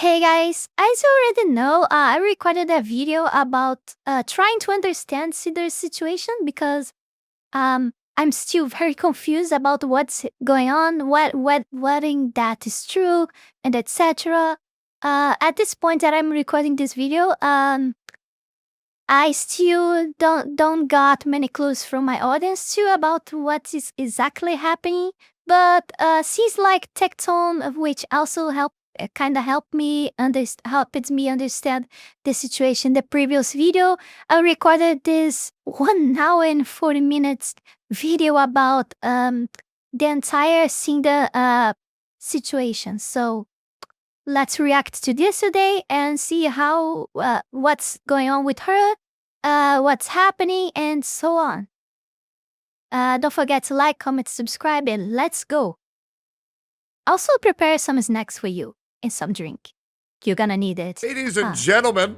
Hey guys, as you already know, I recorded a video about trying to understand Cinder's situation because I'm still very confused about what's going on, what in that is true, and etc. At this point that I'm recording this video, I still don't got many clues from my audience too about what is exactly happening. But seems like Tectone, which also kind of helped me understand the situation. The previous video, I recorded this 1 hour and 40 minutes video about the entire Sinder situation. So let's react to this today and see how what's going on with her, what's happening, and so on. Don't forget to like, comment, subscribe, and let's go. Also prepare some snacks for you and some drink. You're gonna need it. Ladies and gentlemen,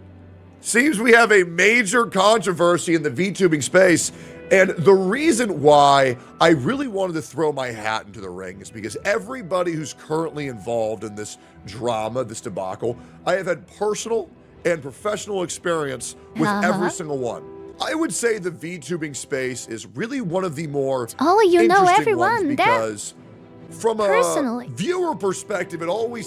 seems we have a major controversy in the VTubing space, and the reason why I really wanted to throw my hat into the ring is because everybody who's currently involved in this drama, this debacle, I have had personal and professional experience with every single one. I would say the VTubing space is really one of the more interesting everyone ones because from a personally viewer perspective, it always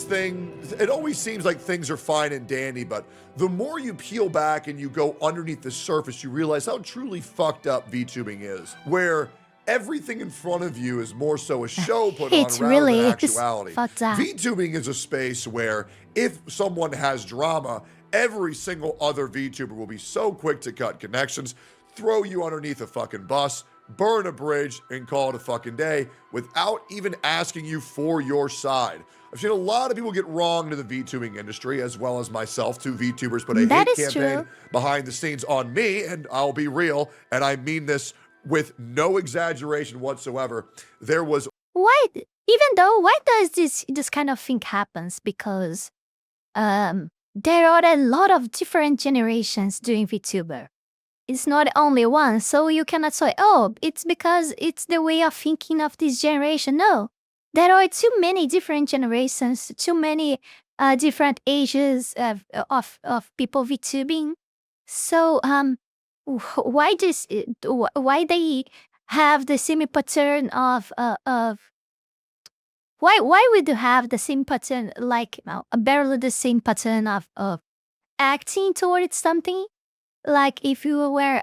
seems like things are fine and dandy, but the more you peel back and you go underneath the surface, you realize how truly fucked up VTubing is, where everything in front of you is more so a show put on rather than actuality. VTubing is a space where if someone has drama, every single other VTuber will be so quick to cut connections, throw you underneath a fucking bus, burn a bridge, and call it a fucking day without even asking you for your side. I've seen a lot of people get wronged in the VTubing industry, as well as myself. 2 VTubers put a hate campaign behind the scenes on me, and I'll be real, and I mean this with no exaggeration whatsoever. There was why does this kind of thing happens? Because there are a lot of different generations doing VTuber. It's not only one, so you cannot say, oh, it's because it's the way of thinking of this generation. No, there are too many different generations, too many different ages of people VTubing. So why they have the same pattern of why would you have the same pattern, like barely the same pattern of acting towards something? Like if you were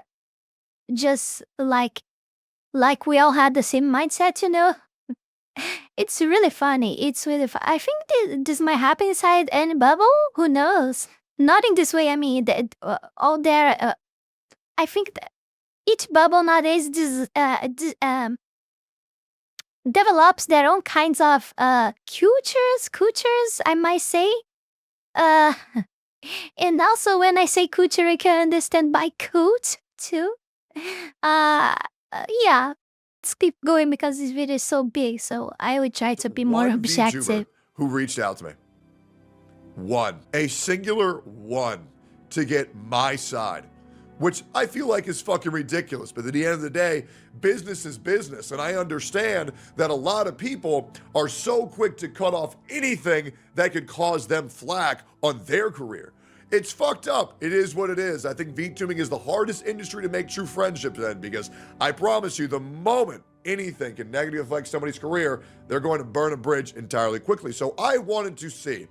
just like we all had the same mindset, It's really funny. It's really I think this might happen inside any bubble. Who knows? Not in this way. I mean, all there. I think that each bubble nowadays develops their own kinds of cultures, I might say. And also when I say culture, I can understand by cult too. Yeah, let's keep going because this video is so big, so I would try to be more objective. Who reached out to me? A singular one, to get my side, which I feel like is fucking ridiculous. But at the end of the day, business is business. And I understand that a lot of people are so quick to cut off anything that could cause them flack on their career. It's fucked up. It is what it is. I think VTubing is the hardest industry to make true friendships in, because I promise you, the moment anything can negatively affect somebody's career, they're going to burn a bridge entirely quickly. So I wanted to see,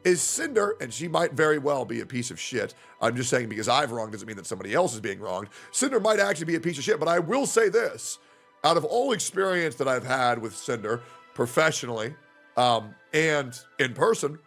is Sinder, and she might very well be a piece of shit. I'm just saying because I've wronged doesn't mean that somebody else is being wronged. Cinder might actually be a piece of shit, but I will say this. Out of all experience that I've had with Cinder, professionally and in person,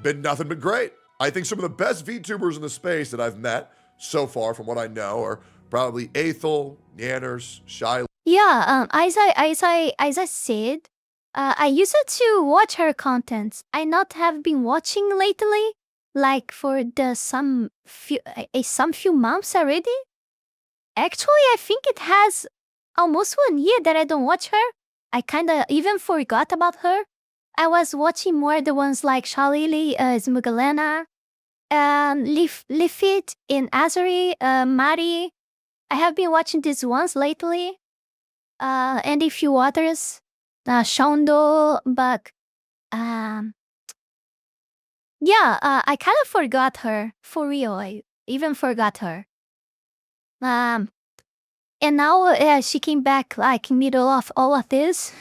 been nothing but great. I think some of the best VTubers in the space that I've met so far, from what I know, are probably Ethel, Nanners, shylily. Yeah, as I said, I used to watch her content. I not have been watching lately, like for some few months already. Actually, I think it has almost 1 year that I don't watch her. I kinda even forgot about her. I was watching more the ones like shylily, Smugalena, Lifit, and Azuri, Mari. I have been watching these ones lately, and a few others, shondo, but Yeah, I kind of forgot her. For real, I even forgot her. Um, and now she came back like middle of all of this.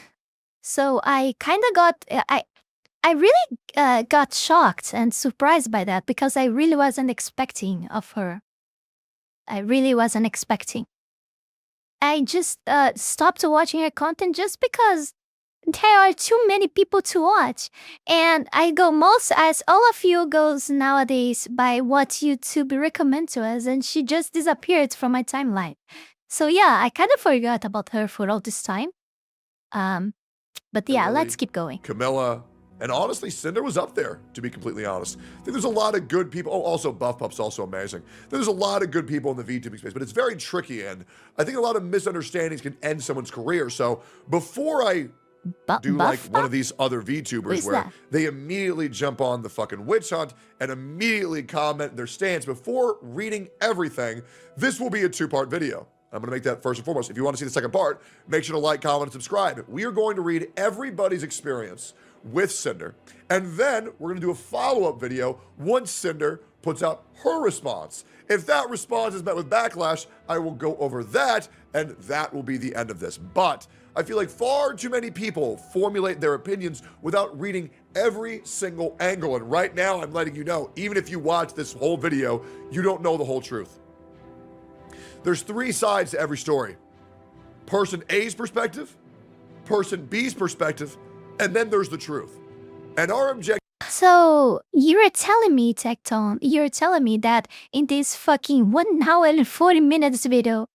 So I kind of got, I really got shocked and surprised by that because I really wasn't expecting of her. I really wasn't expecting. I just stopped watching her content just because there are too many people to watch. And I go most, as all of you goes nowadays, by what YouTube recommend to us, and she just disappeared from my timeline. So yeah, I kind of forgot about her for all this time. But yeah, let's keep going. Camilla, and honestly, Sinder was up there, to be completely honest. I think there's a lot of good people. Oh, also, Buff Pup's also amazing. There's a lot of good people in the VTubing space, but it's very tricky, and I think a lot of misunderstandings can end someone's career. So before I do like one of these other VTubers where they immediately jump on the fucking witch hunt and immediately comment their stance before reading everything, this will be a two-part video. I'm going to make that first and foremost. If you want to see the second part, make sure to like, comment, and subscribe. We are going to read everybody's experience with Sinder, and then we're going to do a follow-up video once Sinder puts out her response. If that response is met with backlash, I will go over that, and that will be the end of this. But I feel like far too many people formulate their opinions without reading every single angle, and right now I'm letting you know, even if you watch this whole video, you don't know the whole truth. There's three sides to every story. Person A's perspective, person B's perspective, and then there's the truth. And our objective... So, you're telling me, Tectone, you're telling me that in this fucking 1 hour and 40 minutes video,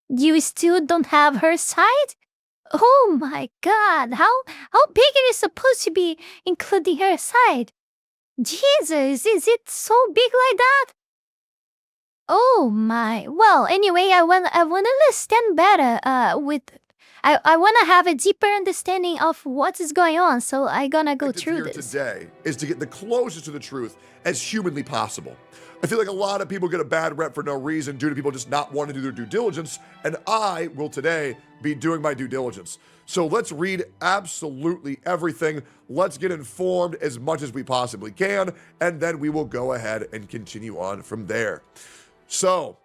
you still don't have her side? Oh my god, how big it is supposed to be, including her side? Jesus, is it so big like that? Oh my. Well, anyway, I want to understand better I want to have a deeper understanding of what is going on, so I gonna go through this. Today is to get the closest to the truth as humanly possible. I feel like a lot of people get a bad rep for no reason due to people just not wanting to do their due diligence, and I will today be doing my due diligence. So let's read absolutely everything. Let's get informed as much as we possibly can, and then we will go ahead and continue on from there. So,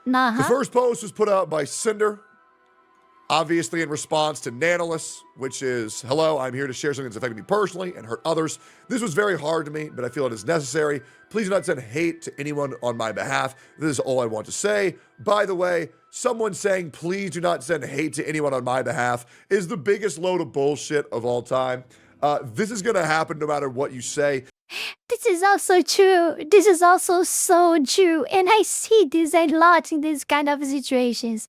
the first post was put out by Sinder, obviously in response to Nanalis, which is, hello, I'm here to share something that's affected me personally and hurt others. This was very hard to me, but I feel it is necessary. Please do not send hate to anyone on my behalf. This is all I want to say. By the way, someone saying, please do not send hate to anyone on my behalf is the biggest load of bullshit of all time. This is going to happen no matter what you say. This is also true. This is also so true. And I see this a lot in these kind of situations.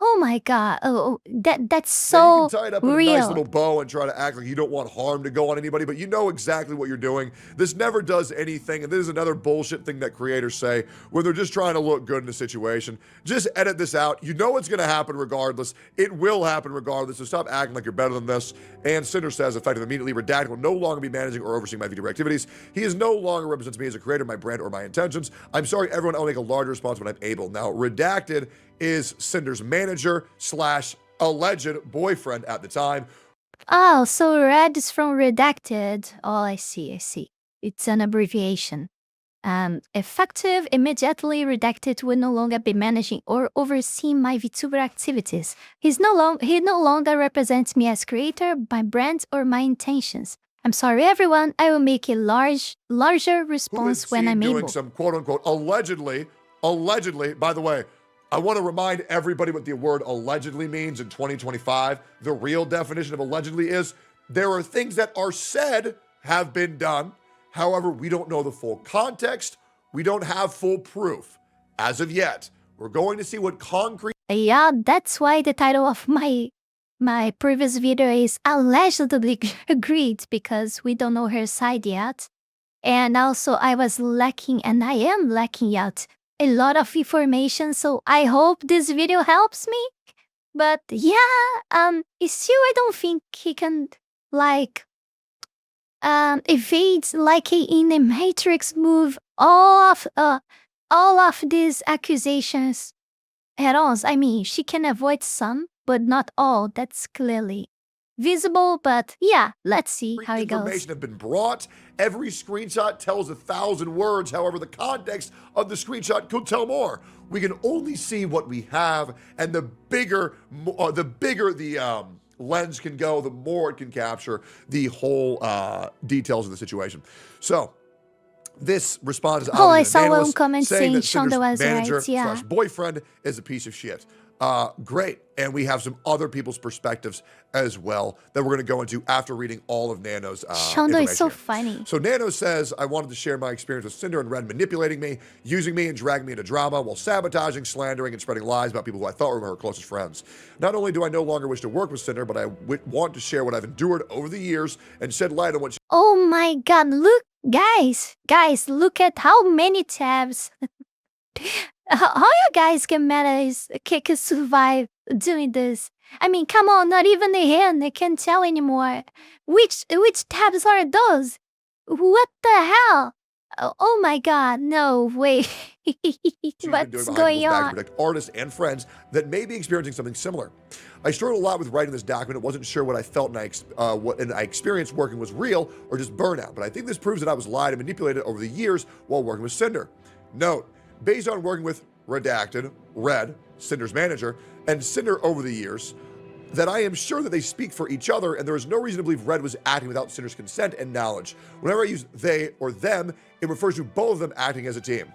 Oh my god. Oh, that's so you can tie it up in real. A nice little bow and try to act like you don't want harm to go on anybody, but you know exactly what you're doing. This never does anything, and this is another bullshit thing that creators say when they're just trying to look good in a situation. Just edit this out. You know it's going to happen regardless. It will happen regardless, so stop acting like you're better than this. And Sinder says, effective immediately, Redacted will no longer be managing or overseeing my VTuber activities. He is no longer represents me as a creator, my brand, or my intentions. I'm sorry, everyone. I'll make a larger response when I'm able. Now, Redacted is Sinder's manager / alleged boyfriend at the time. Oh, so red is from redacted. Oh, I see. It's an abbreviation. Effective, immediately redacted will no longer be managing or overseeing my VTuber activities. He no longer represents me as creator, my brand, or my intentions. I'm sorry, everyone. I will make a larger response when I'm able. Doing some quote-unquote allegedly, by the way, I want to remind everybody what the word allegedly means in 2025. The real definition of allegedly is there are things that are said have been done. However, we don't know the full context. We don't have full proof as of yet. We're going to see what concrete... Yeah, that's why the title of my previous video is allegedly agreed, because we don't know her side yet. And also I was lacking, and I am lacking out a lot of information, so I hope this video helps me. But yeah, still I don't think he can, like, evade, like in a Matrix move, all of these accusations head on. I mean, she can avoid some, but not all, that's clearly visible, but yeah, let's see how it goes. Information have been brought. Every screenshot tells 1,000 words. However, the context of the screenshot could tell more. We can only see what we have, and the bigger the lens can go, the more it can capture the whole details of the situation. So this response is I saw one comment saying Shondo was manager right, yeah. / boyfriend is a piece of shit. Great. And we have some other people's perspectives as well that we're going to go into after reading all of Nano's Shondo is so here. funny. So Nano says, I wanted to share my experience with Sinder and Ren manipulating me, using me and dragging me into drama while sabotaging, slandering, and spreading lies about people who I thought were her closest friends. Not only do I no longer wish to work with Sinder, but I want to share what I've endured over the years and shed light on what she— Oh my god, look, guys, look at how many tabs. How you guys can manage, can survive doing this? I mean, come on, not even the hand can tell anymore. Which tabs are those? What the hell? Oh my god, no way. What's going on? To protect artists and friends that may be experiencing something similar. I struggled a lot with writing this document. I wasn't sure what I felt and what I experienced working was real or just burnout. But I think this proves that I was lied and manipulated over the years while working with Sinder. Note, based on working with Redacted, Red, Cinder's manager, and Sinder over the years, that I am sure that they speak for each other, and there is no reason to believe Red was acting without Cinder's consent and knowledge. Whenever I use they or them, it refers to both of them acting as a team.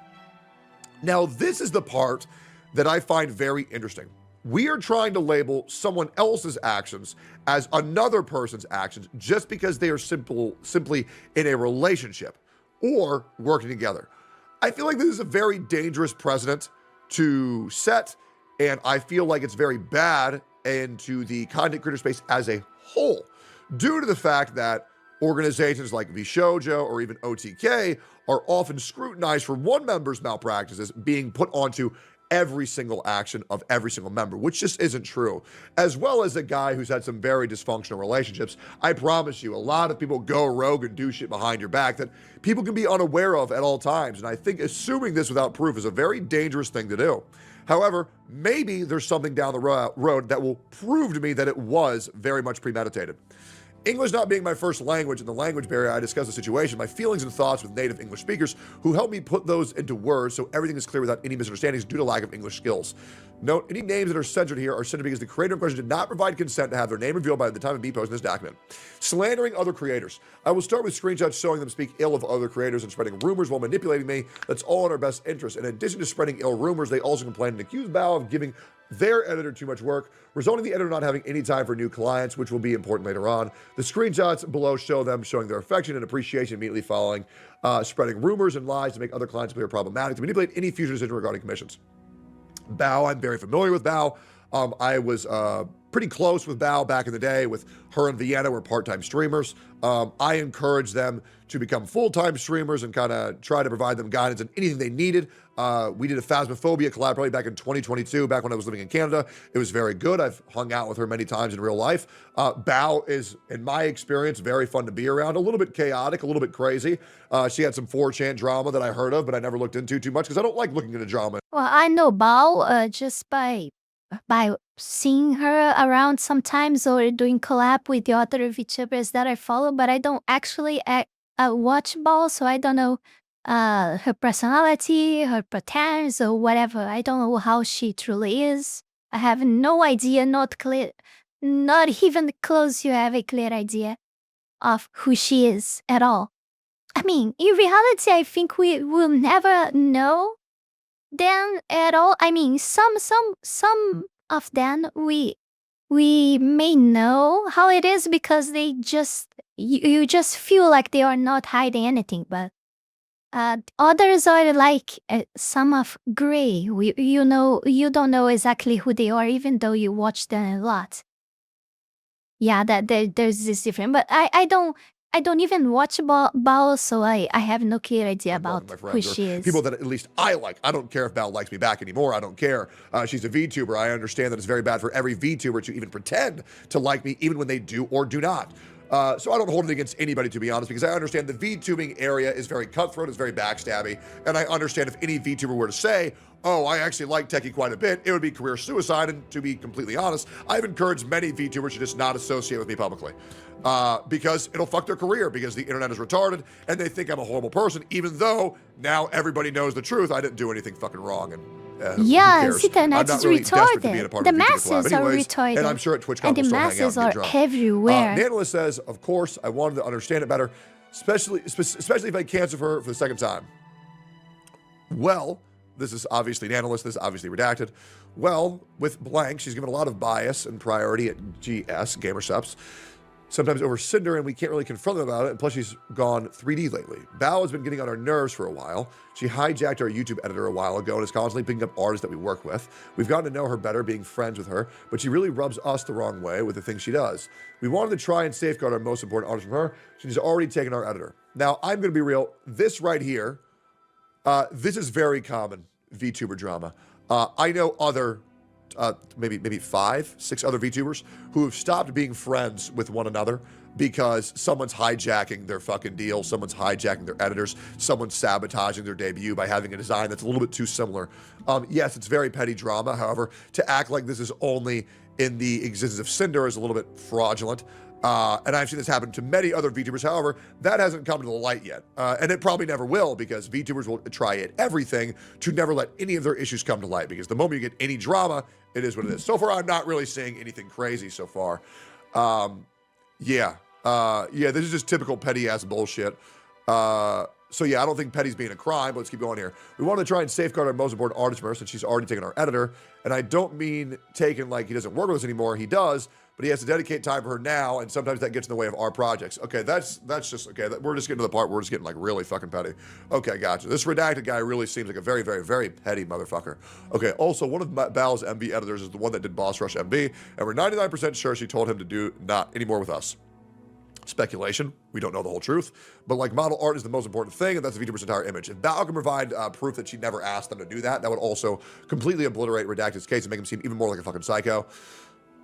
Now, this is the part that I find very interesting. We are trying to label someone else's actions as another person's actions just because they are simply in a relationship or working together. I feel like this is a very dangerous precedent to set, and I feel like it's very bad into the content creator space as a whole, due to the fact that organizations like VShojo or even OTK are often scrutinized for one member's malpractices being put onto every single action of every single member, which just isn't true. As well as a guy who's had some very dysfunctional relationships. I promise you, a lot of people go rogue and do shit behind your back that people can be unaware of at all times. And I think assuming this without proof is a very dangerous thing to do. However, maybe there's something down the road that will prove to me that it was very much premeditated. English not being my first language and the language barrier, I discuss the situation, my feelings and thoughts with native English speakers who help me put those into words so everything is clear without any misunderstandings due to lack of English skills. Note, any names that are censored here are censored because the creator in question did not provide consent to have their name revealed by the time of me posting this document. Slandering other creators. I will start with screenshots showing them speak ill of other creators and spreading rumors while manipulating me. That's all in our best interest. In addition to spreading ill rumors, they also complained and accused Bao of giving their editor too much work, resulting in the editor not having any time for new clients, which will be important later on. The screenshots below show them showing their affection and appreciation immediately following, spreading rumors and lies to make other clients appear problematic, to manipulate any future decision regarding commissions. Bao, I'm very familiar with Bao. I was pretty close with Bao back in the day. With her and Vienna were part-time streamers. I encouraged them to become full-time streamers and kind of try to provide them guidance on anything they needed. We did a Phasmophobia collab probably back in 2022, back when I was living in Canada. It was very good. I've hung out with her many times in real life. Bao is, in my experience, very fun to be around. A little bit chaotic, a little bit crazy. She had some 4chan drama that I heard of, but I never looked into too much because I don't like looking into drama. Well, I know Bao just by seeing her around sometimes or doing collab with the other VTubers that I follow, but I don't actually watch Bao, so I don't know her personality, her patterns, or whatever. I don't know how she truly is. I have no idea, not even close to have a clear idea of who she is at all. I mean, in reality, I think we will never know them at all. I mean, some of them we may know how it is because they just you just feel like they are not hiding anything, but others are like some of gray. You don't know exactly who they are, even though you watch them a lot. Yeah, there's this difference, but I don't even watch Bao, so I have no clear idea about who she is. People that at least I like. I don't care if Bao likes me back anymore. I don't care. She's a VTuber. I understand that it's very bad for every VTuber to even pretend to like me, even when they do or do not. So I don't hold it against anybody, to be honest, because I understand the VTubing area is very cutthroat, it's very backstabby, and I understand if any VTuber were to say, oh, I actually like Techie quite a bit, it would be career suicide, and to be completely honest, I've encouraged many VTubers to just not associate with me publicly. Because it'll fuck their career, because the internet is retarded, and they think I'm a horrible person, even though now everybody knows the truth, I didn't do anything fucking wrong, and yes, internet is really desperate to be in a retarded. part The of the VTuber collab masses are anyways, retarded. and I'm sure at TwitchCon And we'll the still hang out masses and are get drunk. everywhere. Nanola says, of course, I wanted to understand it better, especially if I cancel her for the second time. Well, this is obviously Nanola, this is obviously redacted. Well, with blank, she's given a lot of bias and priority at GS, Gamersubs, sometimes over Sinder, and we can't really confront them about it, and plus she's gone 3D lately. Bao has been getting on our nerves for a while. She hijacked our YouTube editor a while ago and is constantly picking up artists that we work with. We've gotten to know her better, being friends with her, but she really rubs us the wrong way with the things she does. We wanted to try and safeguard our most important artist from her. She's already taken our editor. Now, I'm going to be real. This right here, this is very common VTuber drama. I know other maybe 5, 6 other VTubers who have stopped being friends with one another because someone's hijacking their fucking deal, someone's hijacking their editors, someone's sabotaging their debut by having a design that's a little bit too similar. Yes, it's very petty drama. However, to act like this is only in the existence of Sinder is a little bit fraudulent. And I've seen this happen to many other VTubers. However, that hasn't come to the light yet. And it probably never will, because VTubers will try at everything to never let any of their issues come to light, because the moment you get any drama, it is what it is. So far, I'm not really seeing anything crazy so far. Yeah, this is just typical petty-ass bullshit. So yeah, I don't think petty's being a crime, but let's keep going here. We want to try and safeguard our most important artist from her, since she's already taken our editor. And I don't mean taken like he doesn't work with us anymore. He does, but he has to dedicate time for her now, and sometimes that gets in the way of our projects. Okay, that's just, okay, we're just getting to the part where we're just getting like really fucking petty. Okay, gotcha. This redacted guy really seems like a very, very, very petty motherfucker. Okay, also, one of Bao's MB editors is the one that did Boss Rush MB, and we're 99% sure she told him to do not anymore with us. Speculation, we don't know the whole truth, but like, model art is the most important thing, and that's the VTuber's entire image. If Bao can provide proof that she never asked them to do that, that would also completely obliterate Redacted's case and make him seem even more like a fucking psycho.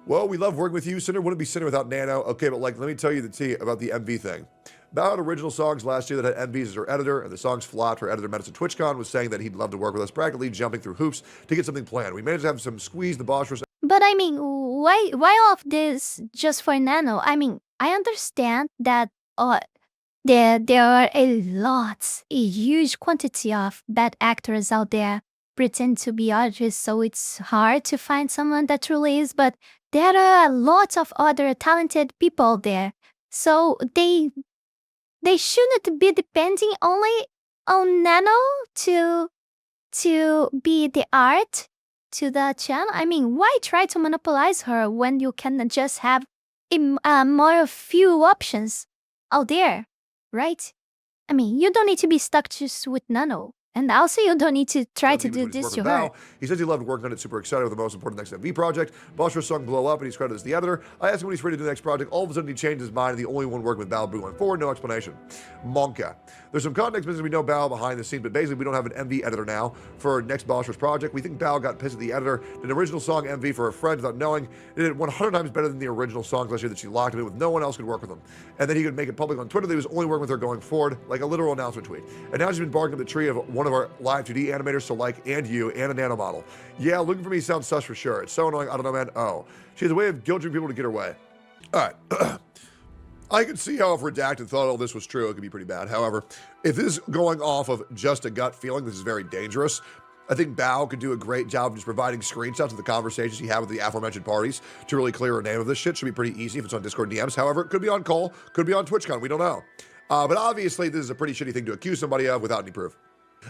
Well, we love working with you, Sinder. Wouldn't be Sinder without Nano. Okay, but like, let me tell you the tea about the MV thing. Bao had original songs last year that had MVs as her editor, and the songs flopped. Her editor met us at TwitchCon, was saying that he'd love to work with us, practically jumping through hoops to get something planned. We managed to have some squeeze the boss rush. But I mean, why all of this just for Nano? I mean, I understand that there are a huge quantity of bad actors out there pretend to be artists, so it's hard to find someone that truly is, but there are lots of other talented people there. So they shouldn't be depending only on Nano to be the art to the channel. I mean, why try to monopolize her when you can just have more few options out there, right? I mean, you don't need to be stuck just with Nano. And also, you don't need to try to do this to her. He says he loved working on it, super excited with the most important next MV project. Boss Rush song Blow Up, and he's credited as the editor. I asked him when he's ready to do the next project. All of a sudden, he changed his mind, and the only one working with Bao going forward, no explanation. Monka. There's some context missing. We know Bao behind the scenes, but basically, we don't have an MV editor now for our next Boss Rush project. We think Bao got pissed at the editor, did an original song MV for a friend without knowing. Did it 100 times better than the original songs last year that she locked him in with. No one else could work with him. And then he could make it public on Twitter that he was only working with her going forward, like a literal announcement tweet. And now she's been barking up the tree of one of our live 2D animators, so like, and you, and a nano model. Yeah, looking for me sounds sus for sure. It's so annoying, I don't know, man. Oh, she has a way of guilting people to get her way. All right. I can see how if Redacted thought all this was true, it could be pretty bad. However, if this is going off of just a gut feeling, this is very dangerous. I think Bao could do a great job of just providing screenshots of the conversations he had with the aforementioned parties to really clear a name of this shit. Should be pretty easy if it's on Discord DMs. However, it could be on call, could be on TwitchCon, we don't know. But obviously, this is a pretty shitty thing to accuse somebody of without any proof.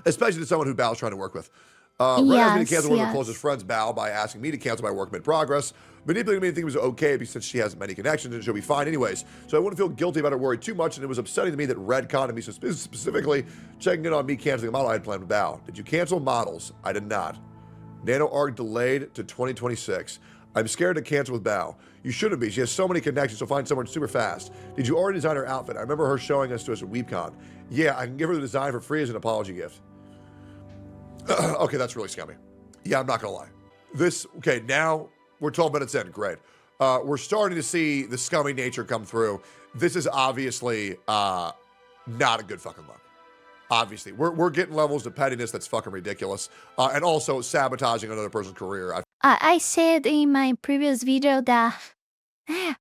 Especially to someone who Bao's trying to work with. Ren asked me to cancel one of her closest friends, Bao, by asking me to cancel my work mid-progress. Manipulating me to think it was okay because since she has many connections and she'll be fine anyways. So I wouldn't feel guilty about it, worried too much, and it was upsetting to me that Red conned me, so specifically checking in on me canceling a model I had planned with Bao. Did you cancel models? I did not. Nano arc delayed to 2026. I'm scared to cancel with Bao. You shouldn't be. She has so many connections, so find someone super fast. Did you already design her outfit? I remember her showing us to us at WeebCon. Yeah, I can give her the design for free as an apology gift. Okay, that's really scummy. Yeah, I'm not gonna lie. Okay, now we're 12 minutes in, great. we're starting to see the scummy nature come through. This is obviously not a good fucking look. Obviously, we're getting levels of pettiness that's fucking ridiculous, and also sabotaging another person's career. I said in my previous video that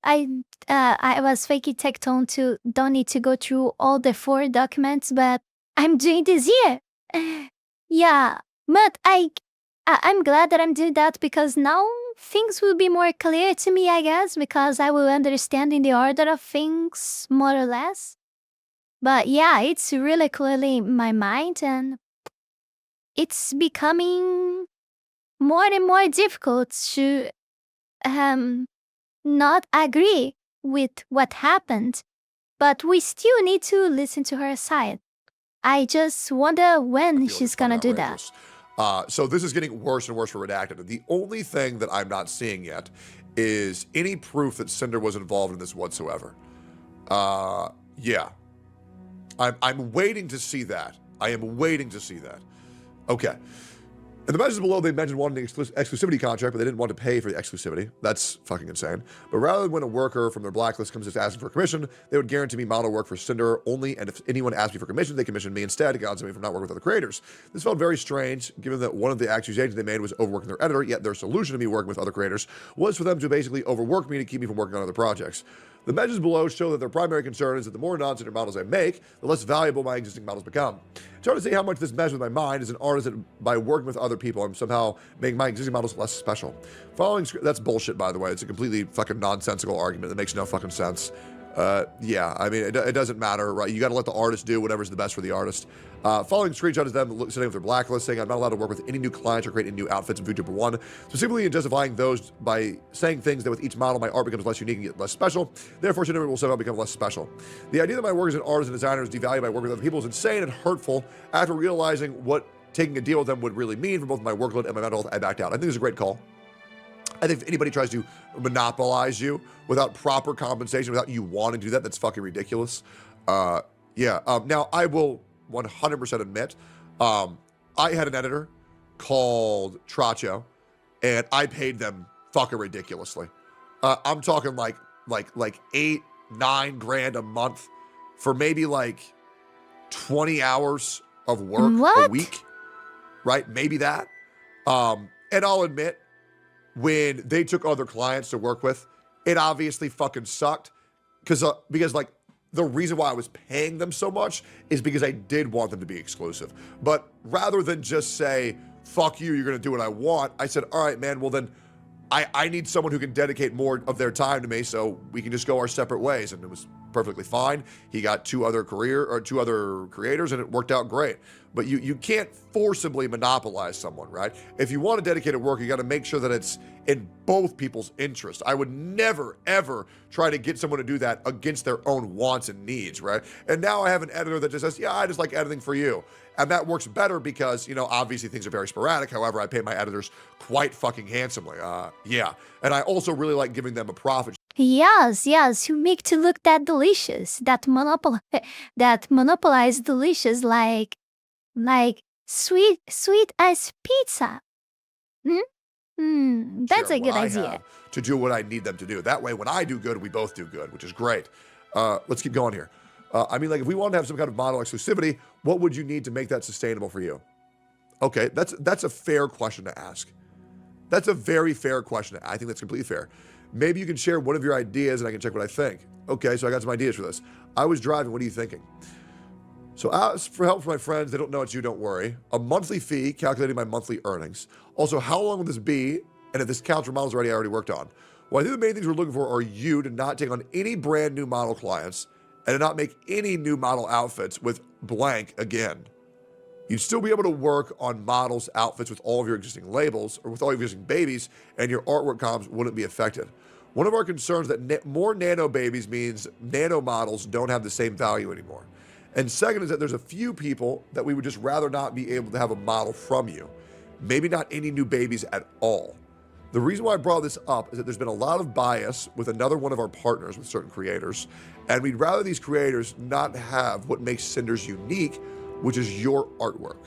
I was faking Tectone to don't need to go through all the 4 documents, but I'm doing this here. Yeah, but I'm glad that I'm doing that because now things will be more clear to me, I guess, because I will understand in the order of things more or less. But yeah, it's really clearly in my mind, and it's becoming more and more difficult to not agree with what happened, but we still need to listen to her side. I just wonder when she's gonna do that. So this is getting worse and worse for Redacted. The only thing that I'm not seeing yet is any proof that Sinder was involved in this whatsoever. Yeah. I'm waiting to see that. I am waiting to see that. Okay. In the messages below, they mentioned wanting an exclusivity contract, but they didn't want to pay for the exclusivity. That's fucking insane. But rather than when a worker from their blacklist comes just asking for a commission, they would guarantee me model work for Sinder only, and if anyone asked me for commission, they commissioned me instead, against me from not working with other creators. This felt very strange, given that one of the accusations they made was overworking their editor, yet their solution to me working with other creators was for them to basically overwork me to keep me from working on other projects. The messages below show that their primary concern is that the more non-Sinder models I make, the less valuable my existing models become. It's hard to see how much this messes with my mind as an artist that by working with other people, I'm somehow making my existing models less special. That's bullshit, by the way. It's a completely fucking nonsensical argument that makes no fucking sense. Yeah, I mean, it doesn't matter, right? You got to let the artist do whatever's the best for the artist. Following screenshot is them sitting with their blacklist saying I'm not allowed to work with any new clients or create any new outfits in Vtuber 1, specifically in justifying those by saying things that with each model my art becomes less unique and get less special, therefore Sinder will somehow become less special. The idea that my work as an artist and designer is devalued by working with other people is insane and hurtful. After realizing what taking a deal with them would really mean for both my workload and my mental health, I backed out. I think it's a great call. I think if anybody tries to monopolize you without proper compensation, without you wanting to do that, that's fucking ridiculous. Yeah. Now, I will 100% admit, I had an editor called Tracho, and I paid them fucking ridiculously. I'm talking like 8-9 grand a month for maybe like 20 hours of work a week, right? Maybe that. And I'll admit, when they took other clients to work with, it obviously fucking sucked because like the reason why I was paying them so much is because I did want them to be exclusive. But rather than just say, fuck you, you're gonna do what I want, I said, all right, man, well then I need someone who can dedicate more of their time to me so we can just go our separate ways. And it was perfectly fine. He got two other creators and it worked out great. But you can't forcibly monopolize someone, right? If you want to dedicate work, you got to make sure that it's in both people's interest. I would never, ever try to get someone to do that against their own wants and needs, right? And now I have an editor that just says, yeah, I just like editing for you. And that works better because, you know, obviously things are very sporadic. However, I pay my editors quite fucking handsomely. Yeah. And I also really like giving them a profit. Yes, you make to look that delicious, that monopolize delicious like sweet as pizza. That's a good idea. To do what I need them to do. That way, when I do good, we both do good, which is great. Let's keep going here. I mean, like, if we want to have some kind of model exclusivity, what would you need to make that sustainable for you? Okay, that's a fair question to ask. That's a very fair question. I think that's completely fair. Maybe you can share one of your ideas and I can check what I think. Okay, so I got some ideas for this. I was driving, what are you thinking? So ask for help from my friends. They don't know it's you, don't worry. A monthly fee, calculating my monthly earnings. Also, how long will this be? And if this counts for models I already worked on. Well, I think the main things we're looking for are you to not take on any brand new model clients and to not make any new model outfits with blank again. You'd still be able to work on models' outfits with all of your existing labels or with all of your existing babies, and your artwork comps wouldn't be affected. One of our concerns is that more nano babies means nano models don't have the same value anymore. And second is that there's a few people that we would just rather not be able to have a model from you. Maybe not any new babies at all. The reason why I brought this up is that there's been a lot of bias with another one of our partners with certain creators, and we'd rather these creators not have what makes Cinders unique, which is your artwork.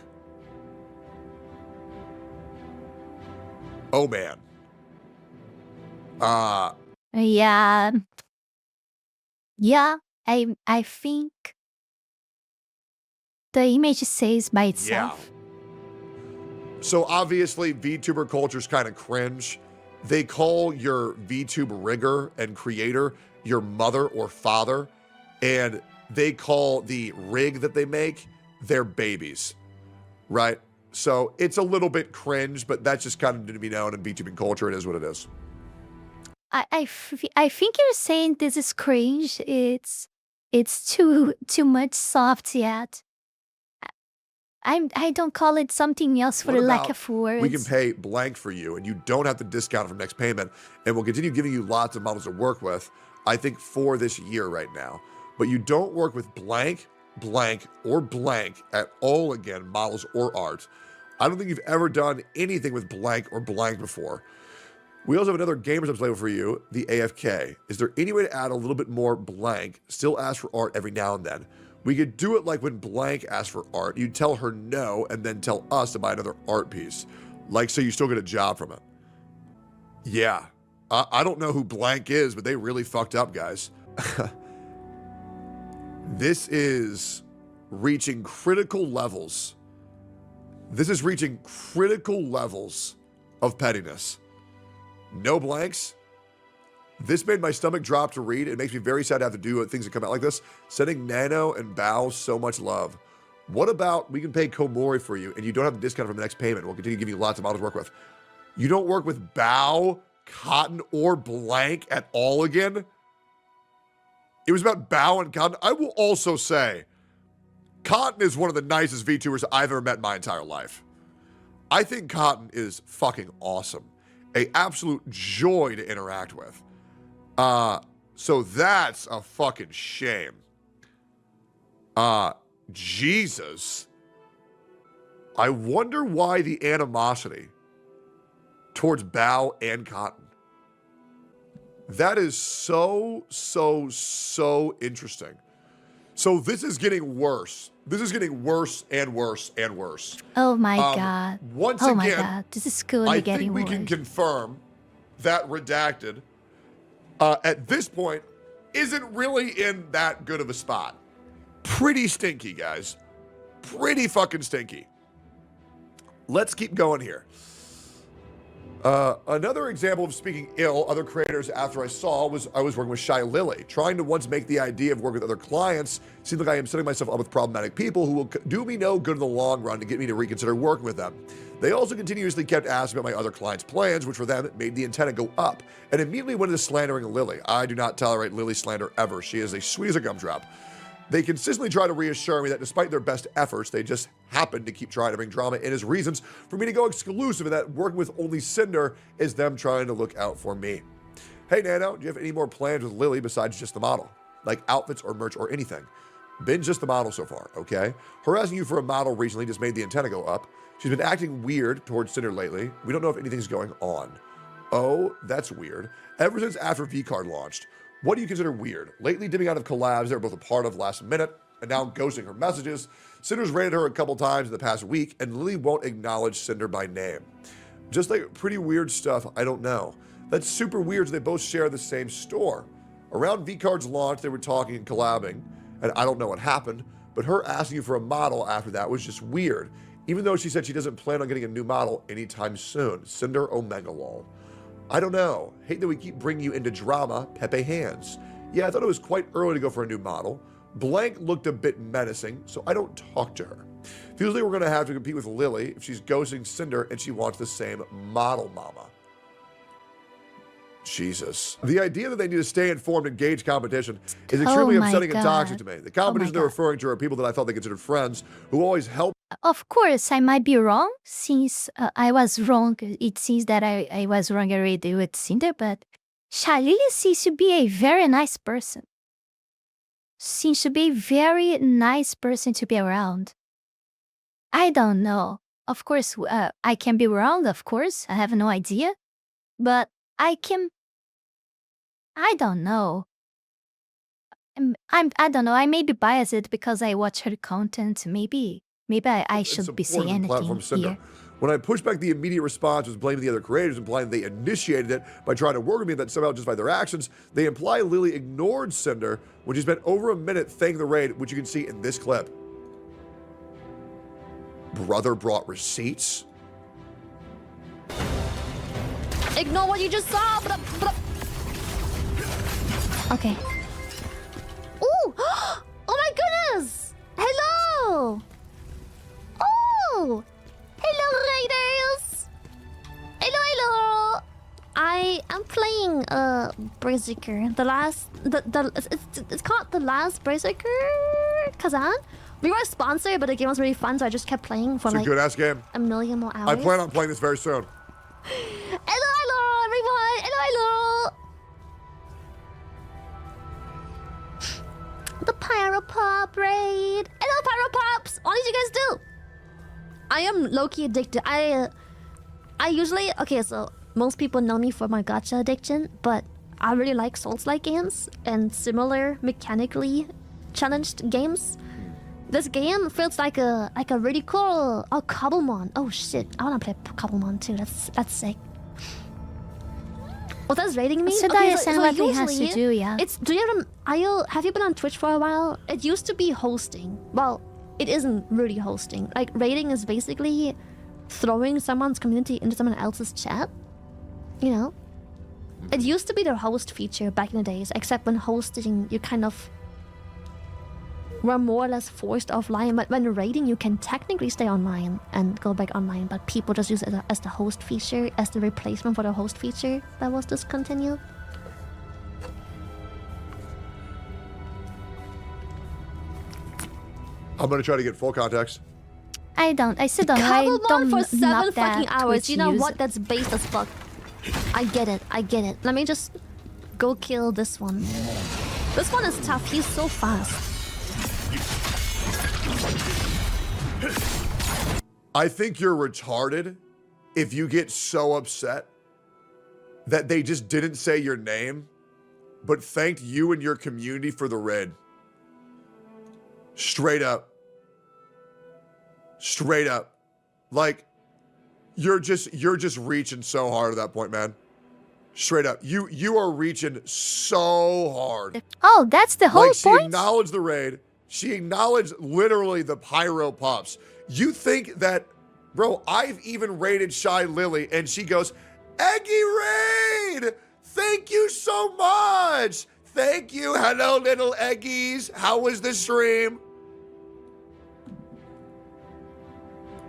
Oh man. Yeah. Yeah, I think the image says by Yeah. itself. So obviously, VTuber culture is kind of cringe. They call your VTube rigger and creator your mother or father, and they call the rig that they make their babies, right? So it's a little bit cringe, but that's just kind of to be known in VTubing culture. It is what it is. I think you're saying this is cringe. It's too much soft yet. I don't call it something else for What lack about of words. we can pay blank for you and you don't have to discount from next payment, and we'll continue giving you lots of models to work with, I think, for this year right now. But you don't work with blank, blank, or blank at all again, models or art. I don't think you've ever done anything with blank or blank before. We also have another Gamers Up label for you, the AFK. Is there any way to add a little bit more blank, still ask for art every now and then? We could do it like when blank asks for art. You tell her no and then tell us to buy another art piece. Like, so you still get a job from it. Yeah. I don't know who blank is, but they really fucked up, guys. This is reaching critical levels. This is reaching critical levels of pettiness. No blanks. This made my stomach drop to read. It makes me very sad to have to do things that come out like this. Sending Nano and Bao so much love. What about we can pay Komori for you and you don't have the discount from the next payment? We'll continue giving you lots of models to work with. You don't work with Bao, Cotton, or blank at all again? It was about Bao and Cotton. I will also say, Cotton is one of the nicest VTubers I've ever met in my entire life. I think Cotton is fucking awesome. A absolute joy to interact with. So that's a fucking shame. Jesus. I wonder why the animosity towards Bao and Cotton. That is so interesting. So this is getting worse. This is getting worse and worse and worse. Oh my god. Once oh again, my god. This is clearly getting worse. I think we can confirm that Redacted, at this point, isn't really in that good of a spot. Pretty stinky, guys. Pretty fucking stinky. Let's keep going here. Another example of speaking ill other creators after I was working with shylily. Trying to once make the idea of working with other clients seems like I am setting myself up with problematic people who will do me no good in the long run to get me to reconsider working with them. They also continuously kept asking about my other clients' plans, which for them made the antenna go up, and immediately went into slandering Lily. I do not tolerate Lily slander ever. She is as sweet as a gumdrop. They consistently try to reassure me that despite their best efforts, they just happen to keep trying to bring drama in as reasons for me to go exclusive, and that working with only Sinder is them trying to look out for me. Hey Nano, do you have any more plans with Lily besides just the model? Like outfits or merch or anything? Been just the model so far, okay? Harassing you for a model recently just made the antenna go up. She's been acting weird towards Sinder lately. We don't know if anything's going on. Oh, that's weird. Ever since after V-Card launched, what do you consider weird? Lately dipping out of collabs they were both a part of last minute, and now ghosting her messages. Cinder's rated her a couple times in the past week, and Lily won't acknowledge Sinder by name. Just like pretty weird stuff, I don't know. That's super weird, so they both share the same store. Around V-Card's launch, they were talking and collabing, and I don't know what happened, but her asking you for a model after that was just weird, even though she said she doesn't plan on getting a new model anytime soon. Cinder Omega Lol. I don't know. Hate that we keep bringing you into drama, Pepe Hands. Yeah, I thought it was quite early to go for a new model. Blank looked a bit menacing, so I don't talk to her. Feels like we're going to have to compete with Lily if she's ghosting Cinder and she wants the same model mama. Jesus. The idea that they need to stay informed and gauge competition is extremely upsetting and toxic to me. The competition they're referring to are people that I thought they considered friends who always help. Of course, I might be wrong, since I was wrong. It seems that I was wrong already with Cinder, but shylily seems to be a very nice person. Seems to be a very nice person to be around. I don't know. Of course, I can be wrong, of course. I have no idea. But I don't know. I don't know. I may be biased because I watch her content. Maybe I should be saying anything here. When I pushed back, the immediate response was blaming the other creators, implying they initiated it by trying to work with me, that somehow just by their actions, they imply Lily ignored Sinder when she spent over a minute thanking the raid, which you can see in this clip. Brother brought receipts? Ignore what you just saw. Okay. Ooh! Oh my goodness! Hello! Oh! Hello, Raiders! Hello! I am playing Berserker. It's called The Last Berserker Kazan. We were sponsored, but the game was really fun, so I just kept playing for It's a good-ass game. a million more hours. I plan on playing this very soon. Hello, everyone! Hello! The Pyro Pop raid! Hello, Pyro Pops! What did you guys do? I am low-key addicted. I usually... Okay, so most people know me for my gacha addiction, but I really like Souls-like games and similar mechanically challenged games. This game feels like a really cool... Oh, Cobblemon. Oh, shit. I want to play Cobblemon too. That's sick. Oh, that's rating me? So Okay, that is what he has to usually do, yeah. Have you been on Twitch for a while? It used to be hosting. Well, it isn't really hosting. Like, rating is basically throwing someone's community into someone else's chat. You know? It used to be the host feature back in the days, except when hosting, you kind of were more or less forced offline. But when raiding, you can technically stay online and go back online, but people just use it as the host feature, as the replacement for the host feature that was discontinued. I'm gonna try to get full context. I still don't know. I Cobblemon don't for 7 not that fucking hours. Twitch You know use. what? That's base as fuck. I get it. Let me just go kill this one. This one is tough. He's so fast. I think you're retarded if you get so upset that they just didn't say your name, but thanked you and your community for the raid. Straight up. Straight up. Like, you're just reaching so hard at that point, man. Straight up. You are reaching so hard. Oh, that's the whole Like, she point? acknowledged the raid. She acknowledged literally the pyro pops. You think that, bro, I've even raided Shylily, and she goes, Eggy raid! Thank you so much! Thank you. Hello, little Eggies. How was the stream?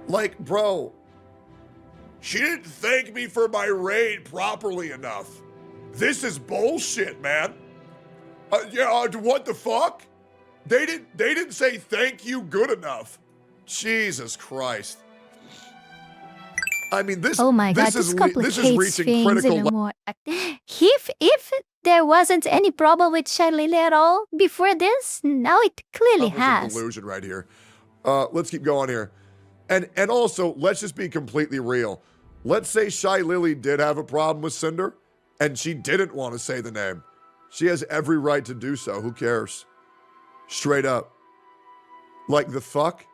Like, bro, she didn't thank me for my raid properly enough. This is bullshit, man. What the fuck? They didn't say thank you good enough. Jesus Christ. I mean, this. Oh my god, this this is complicates reaching things critical. even more. If there wasn't any problem with Shylily at all before this, now it clearly has. A delusion right here. Let's keep going here, and also let's just be completely real. Let's say Shylily did have a problem with Sinder, and she didn't want to say the name. She has every right to do so. Who cares? Straight up. Like, the fuck?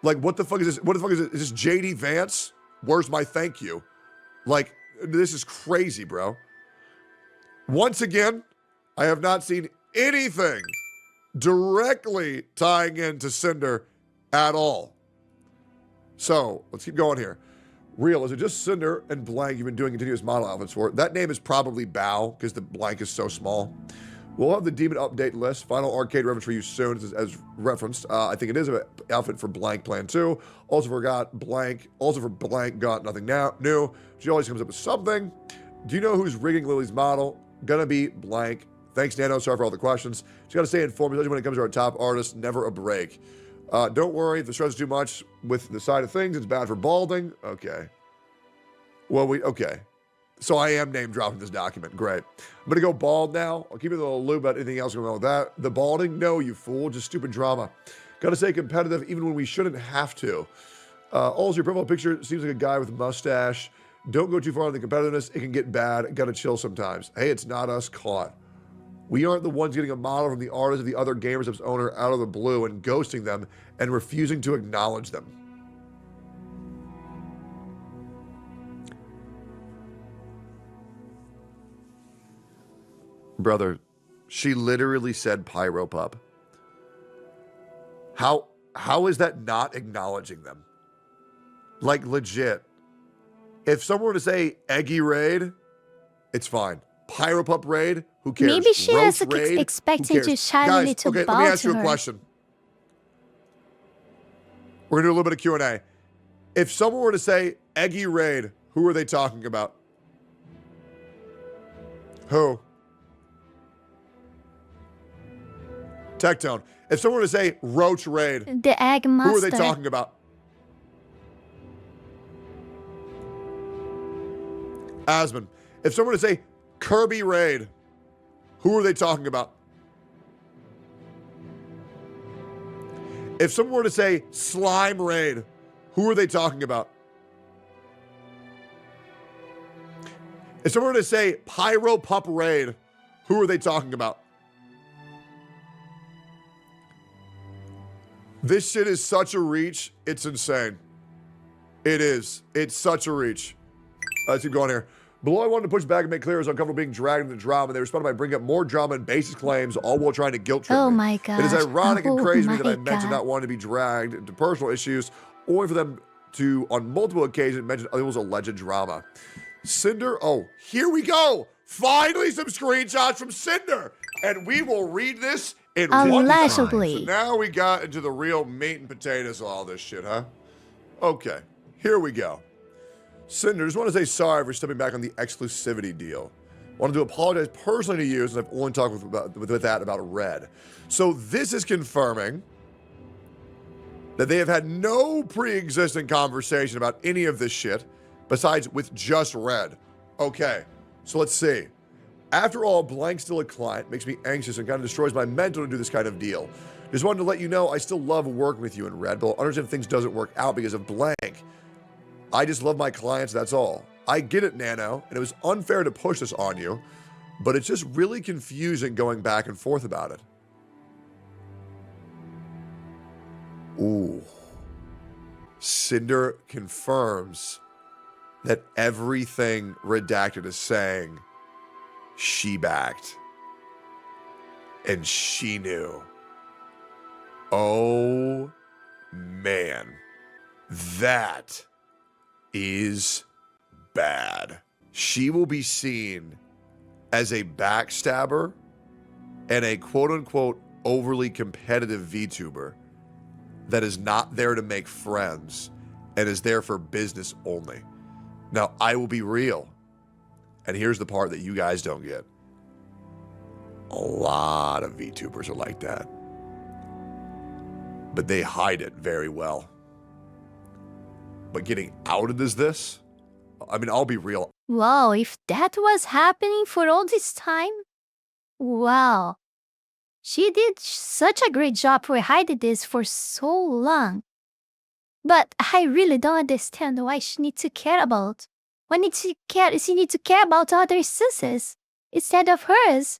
Like, what the fuck is this? What the fuck is this? Is this JD Vance? Where's my thank you? Like, this is crazy, bro. Once again, I have not seen anything directly tying into Sinder at all. So, let's keep going here. Real, is it just Sinder and blank you've been doing continuous model outfits for? That name is probably Bao, because the blank is so small. We'll have the demon update list. Final arcade reference for you soon, as referenced. I think it is an outfit for blank plan 2. Also forgot blank. Also for blank got nothing now new. She always comes up with something. Do you know who's rigging Lily's model? Gonna be blank. Thanks, Nano. Sorry for all the questions. She's gotta stay informed, especially when it comes to our top artists. Never a break. Don't worry if the stress is too much with the side of things. It's bad for balding. Okay. Well, okay. So I am name dropping this document. Great. I'm going to go bald now. I'll keep you in the loop about anything else going on with that. The balding? No, you fool. Just stupid drama. Got to stay competitive even when we shouldn't have to. Also, your profile picture seems like a guy with a mustache. Don't go too far on the competitiveness. It can get bad. Got to chill sometimes. Hey, it's not us caught. We aren't the ones getting a model from the artist of the other GamersUp's owner out of the blue and ghosting them and refusing to acknowledge them. Brother, she literally said pyro pup. How is that not acknowledging them? Like, legit. If someone were to say eggy raid, it's fine. Pyro pup raid, who cares? Maybe she Roach was raid, expecting who cares? shylily Guys, to okay, bow let me ask to you a her. question. We're gonna do a little bit of Q&A. If someone were to say eggy raid, who are they talking about? Who? Tectone. If someone were to say roach raid, The egg master. who are they talking about? Asmon. If someone were to say Kirby raid, who are they talking about? If someone were to say slime raid, who are they talking about? If someone were to say pyro pup raid, who are they talking about? This shit is such a reach. It's insane. It is. It's such a reach. Let's keep going here. Below, I wanted to push back and make clear I was uncomfortable being dragged into drama. They responded by bringing up more drama and baseless claims, all while trying to guilt trip me. Oh my god. It is ironic and crazy to me that I my mentioned God. not wanting to be dragged into personal issues, only for them to, on multiple occasions, mention other people's alleged drama. Sinder, oh, here we go. Finally, some screenshots from Sinder. And we will read this in one time. Allegedly. So now we got into the real meat and potatoes of all this shit, huh? Okay, here we go. Sinder, just want to say sorry for stepping back on the exclusivity deal. Wanted to apologize personally to you, since I've only talked with that about Red. So this is confirming that they have had no pre-existing conversation about any of this shit, besides with just Red. Okay, so let's see. After all, blank still a client, makes me anxious and kind of destroys my mental to do this kind of deal. Just wanted to let you know I still love working with you in Red, but I'll understand if things doesn't work out because of blank. I just love my clients, that's all. I get it, Nano, and it was unfair to push this on you, but it's just really confusing going back and forth about it. Ooh. Sinder confirms that everything Redacted is saying, she backed. And she knew. Oh, man. That is bad. She will be seen as a backstabber and a quote-unquote overly competitive VTuber that is not there to make friends and is there for business only. Now, I will be real, and here's the part that you guys don't get. A lot of VTubers are like that, but they hide it very well. But getting outed as this, I mean, I'll be real. Wow, if that was happening for all this time, wow. She did such a great job for hiding this for so long. But I really don't understand why she needs to care about. She needs to care about other sisters instead of hers.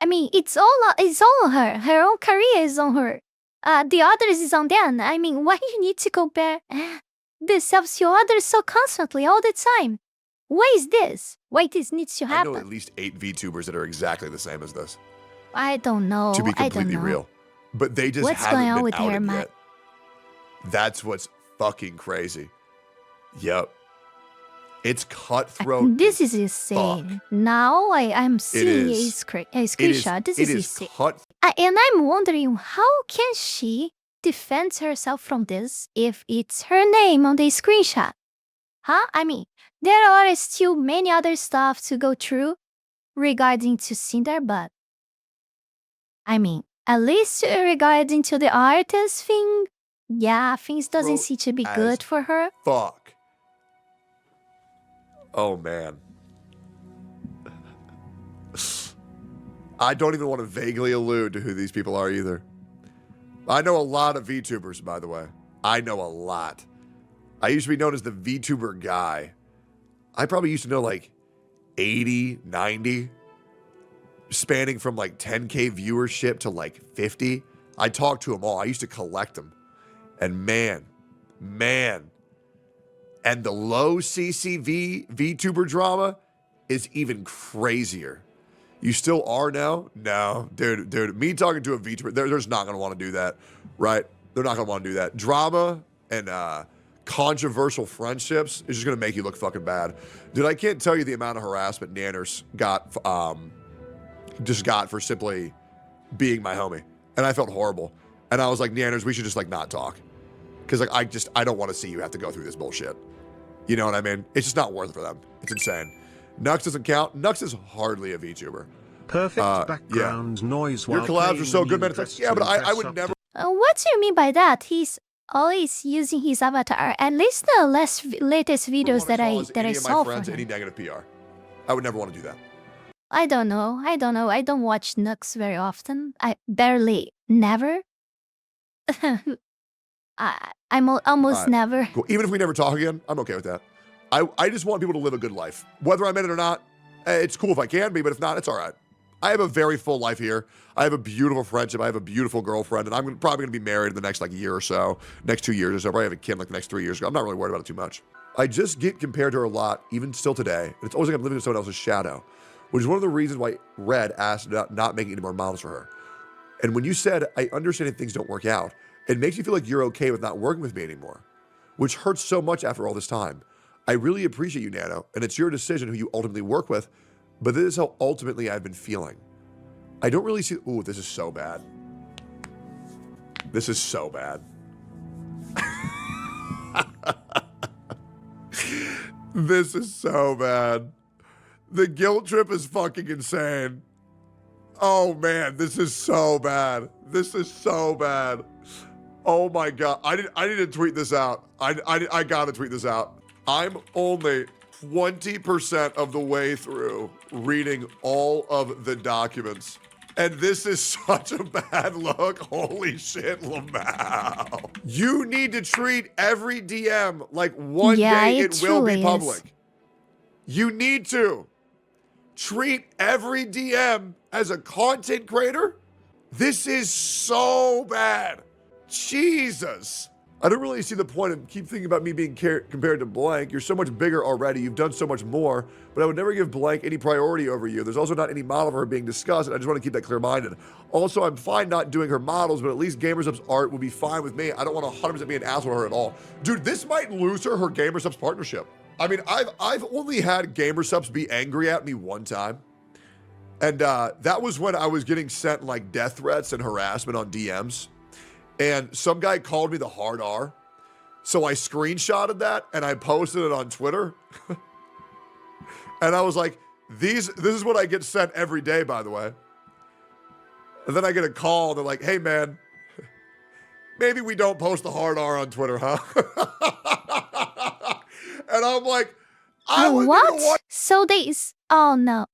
I mean, it's all on her. Her own career is on her. The others is on them. I mean, why you need to compare themselves to others so constantly all the time? Why is this? Why this needs to I happen? know at least 8 VTubers that are exactly the same as this. I don't know. To be I don't completely know. real. But they just What's haven't going on been with her, outed Matt? yet. That's what's fucking crazy. Yep. It's cutthroat. This is insane. Now I'm seeing a screenshot. This is insane. And I'm wondering, how can she defend herself from this if it's her name on the screenshot? Huh? I mean, there are still many other stuff to go through regarding to Sinder, but I mean, at least regarding to the artist thing, yeah, things doesn't seem to be good for her. Fuck. Oh, man. I don't even want to vaguely allude to who these people are either. I know a lot of VTubers, by the way. I know a lot. I used to be known as the VTuber guy. I probably used to know like 80, 90, spanning from like 10K viewership to like 50. I talked to them all. I used to collect them. And man. And the low CCV VTuber drama is even crazier. You still are now? No, dude. Me talking to a Vtuber, they're just not gonna want to do that, right? They're not gonna want to do that. Drama and controversial friendships is just gonna make you look fucking bad, dude. I can't tell you the amount of harassment Nanners got for simply being my homie, and I felt horrible. And I was like, Nanners, we should just like not talk, because like I don't want to see you have to go through this bullshit. You know what I mean? It's just not worth it for them. It's insane. Nux doesn't count. Nux is hardly a VTuber. Perfect background noise. Your collabs are so good, man. It's like, yeah, but I would never. What do you mean by that? He's always using his avatar. At least the latest videos that I saw from him. Any negative PR. I would never want to do that. I don't know. I don't watch Nux very often. I barely, never. I'm almost never. Cool. Even if we never talk again, I'm okay with that. I just want people to live a good life. Whether I'm in it or not, it's cool if I can be, but if not, it's all right. I have a very full life here. I have a beautiful friendship. I have a beautiful girlfriend, and I'm probably going to be married in the next like year or so, next 2 years or so. Probably have a kid like the next 3 years. I'm not really worried about it too much. I just get compared to her a lot, even still today. And it's always like I'm living in someone else's shadow, which is one of the reasons why Red asked about not making any more models for her. And when you said, I understand if things don't work out, it makes me feel like you're okay with not working with me anymore, which hurts so much after all this time. I really appreciate you, Nano, and it's your decision who you ultimately work with, but this is how ultimately I've been feeling. I don't really see, ooh, this is so bad. This is so bad. This is so bad. The guilt trip is fucking insane. Oh man, this is so bad. This is so bad. Oh my God, I need to tweet this out. I gotta tweet this out. I'm only 20% of the way through reading all of the documents. And this is such a bad look. Holy shit, Lamau. You need to treat every DM like one day it will be public. You need to treat every DM as a content creator. This is so bad. Jesus. I don't really see the point of keep thinking about me being compared to Blank. You're so much bigger already. You've done so much more, but I would never give Blank any priority over you. There's also not any model of her being discussed, and I just want to keep that clear-minded. Also, I'm fine not doing her models, but at least GamerSup's art would be fine with me. I don't want to 100% be an asshole to her at all. Dude, this might lose her GamerSup's partnership. I mean, I've only had GamerSup's be angry at me one time. And that was when I was getting sent like death threats and harassment on DMs. And some guy called me the hard R. So I screenshotted that and I posted it on Twitter. And I was like, this is what I get sent every day, by the way. And then I get a call. They're like, hey, man, maybe we don't post the hard R on Twitter, huh? And I'm like, what? So oh no.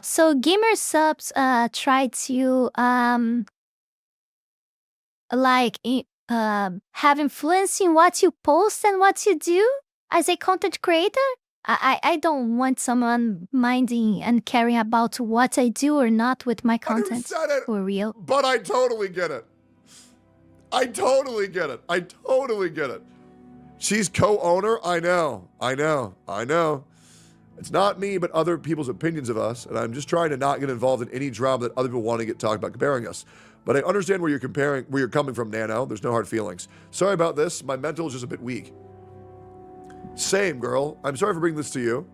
So GamerSup's tried to have influence in what you post and what you do as a content creator? I don't want someone minding and caring about what I do or not with my content. For real. But I totally get it. I totally get it. She's co-owner. I know. It's not me, but other people's opinions of us, and I'm just trying to not get involved in any drama that other people want to get talked about comparing us. But I understand where you're coming from, Nano. There's no hard feelings. Sorry about this. My mental is just a bit weak. Same, girl. I'm sorry for bringing this to you.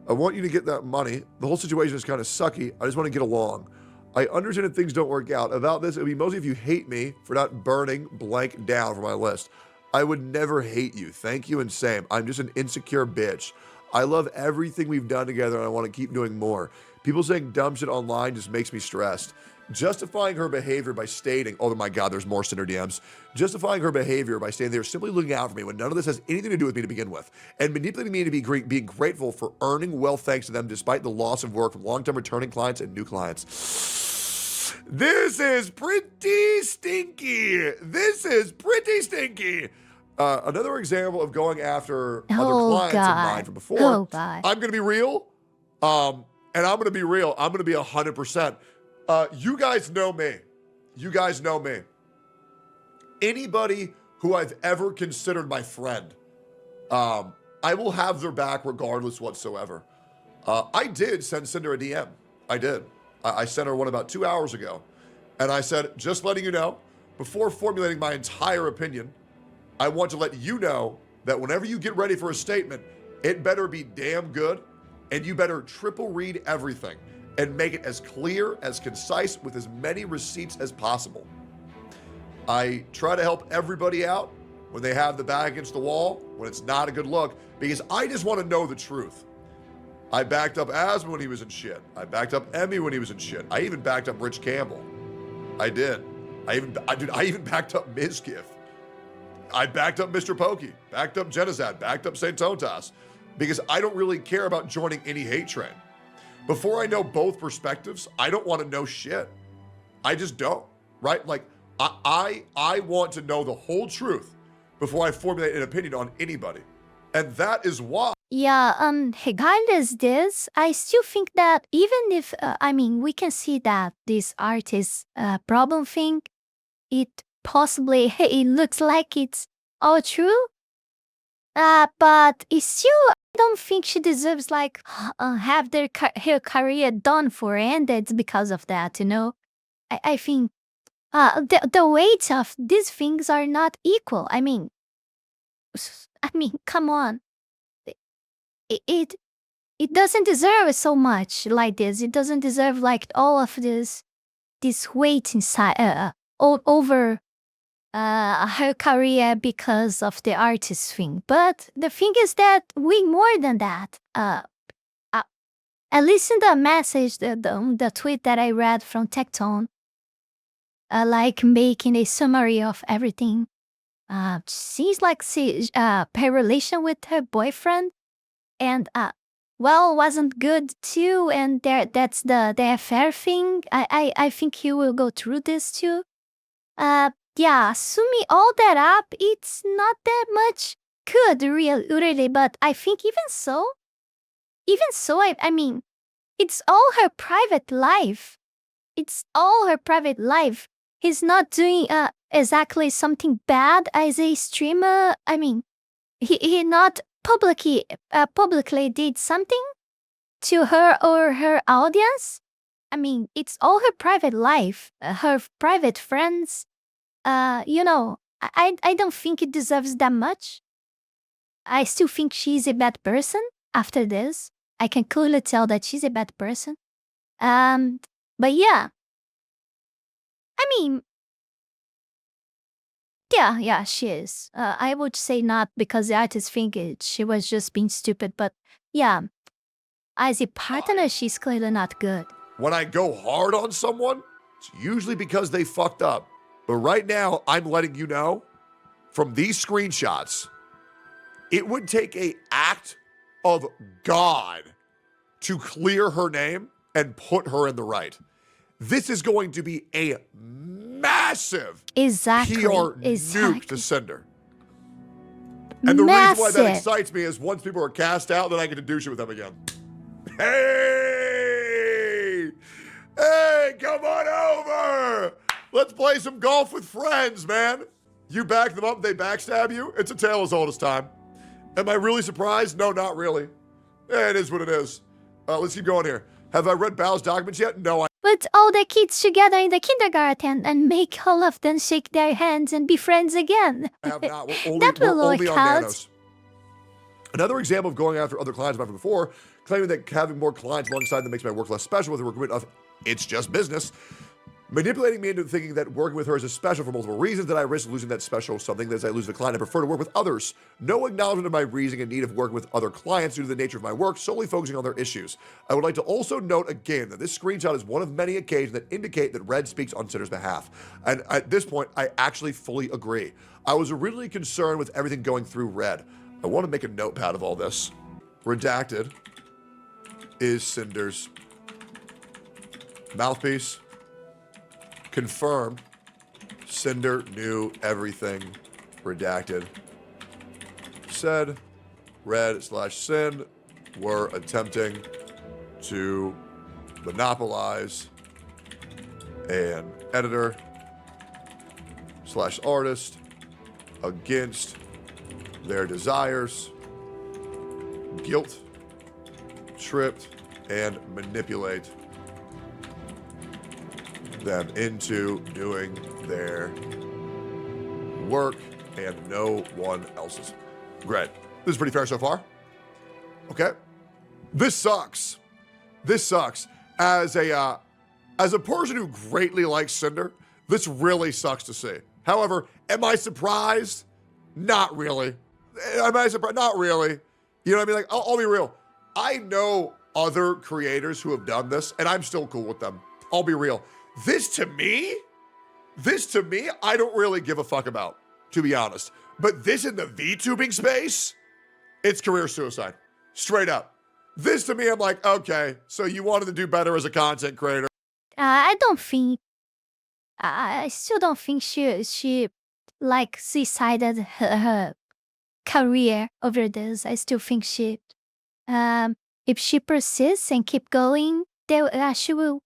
I want you to get that money. The whole situation is kind of sucky. I just want to get along. I understand if things don't work out. About this, it would be mostly if you hate me for not burning Blank down for my list. I would never hate you. Thank you and same. I'm just an insecure bitch. I love everything we've done together and I want to keep doing more. People saying dumb shit online just makes me stressed. Justifying her behavior by stating, oh my God, there's more Sinder DMs. Justifying her behavior by saying they're simply looking out for me when none of this has anything to do with me to begin with. And manipulating me to be being grateful for earning well thanks to them despite the loss of work from long-term returning clients and new clients. This is pretty stinky. Another example of going after other clients of mine from before. Oh, God. I'm going to be real. And I'm going to be real. I'm going to be 100%. You guys know me. Anybody who I've ever considered my friend, I will have their back regardless whatsoever. I did send Sinder a DM. I did. I sent her one about 2 hours ago. And I said, just letting you know, before formulating my entire opinion, I want to let you know that whenever you get ready for a statement, it better be damn good, and you better triple read everything and make it as clear, as concise, with as many receipts as possible. I try to help everybody out when they have the back against the wall, when it's not a good look, because I just want to know the truth. I backed up Asma when he was in shit. I backed up Emmy when he was in shit. I even backed up Rich Campbell. I did. I even backed up Mizkif. I backed up Mr. Pokey, backed up Genizad, backed up St. Totas, because I don't really care about joining any hate train. Before I know both perspectives, I don't want to know shit. I just don't, right? Like, I want to know the whole truth before I formulate an opinion on anybody. And that is why. Yeah, regardless this, I still think that even if, we can see that this art is a problem thing, it possibly, it looks like it's all true, but it's still, I don't think she deserves, like, have her career done for, ended because of that, you know? I think the weight of these things are not equal. I mean, come on. It doesn't deserve so much like this. It doesn't deserve like all of this weight inside over her career because of the artist thing. But the thing is that way more than that. At least in the message, the tweet that I read from Tectone, like making a summary of everything. Seems like her relation with her boyfriend. And wasn't good too, and that's the affair thing. I think he will go through this too. Summing all that up, it's not that much good really, but I think even so, I mean, it's all her private life. It's all her private life. He's not doing exactly something bad as a streamer. I mean, he not publicly did something to her or her audience. I mean, it's all her private life, her private friends. I don't think it deserves that much. I still think she's a bad person after this. I can clearly tell that she's a bad person. But yeah. I mean, yeah, she is. I would say not because the artist think she was just being stupid, but yeah, as a partner, she's clearly not good. When I go hard on someone, it's usually because they fucked up. But right now, I'm letting you know, from these screenshots, it would take an act of God to clear her name and put her in the right. This is going to be a massive PR nuke to Sinder. And the reason why that excites me is once people are cast out, then I get to do shit with them again. Hey, come on over. Let's play some golf with friends, man. You back them up, they backstab you. It's a tale as old as time. Am I really surprised? No, not really. It is what it is. Let's keep going here. Have I read Bao's documents yet? No, Put all the kids together in the kindergarten and make all of them shake their hands and be friends again. I have not. That will only count. Another example of going after other clients I've had before, claiming that having more clients alongside them makes my work less special with the argument of it's just business. Manipulating me into thinking that working with her is special for multiple reasons, that I risk losing that special something, that as I lose the client, I prefer to work with others. No acknowledgement of my reasoning and need of working with other clients due to the nature of my work, solely focusing on their issues. I would like to also note again that this screenshot is one of many occasions that indicate that Red speaks on Sinder's behalf. And at this point, I actually fully agree. I was originally concerned with everything going through Red. I want to make a notepad of all this. Redacted is Sinder's mouthpiece. Confirmed, Sinder knew everything. Redacted. Said, Red/Sin were attempting to monopolize an editor/artist against their desires, guilt, tripped, and manipulate them into doing their work and no one else's. Great. This is pretty fair so far. Okay. This sucks. This sucks. As a person who greatly likes Sinder, this really sucks to see. However, am I surprised? Not really. Am I surprised? Not really. You know what I mean? Like, I'll be real. I know other creators who have done this, and I'm still cool with them. I'll be real. This to me, I don't really give a fuck about, to be honest. But this in the VTubing space, it's career suicide. Straight up. This to me, I'm like, okay, so you wanted to do better as a content creator. I don't think. I still don't think she like suicided her career over this. I still think if she persists and keep going, she will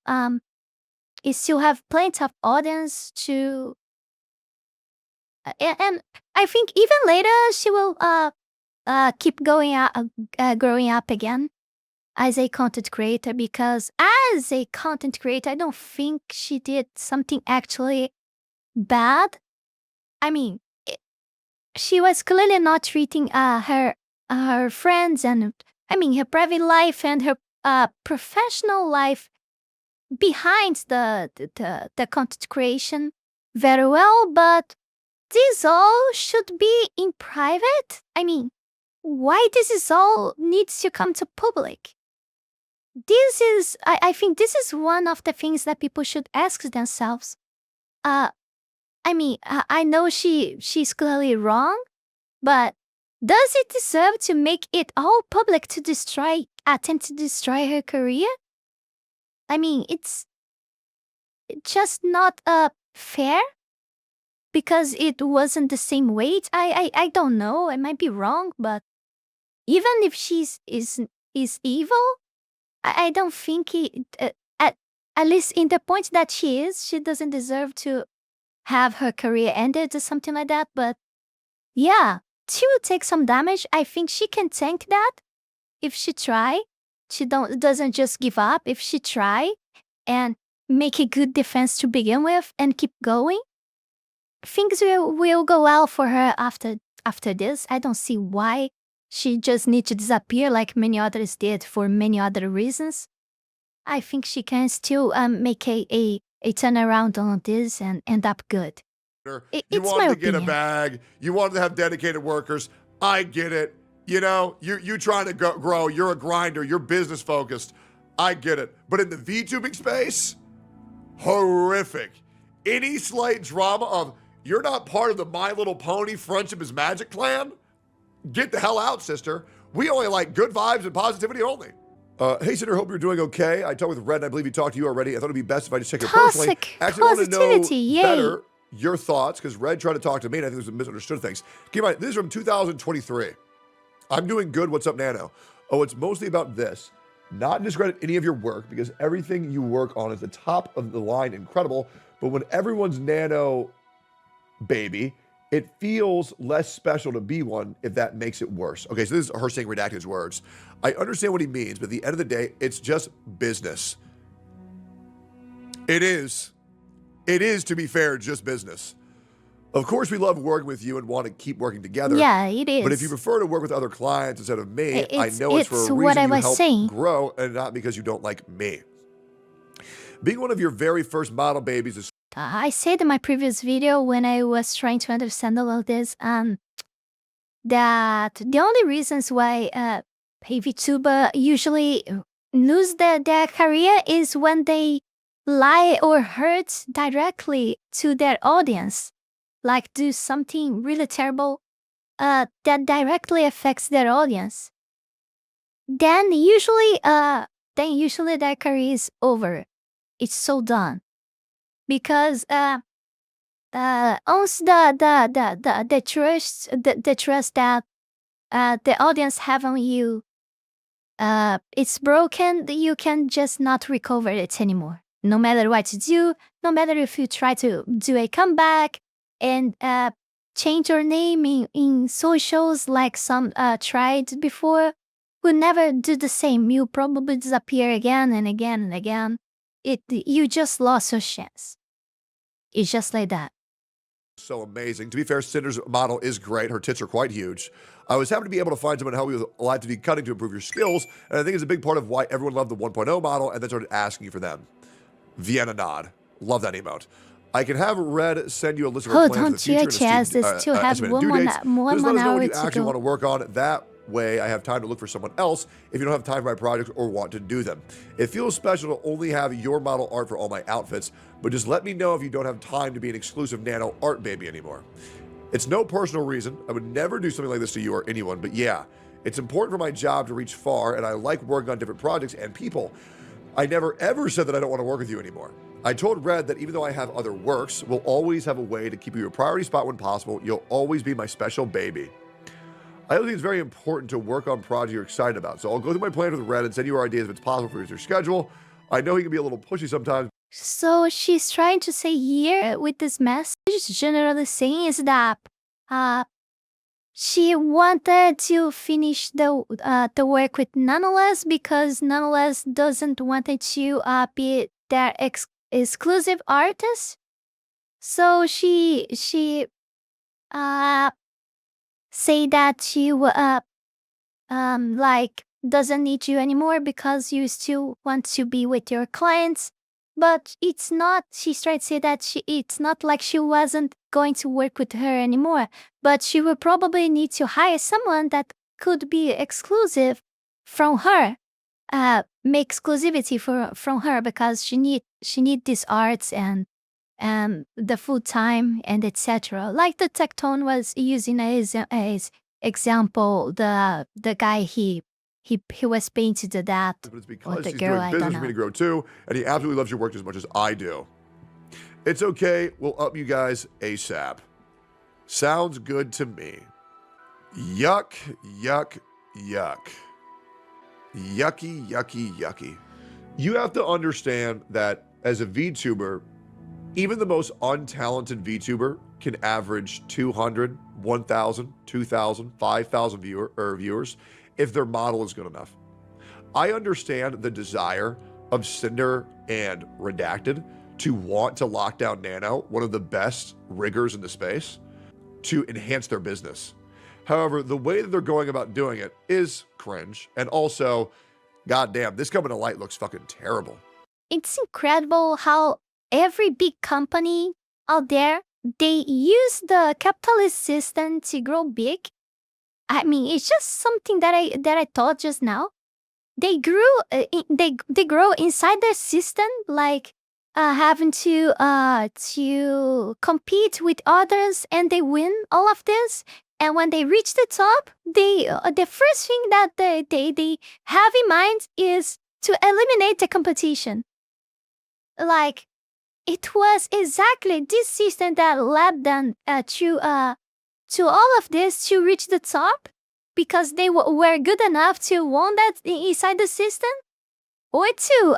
still have plenty of audience to. And I think even later she will keep growing up again as a content creator, because as a content creator, I don't think she did something actually bad. I mean, she was clearly not treating her friends and her private life and her professional life behind the content creation very well, but this all should be in private. I mean, why this is all needs to come to public? I think this is one of the things that people should ask themselves. I know she's clearly wrong, but does it deserve to make it all public to attempt to destroy her career? I mean, it's just not fair, because it wasn't the same weight. I don't know. I might be wrong, but even if is evil, I don't think at least in the point that she doesn't deserve to have her career ended or something like that. But yeah, she will take some damage. I think she can tank that if she try. She doesn't just give up. If she try and make a good defense to begin with and keep going, things will go well for her after this. I don't see why she just needs to disappear like many others did for many other reasons. I think she can still make a turnaround on this and end up good. You wanted to get a bag. You wanted to have dedicated workers. I get it. You know, you're trying to grow. You're a grinder. You're business focused. I get it. But in the VTubing space, horrific. Any slight drama of you're not part of the My Little Pony Friendship is Magic clan, get the hell out, sister. We only like good vibes and positivity only. Hey, Sinder, hope you're doing okay. I talked with Red, and I believe he talked to you already. I thought it'd be best if I just check it personally. Actually, I want to know better your thoughts, because Red tried to talk to me, and I think there's some misunderstood things. Keep in mind, this is from 2023. I'm doing good. What's up, Nano? Oh, it's mostly about this. Not discredit any of your work, because everything you work on is the top of the line incredible, but when everyone's Nano baby, it feels less special to be one if that makes it worse. Okay, so this is her saying redacted words. I understand what he means, but at the end of the day, it's just business. It is, to be fair, just business. Of course, we love working with you and want to keep working together. Yeah, it is. But if you prefer to work with other clients instead of me, I know it's for a reason what I you was help saying. grow and not because you don't like me. Being one of your very first model babies is... I said in my previous video when I was trying to understand all of this, that the only reasons why a VTuber usually lose their career is when they lie or hurt directly to their audience, like do something really terrible that directly affects their audience. Then usually their career is over. It's so done. Because once the trust that the audience have on you, it's broken, you can just not recover it anymore. No matter what you do, no matter if you try to do a comeback and change your name in socials like some tried before, will never do the same. You'll probably disappear again and again and again. you just lost your chance. It's just like that. So amazing. To be fair, Cinder's model is great. Her tits are quite huge. I was happy to be able to find someone to help you with live TV cutting to improve your skills, and I think it's a big part of why everyone loved the 1.0 model and then started asking you for them. Vienna nod. Love that emote. I can have Red send you a list of her plans for the future. There's still have one more Just let us know hour what you to actually go. want to work on. That way I have time to look for someone else if you don't have time for my projects or want to do them. It feels special to only have your model art for all my outfits, but just let me know if you don't have time to be an exclusive nano art baby anymore. It's no personal reason. I would never do something like this to you or anyone, but yeah, it's important for my job to reach far, and I like working on different projects and people. I never ever said that I don't want to work with you anymore. I told Red that even though I have other works, we'll always have a way to keep you a priority spot when possible. You'll always be my special baby. I also think it's very important to work on projects you're excited about. So I'll go through my plan with Red and send you our ideas if it's possible for your schedule. I know he can be a little pushy sometimes. So she's trying to say here with this message, generally saying is that she wanted to finish the work with Nonetheless because Nonetheless doesn't want it to be their exclusive artist. So she say that she like doesn't need you anymore because you still want to be with your clients. But it's not, she's trying to say that it's not like she wasn't going to work with her anymore, but she will probably need to hire someone that could be exclusive from her, make exclusivity from her because she need these arts and the full time and etc. Like the Tectone was using as example, the guy he was painted to that. But it's because he's doing business for me to grow too, and he absolutely loves your work as much as I do. It's okay. We'll up you guys ASAP. Sounds good to me. Yuck, yuck, yuck. Yucky, yucky, yucky. You have to understand that as a VTuber, even the most untalented VTuber can average 200, 1,000, 2,000, 5,000 viewers if their model is good enough. I understand the desire of Sinder and Redacted to want to lock down Nano, one of the best riggers in the space, to enhance their business. However, the way that they're going about doing it is cringe. And also, goddamn, this coming to light looks fucking terrible. It's incredible how every big company out there, they use the capitalist system to grow big. I mean, it's just something that I thought just now. They grew, they grow inside their system, like having to compete with others, and they win all of this. And when they reach the top, the first thing that they have in mind is to eliminate the competition. Like, it was exactly this system that led them to all of this to reach the top, because they were good enough to want that inside the system, or to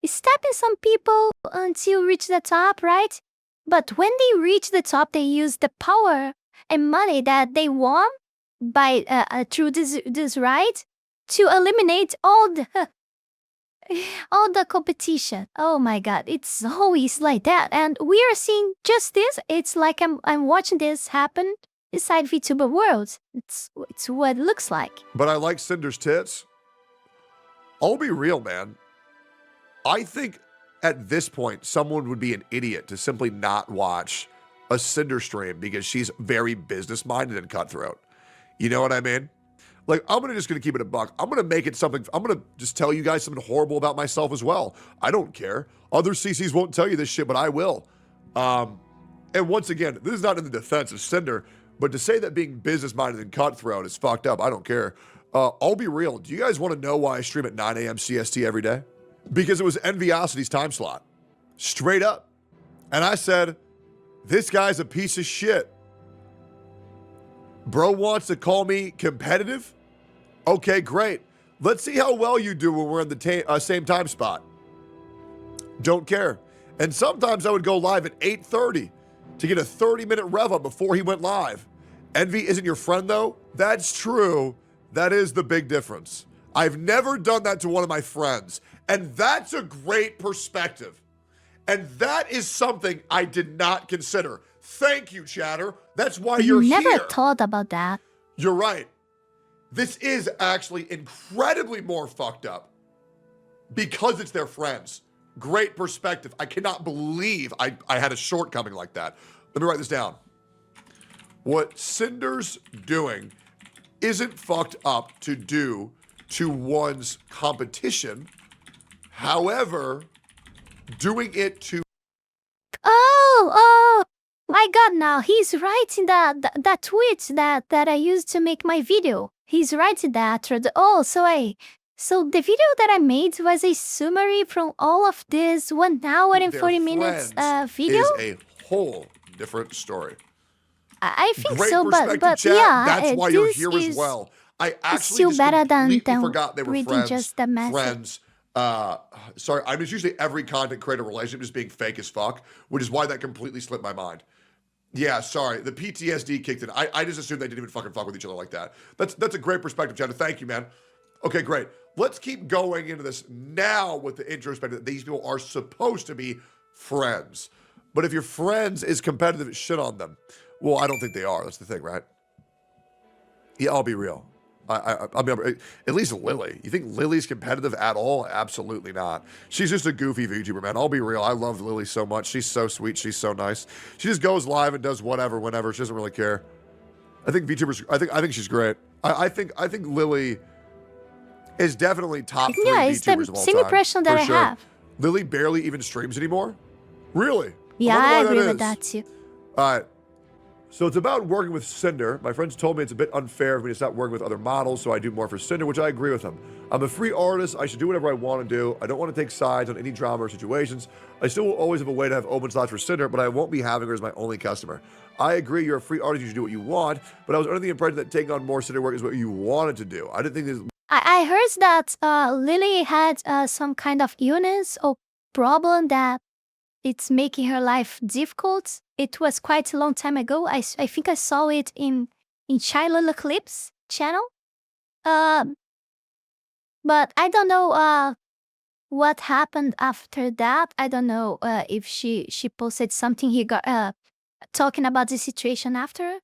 step in some people until reach the top, right? But when they reach the top, they use the power and money that they won by through this right to eliminate all the competition. Oh my god, it's always like that, and we are seeing just this. It's like I'm watching this happen inside VTuber world. It's what it looks like. But I like Cinder's tits. I'll be real, man. I think at this point, someone would be an idiot to simply not watch a Cinder stream because she's very business-minded and cutthroat. You know what I mean? Like, I'm just gonna keep it a buck. I'm gonna make it something. I'm gonna just tell you guys something horrible about myself as well. I don't care. Other CCs won't tell you this shit, but I will. And once again, this is not in the defense of Cinder, but to say that being business-minded and cutthroat is fucked up, I don't care. I'll be real. Do you guys want to know why I stream at 9 a.m. CST every day? Because it was Enviosity's time slot. Straight up. And I said, this guy's a piece of shit. Bro wants to call me competitive? Okay, great. Let's see how well you do when we're in the same time spot. Don't care. And sometimes I would go live at 8:30 to get a 30-minute rev up before he went live. Envy isn't your friend, though? That's true. That is the big difference. I've never done that to one of my friends. And that's a great perspective. And that is something I did not consider. Thank you, chatter. That's why you're Never here. thought about that. You're right. This is actually incredibly more fucked up because it's their friends. Great perspective. I cannot believe I had a shortcoming like that. Let me write this down. What Cinder's doing isn't fucked up to do to one's competition. However, doing it to... Oh, my God, now he's writing that tweet that I used to make my video. He's writing that. So the video that I made was a summary from all of this 1 hour and 40 minutes video. Is a whole different story. I think Great so, but chat. yeah, That's why you're here as is well. I actually still just better than completely forgot they were reading friends. just the message. Friends. Sorry, I'm just usually every content creator relationship just being fake as fuck, which is why that completely slipped my mind. Yeah, sorry. The PTSD kicked in. I just assumed they didn't even fucking fuck with each other like that. That's a great perspective, Jenna. Thank you, man. Okay, great. Let's keep going into this now with the introspective that these people are supposed to be friends. But if your friends is competitive shit on them, well, I don't think they are. That's the thing, right? Yeah, I'll be real. I mean, at least Lily. You think Lily's competitive at all? Absolutely not. She's just a goofy VTuber, man. I'll be real. I love Lily so much. She's so sweet. She's so nice. She just goes live and does whatever, whenever. She doesn't really care. I think VTubers. I think she's great. I think Lily is definitely top 3 VTubers it's the of all time. same impression that for I sure. have. Lily barely even streams anymore. Really? Yeah, wonder I why agree that with is. that too. All right. So it's about working with Sinder. My friends told me it's a bit unfair for me to stop working with other models, so I do more for Sinder, which I agree with them. I'm a free artist. I should do whatever I want to do. I don't want to take sides on any drama or situations. I still will always have a way to have open slots for Sinder, but I won't be having her as my only customer. I agree, you're a free artist. You should do what you want, but I was under the impression that taking on more Sinder work is what you wanted to do. I didn't think this... I heard that Lily had some kind of illness or problem that it's making her life difficult. It was quite a long time ago. I think I saw it in shylily Clips channel. But I don't know what happened after that. I don't know if she posted something he got talking about the situation after,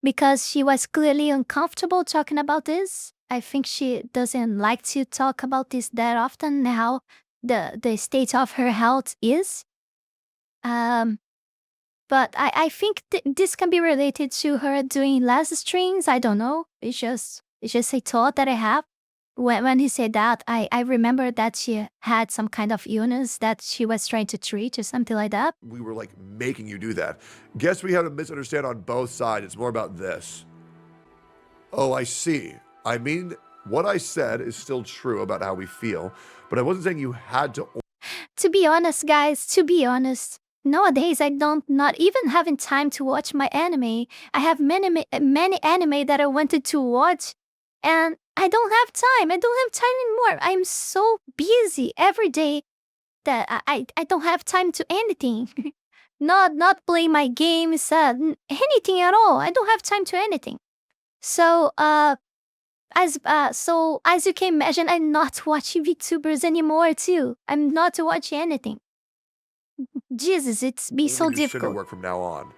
because she was clearly uncomfortable talking about this. I think she doesn't like to talk about this that often, how the state of her health is. But I think this can be related to her doing less streams. I don't know. It's just a thought that I have. When he said that, I remember that she had some kind of illness that she was trying to treat or something like that. We were like making you do that. Guess we have a misunderstand on both sides. It's more about this. Oh, I see. I mean, what I said is still true about how we feel, but I wasn't saying you had to. To be honest, guys, nowadays I not even having time to watch my anime. I have many anime that I wanted to watch, and I don't have time. I don't have time anymore. I'm so busy every day that I don't have time to anything. not play my games, anything at all. I don't have time to anything. So as you can imagine, I'm not watching Vtubers anymore too. I'm not watching anything. Jesus, it's be so difficult. Work from now on.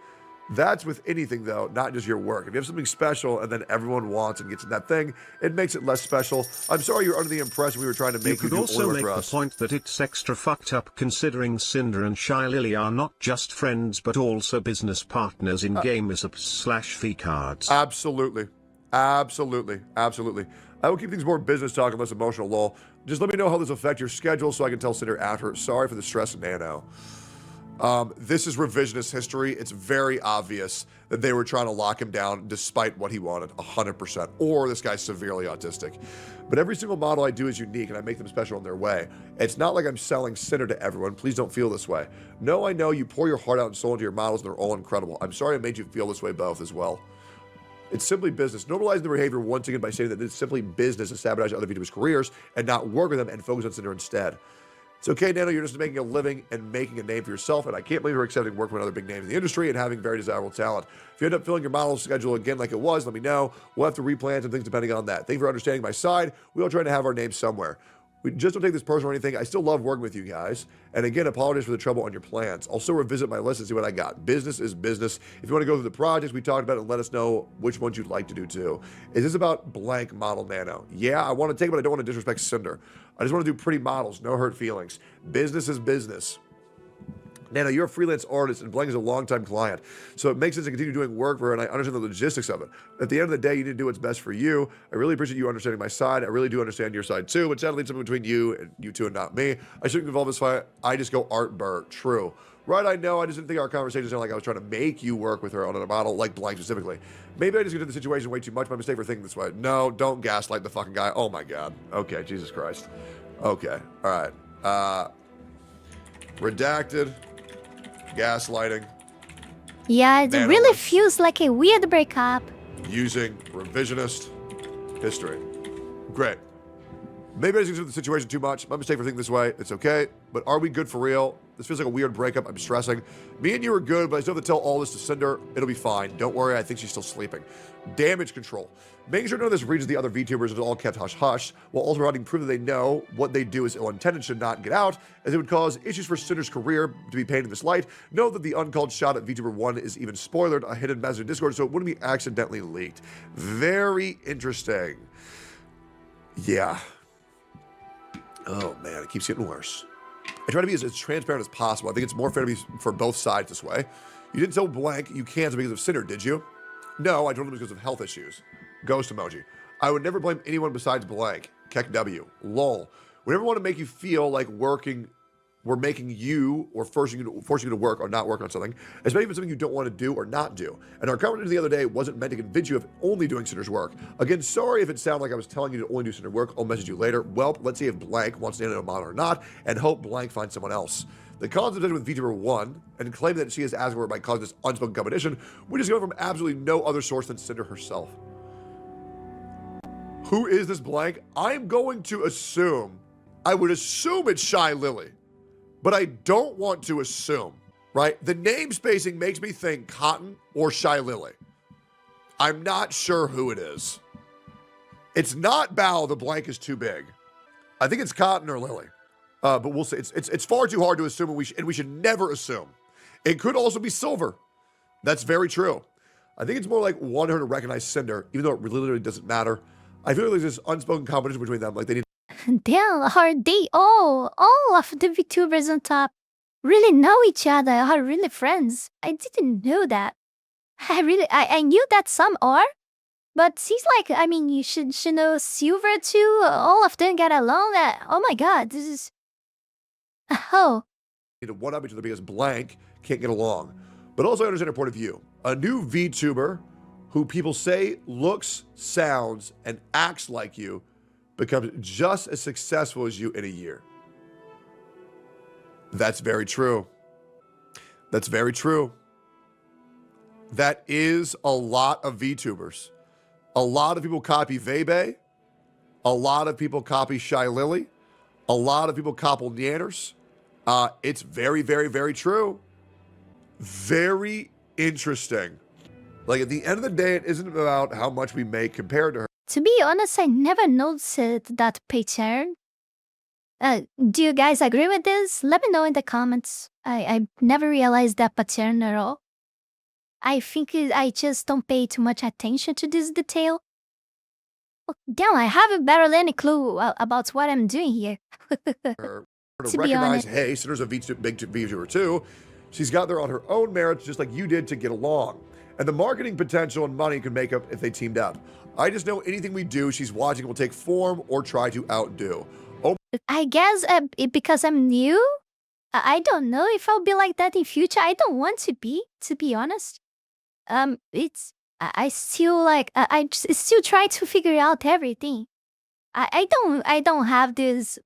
That's with anything though, not just your work. If you have something special and then everyone wants and gets in that thing, it makes it less special. I'm sorry you're under the impression we were trying to make you could do also only make for the us. point that it's extra fucked up considering Sinder and shylily are not just friends but also business partners in gamers/fee cards. Absolutely. Absolutely. Absolutely. I will keep things more business talk and less emotional, lol. Just let me know how this affects your schedule so I can tell Sinder after. Sorry for the stress, Nano. This is revisionist history. It's very obvious that they were trying to lock him down despite what he wanted, 100%. Or this guy's severely autistic. But every single model I do is unique and I make them special in their way. It's not like I'm selling Sinder to everyone. Please don't feel this way. No, I know you pour your heart out and soul into your models and they're all incredible. I'm sorry I made you feel this way both as well. It's simply business. Normalizing the behavior once again by saying that it's simply business to sabotage other VTubers' careers and not work with them and focus on Sinder instead. It's okay, Nano, you're just making a living and making a name for yourself, and I can't believe you're accepting work from another big name in the industry and having very desirable talent. If you end up filling your model schedule again like it was, let me know. We'll have to replan some things depending on that. Thank you for understanding my side. We all try to have our name somewhere. We just don't take this personal or anything. I still love working with you guys. And again, apologies for the trouble on your plans. I'll still revisit my list and see what I got. Business is business. If you want to go through the projects we talked about and let us know which ones you'd like to do too. Is this about blank model Nano? Yeah, I want to take it, but I don't want to disrespect Sinder. I just want to do pretty models, no hurt feelings. Business is business. Nano, you're a freelance artist, and Blank is a longtime client, so it makes sense to continue doing work for her, and I understand the logistics of it. At the end of the day, you need to do what's best for you. I really appreciate you understanding my side. I really do understand your side, too, but sadly, it's something between you two and not me. I shouldn't involve this fight. I just go art burr. True. Right, I know. I just didn't think our conversation sounded like I was trying to make you work with her on a model like Blank specifically. Maybe I just get into the situation way too much. My mistake for thinking this way. No, don't gaslight the fucking guy. Oh, my God. Okay, Jesus Christ. Okay, all right. Redacted. Gaslighting. Yeah, it Nano really lists. feels like a weird breakup. Using revisionist history. Great. Maybe I just consider the situation too much. My mistake for thinking this way. It's okay. But are we good for real? This feels like a weird breakup. I'm stressing. Me and you are good, but I still have to tell all this to Sinder. It'll be fine. Don't worry. I think she's still sleeping. Damage control. Making sure none of this reaches the other VTubers is all kept hush-hush, while also providing proof that they know what they do is ill-intended should not get out, as it would cause issues for Sinder's career to be painted in this light. Know that the uncalled shot at VTuber 1 is even spoilered, a hidden message in Discord, so it wouldn't be accidentally leaked. Very interesting. Yeah. Oh, man, it keeps getting worse. I try to be as transparent as possible. I think it's more fair to be for both sides this way. You didn't tell Blank you canceled because of Sinder, did you? No, I told him because of health issues. Ghost emoji. I would never blame anyone besides Blank. Keck W. Lol. We never want to make you feel like we're making you or forcing you to work or not work on something, especially if it's something you don't want to do or not do. And our conversation the other day wasn't meant to convince you of only doing Sinder's work. Again, sorry if it sounded like I was telling you to only do Sinder work. I'll message you later. Well, let's see if Blank wants to stand in a model or not, and hope Blank finds someone else. The concept with VTuber 1 and claiming that she is asking for it by causing this unspoken competition, we just go from absolutely no other source than Sinder herself. Who is this Blank? I'm going to assume, I would assume it's shylily, but I don't want to assume, right? The name spacing makes me think Cotton or shylily. I'm not sure who it is. It's not Bao, the blank is too big. I think it's Cotton or Lily. But we'll see. It's far too hard to assume, and we should never assume. It could also be Silver. That's very true. I think it's more like wanting her to recognize Sinder, even though it literally doesn't matter. I feel like there's this unspoken competition between them. Like they need. Damn, are they all of the VTubers on top really know each other, are really friends? I didn't know that. I knew that some are, but seems like, I mean, you should know Silver too. All of them get along. Oh my God, this is. Oh. Need to one up each other because Blank can't get along. But also I understand her point of view. A new VTuber who people say looks, sounds, and acts like you becomes just as successful as you in a year. That's very true. That's very true. That is a lot of VTubers. A lot of people copy Vebe. A lot of people copy shylily. A lot of people copy Neanders. It's very, very, very true. Very interesting. Like at the end of the day, it isn't about how much we make compared to her. To be honest, I never noticed that pattern. Do you guys agree with this? Let me know in the comments. I never realized that pattern at all. I think I just don't pay too much attention to this detail. Oh, damn, I haven't barely any clue about what I'm doing here. Her To to be recognize, honest. hey, Sinder's a big VTuber too. She's got there on her own merits, just like you did, to get along. And the marketing potential and money could make up if they teamed up. I just know anything we do, she's watching will take form or try to outdo. Oh, I guess because I'm new, I don't know if I'll be like that in future. I don't want to be honest. I still like I still try to figure out everything. I don't have this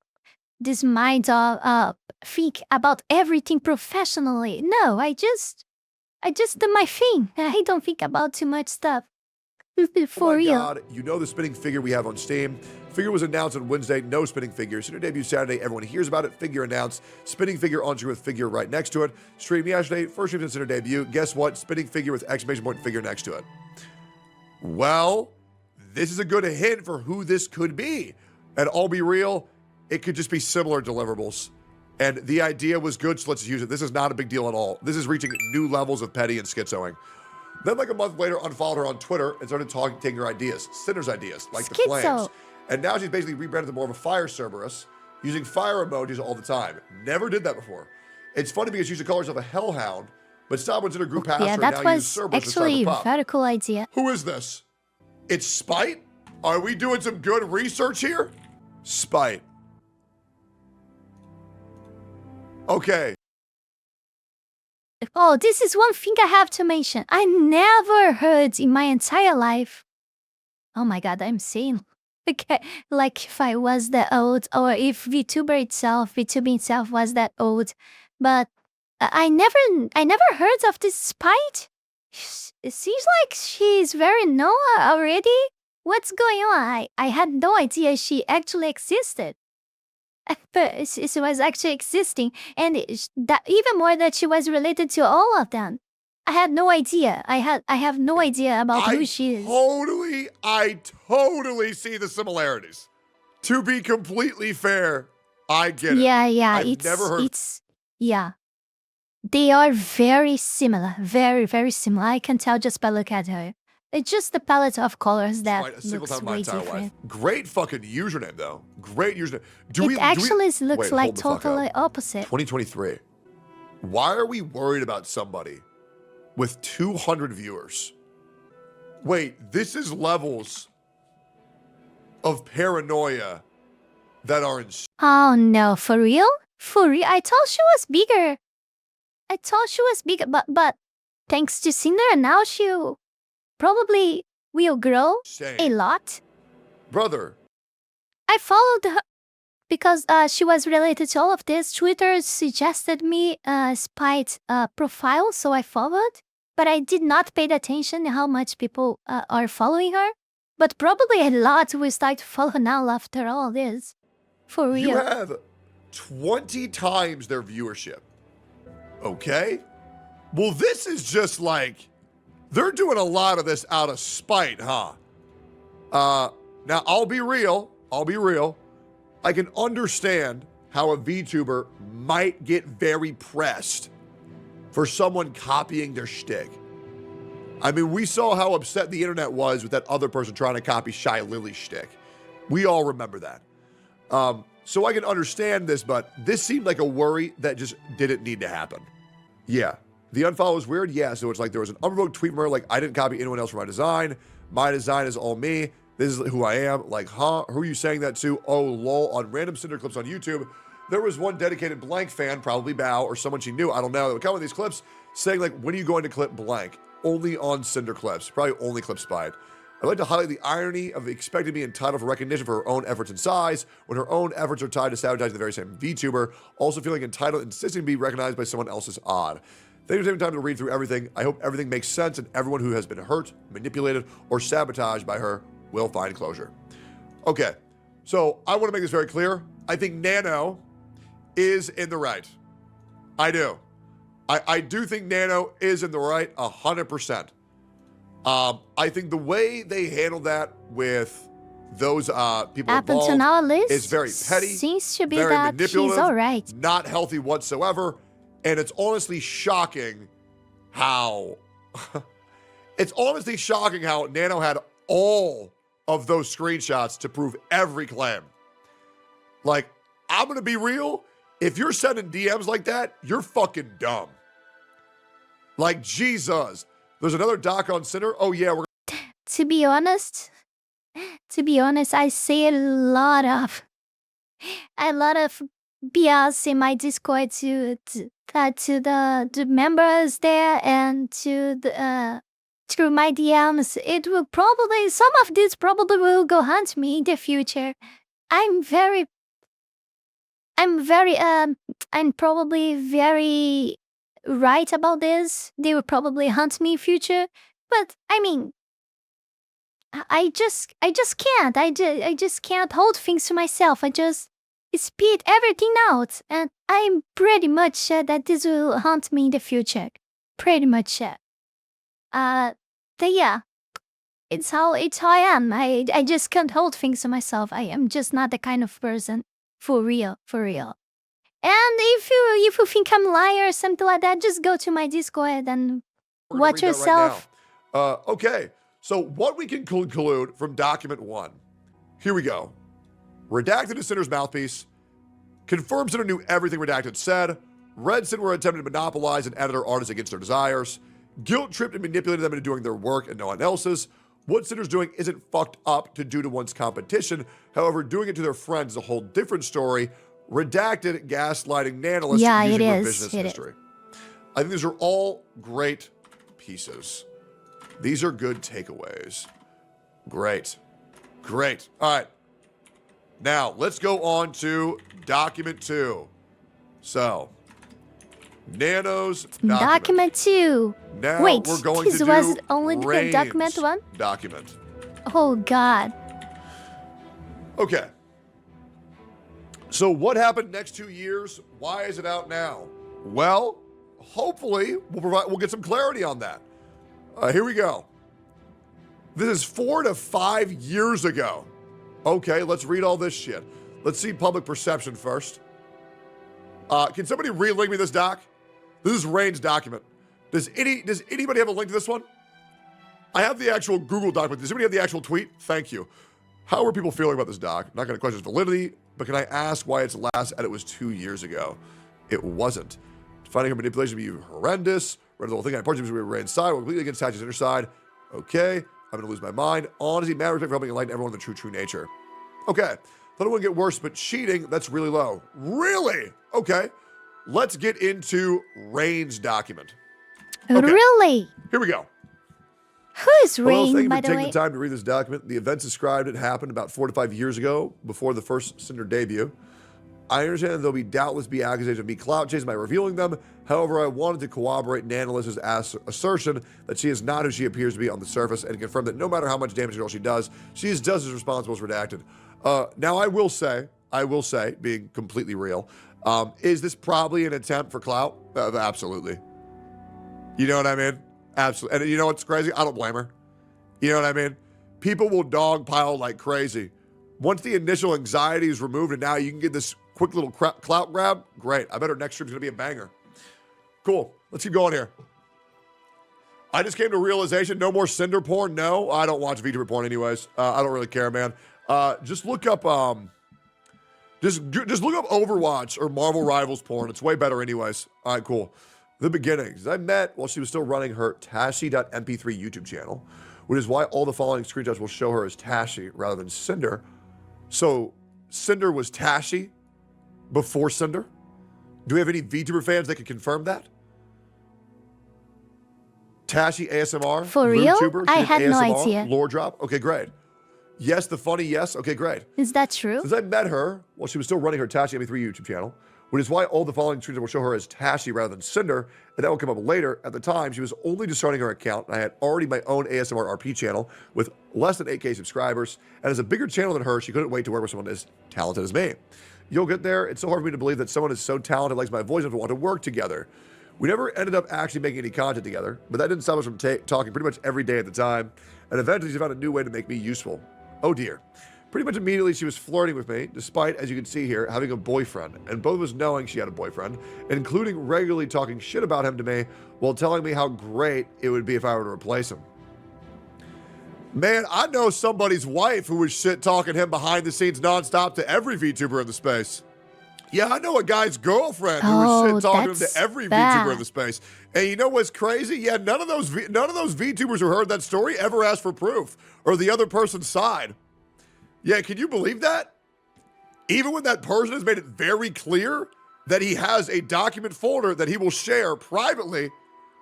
mind of think about everything professionally. No, I just do my thing. I don't think about too much stuff. For my real. God, you know the spinning figure we have on Steam. Figure was announced on Wednesday, no spinning figure. Cinder debut Saturday, everyone hears about it. Figure announced, spinning figure on screen with figure right next to it. Stream yesterday, first stream since Cinder debut. Guess what? Spinning figure with exclamation point figure next to it. Well, this is a good hint for who this could be. And I'll be real, it could just be similar deliverables. And the idea was good, so let's use it. This is not a big deal at all. This is reaching new levels of petty and schizoing. Then, like a month later, unfollowed her on Twitter and started taking her ideas, Cinder's ideas, like the flames. And now she's basically rebranded to more of a fire Cerberus, using fire emojis all the time. Never did that before. It's funny because she used to call herself a hellhound, but stopped when Cinder grew past her Yeah, and that now uses was Cerberus actually a very cool idea. Who is this? It's Spite? Are we doing some good research here? Spite. Okay. Oh, this is one thing I have to mention. I never heard in my entire life. Oh my God, I'm saying like if I was that old, or if VTubing itself was that old. But I never heard of this Spite. It seems like she's very known already. What's going on? I had no idea she actually existed. But it was actually existing, and that even more that she was related to all of them. I had no idea. I have no idea about who she is. I totally see the similarities. To be completely fair, I get it. Yeah, I've never heard. Yeah. They are very similar, very, very similar. I can tell just by looking at her. It's just the palette of colors that looks way different. Great fucking username, though. Great username. Looks like totally opposite. 2023. Why are we worried about somebody with 200 viewers? Wait, this is levels of paranoia that are insane. Oh no, for real? For real? I thought she was bigger. But thanks to Sinder, now she probably will grow a lot. Brother. I followed her because she was related to all of this. Twitter suggested me Spite profile, so I followed. But I did not pay attention how much people are following her. But probably a lot will start to follow now after all this. For real. You have 20 times their viewership. Okay? Well, this is just like, they're doing a lot of this out of spite, huh? Now, I'll be real. I can understand how a VTuber might get very pressed for someone copying their shtick. I mean, we saw how upset the internet was with that other person trying to copy Shylily's shtick. We all remember that. So I can understand this, but this seemed like a worry that just didn't need to happen. Yeah. The unfollow is weird? Yeah, so it's like there was an unprovoked tweet from her, like, I didn't copy anyone else for my design. My design is all me. This is who I am. Like, huh? Who are you saying that to? Oh, lol. On random Cinder clips on YouTube, there was one dedicated blank fan, probably Bao, or someone she knew, I don't know, that would come with these clips saying, like, when are you going to clip blank? Only on Cinder clips. Probably only clip Spied. I'd like to highlight the irony of expecting to be entitled for recognition for her own efforts and size, when her own efforts are tied to sabotaging the very same VTuber, also feeling entitled, insisting to be recognized by someone else is odd. Thank you for taking time to read through everything. I hope everything makes sense and everyone who has been hurt, manipulated, or sabotaged by her will find closure. Okay, so I want to make this very clear. I think Nano is in the right. I do. I do think Nano is in the right 100%. I think the way they handled that with those people Up involved until now, Liz is very petty, seems to be very that she's manipulative, all right. not healthy whatsoever, and it's honestly shocking how Nano had all of those screenshots to prove every claim. Like, I'm gonna be real, if you're sending DMs like that, you're fucking dumb. Like, Jesus. There's another doc on Cinder. Oh yeah, we're To be honest, I say a lot of BS in my Discord to the members there and to the through my DMs. It will probably, some of this probably will go hunt me in the future. I'm probably very right about this. They will probably hunt me in future. But I mean, I just can't. I just can't hold things to myself. I just spit everything out, and I'm pretty much sure that this will haunt me in the future. Pretty much sure. But yeah, it's how I am. I just can't hold things to myself. I am just not the kind of person. For real, for real. And if you think I'm a liar or something like that, just go to my Discord and We're gonna watch read that yourself. Right now. Okay, so what we can conclude from document 1. Here we go. Redacted is Cinder's mouthpiece. Confirms Cinder knew everything Redacted said. Red Cinder were attempting to monopolize and edit our artists against their desires. Guilt tripped and manipulated them into doing their work and no one else's. What Cinder's doing isn't fucked up to do to one's competition. However, doing it to their friends is a whole different story. Redacted gaslighting Nanolis Yeah, using it is. revisionist It is. history. I think these are all great pieces. These are good takeaways. Great. Great. All right. Now, let's go on to document 2. So, Nano's Document 2. Now Wait, we're going this to was do only the Rain's document 1? document. Oh god. Okay. So what happened next 2 years? Why is it out now? Well, hopefully we'll get some clarity on that. Here we go. This is 4 to 5 years ago. Okay, let's read all this shit. Let's see public perception first. Can somebody relink me this doc? This is Rain's document. Does anybody have a link to this one? I have the actual Google document. Does anybody have the actual tweet? Thank you. How are people feeling about this doc? I'm not going to question its validity, but can I ask why its last edit was 2 years ago? It wasn't. Finding her manipulation to be horrendous. Read the whole thing. I partially was Rain's side. We're completely against Hatch's inner side. Okay. I'm going to lose my mind. Honesty, mad respect for helping enlighten everyone in the true nature. Okay. Thought it wouldn't get worse, but cheating, that's really low. Really? Okay. Let's get into Rain's document. Okay. Really? Here we go. Who is Well, thank Rain, you by for the taking way? the time to read this document. The events described it happened about 4 to 5 years ago, before the first Cinder debut. I understand that there'll doubtless be accusations of me clout chasing by revealing them. However, I wanted to corroborate Nanalis's assertion that she is not who she appears to be on the surface and confirm that no matter how much damage control she does, she is just as responsible as Redacted. Now, I will say, being completely real, is this probably an attempt for clout? Absolutely. You know what I mean? Absolutely. And you know what's crazy? I don't blame her. You know what I mean? People will dogpile like crazy. Once the initial anxiety is removed and now you can get this quick little clout grab, great. I bet her next stream's gonna be a banger. Cool. Let's keep going here. I just came to a realization, no more Cinder porn. No, I don't watch Vtuber porn anyways. I don't really care, man. Just look up just look up Overwatch or Marvel Rivals porn. It's way better anyways. All right, cool. The beginnings. I met while she was still running her Tashi.mp3 YouTube channel, which is why all the following screenshots will show her as Tashi rather than Cinder. So Cinder was Tashi before Cinder? Do we have any VTuber fans that can confirm that? Tashi ASMR? For real? VTuber, I she did had no ASMR, idea. Lore drop? Okay, great. Yes, the funny yes? Okay, great. Is that true? Since I met her while she was still running her Tashi MP3 YouTube channel, which is why all the following screenshots will show her as Tashi rather than Cinder, and that will come up later. At the time, she was only just starting her account, and I had already my own ASMR RP channel with less than 8K subscribers, and as a bigger channel than her, she couldn't wait to work with someone as talented as me. You'll get there. It's so hard for me to believe that someone is so talented, likes my voice, enough to want to work together. We never ended up actually making any content together, but that didn't stop us from talking pretty much every day at the time, and eventually she found a new way to make me useful. Oh dear. Pretty much immediately she was flirting with me, despite, as you can see here, having a boyfriend, and both of us knowing she had a boyfriend, including regularly talking shit about him to me while telling me how great it would be if I were to replace him. Man, I know somebody's wife who was shit talking him behind the scenes nonstop to every VTuber in the space. Yeah, I know a guy's girlfriend who was shit talking him to every VTuber in the space. And you know what's crazy? Yeah, none of those VTubers who heard that story ever asked for proof or the other person's side. Yeah, can you believe that? Even when that person has made it very clear that he has a document folder that he will share privately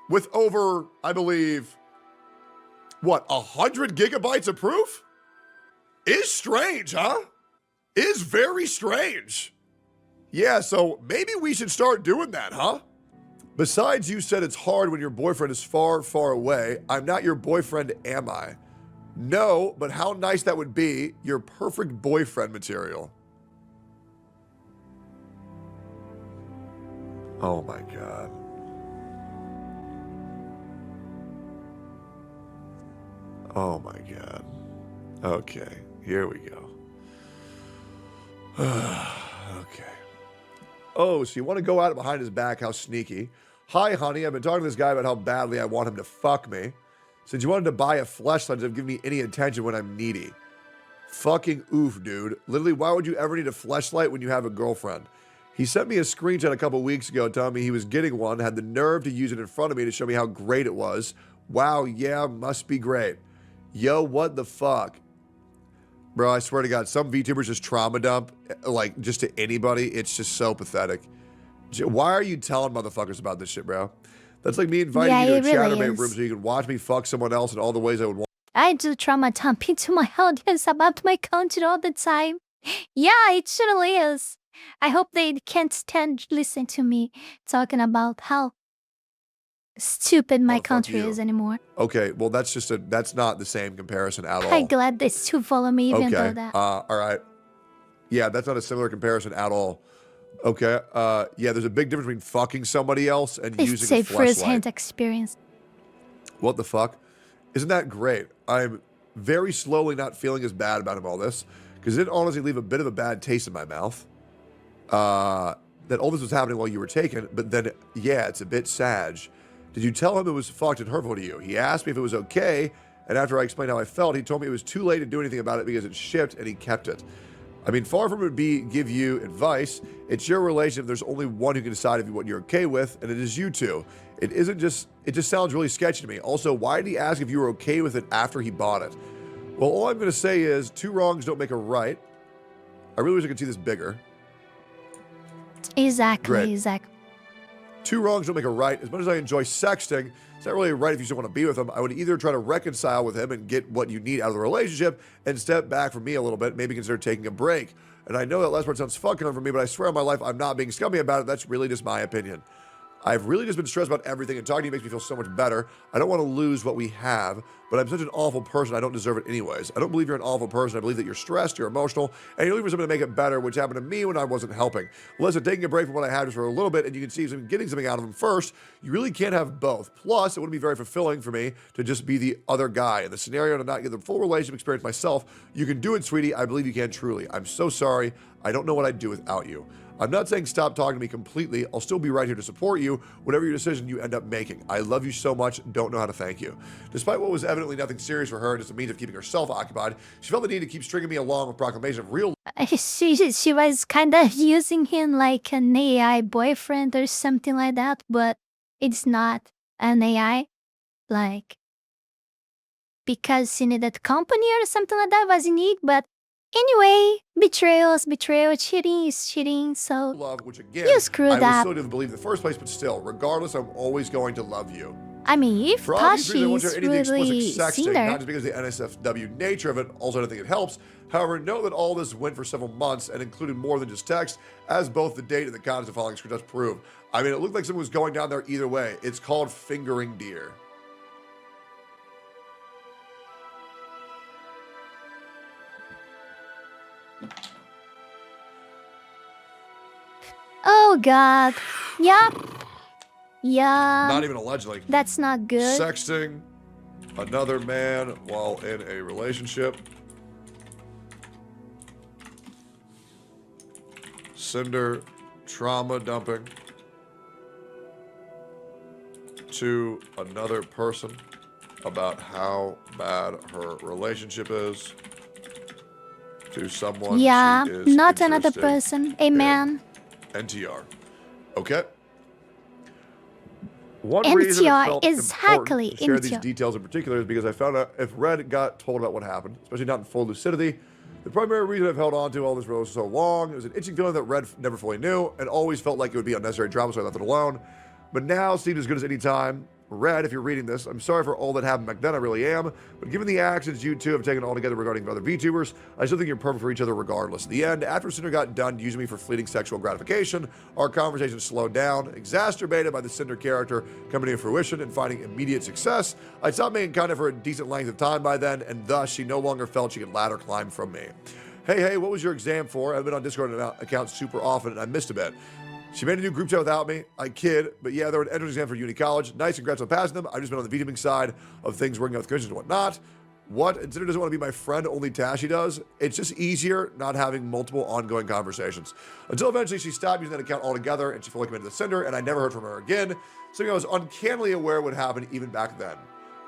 with over, I believe, what, 100 gigabytes of proof? Is strange, huh? Is very strange. Yeah, so maybe we should start doing that, huh? Besides, you said it's hard when your boyfriend is far, far away. I'm not your boyfriend, am I? No, but how nice that would be. You're perfect boyfriend material. Oh my God. Oh my God. Okay, here we go. Okay. Oh, so you want to go out behind his back? How sneaky. Hi, honey. I've been talking to this guy about how badly I want him to fuck me. Since you wanted to buy a fleshlight instead of giving me any attention when I'm needy. Fucking oof, dude. Literally, why would you ever need a fleshlight when you have a girlfriend? He sent me a screenshot a couple weeks ago telling me he was getting one, had the nerve to use it in front of me to show me how great it was. Wow, yeah, must be great. Yo, what the fuck? Bro, I swear to God, some VTubers just trauma dump, like, just to anybody. It's just so pathetic. Why are you telling motherfuckers about this shit, bro? That's like me inviting you to a chatterbait room so you can watch me fuck someone else in all the ways I would want. I do trauma dumping to my audience about my content all the time. Yeah, it surely is. I hope they can't stand listening to me talking about how stupid my country is anymore. Okay, well that's not the same comparison at all. I'm glad they still follow me even though that. All right. Yeah, that's not a similar comparison at all. Okay. Yeah, there's a big difference between fucking somebody else and using a fleshlight. First-hand experience. What the fuck? Isn't that great? I'm very slowly not feeling as bad about all this because it honestly leave a bit of a bad taste in my mouth. That all this was happening while you were taken, but then, yeah, it's a bit sad. Did you tell him it was fucked and hurtful to you? He asked me if it was okay, and after I explained how I felt, he told me it was too late to do anything about it because it shipped and he kept it. I mean, far from it be give you advice. It's your relationship. There's only one who can decide if what you're okay with, and it is you two. It just sounds really sketchy to me. Also, why did he ask if you were okay with it after he bought it? Well, all I'm going to say is 2 wrongs don't make a right. I really wish I could see this bigger. Exactly. 2 wrongs don't make a right. As much as I enjoy sexting, it's not really a right if you still want to be with him. I would either try to reconcile with him and get what you need out of the relationship and step back from me a little bit, maybe consider taking a break. And I know that last part sounds fucking for me, but I swear on my life I'm not being scummy about it. That's really just my opinion. I've really just been stressed about everything, and talking to you makes me feel so much better. I don't want to lose what we have, but I'm such an awful person, I don't deserve it anyways. I don't believe you're an awful person. I believe that you're stressed, you're emotional, and you're looking for something to make it better, which happened to me when I wasn't helping. Listen, taking a break from what I had just for a little bit, and you can see I'm getting something out of them first, you really can't have both. Plus, it wouldn't be very fulfilling for me to just be the other guy. In the scenario to not get the full relationship experience myself, you can do it, sweetie. I believe you can truly. I'm so sorry. I don't know what I'd do without you. I'm not saying stop talking to me completely. I'll still be right here to support you, whatever your decision you end up making. I love you so much, don't know how to thank you. Despite what was evidently nothing serious for her, just a means of keeping herself occupied, she felt the need to keep stringing me along with proclamation of real... She was kind of using him like an AI boyfriend or something like that, but it's not an AI. Like, because she needed company or something like that was in need, but anyway, betrayal, cheating is cheating, so love, which again, you screwed up. I still didn't believe in the first place, but still, regardless, I'm always going to love you. I mean, if Pashi is really sexting, Sinder, not just because of the NSFW nature of it, also I don't think it helps. However, know that all this went for several months and included more than just text, as both the date and the contents of following screenshots prove. I mean, it looked like someone was going down there either way. It's called fingering deer. oh god, yeah. Not even allegedly. That's not good. Sexting another man while in a relationship. Cinder trauma dumping to another person about how bad her relationship is to someone. Yeah, she is not another interested person, a man. NTR. Okay. One reason it felt exactly. important to share these details in particular is because I found out if Red got told about what happened, especially not in full lucidity, the primary reason I've held on to all this for so long, it was an itching feeling that Red never fully knew and always felt like it would be unnecessary drama, so I left it alone. But now, it seemed as good as any time Red, if you're reading this, I'm sorry for all that happened back then, I really am, but given the actions you two have taken altogether regarding other VTubers, I still think you're perfect for each other regardless. In the end, after Sinder got done using me for fleeting sexual gratification, our conversation slowed down, exacerbated by the Sinder character coming to fruition and finding immediate success. I stopped making content for a decent length of time by then, and thus she no longer felt she could ladder climb from me. Hey, what was your exam for? I've been on Discord accounts super often, and I missed a bit. She made a new group chat without me. I kid, but yeah, there were an entrance exam for uni college. Nice, congrats on passing them. I've just been on the VTubing side of things, working out with commissions and whatnot. What? And Sinder doesn't want to be my friend, only Tashi does. It's just easier not having multiple ongoing conversations. Until eventually she stopped using that account altogether and she fully committed to Sinder, and I never heard from her again. So I was uncannily aware what happened even back then.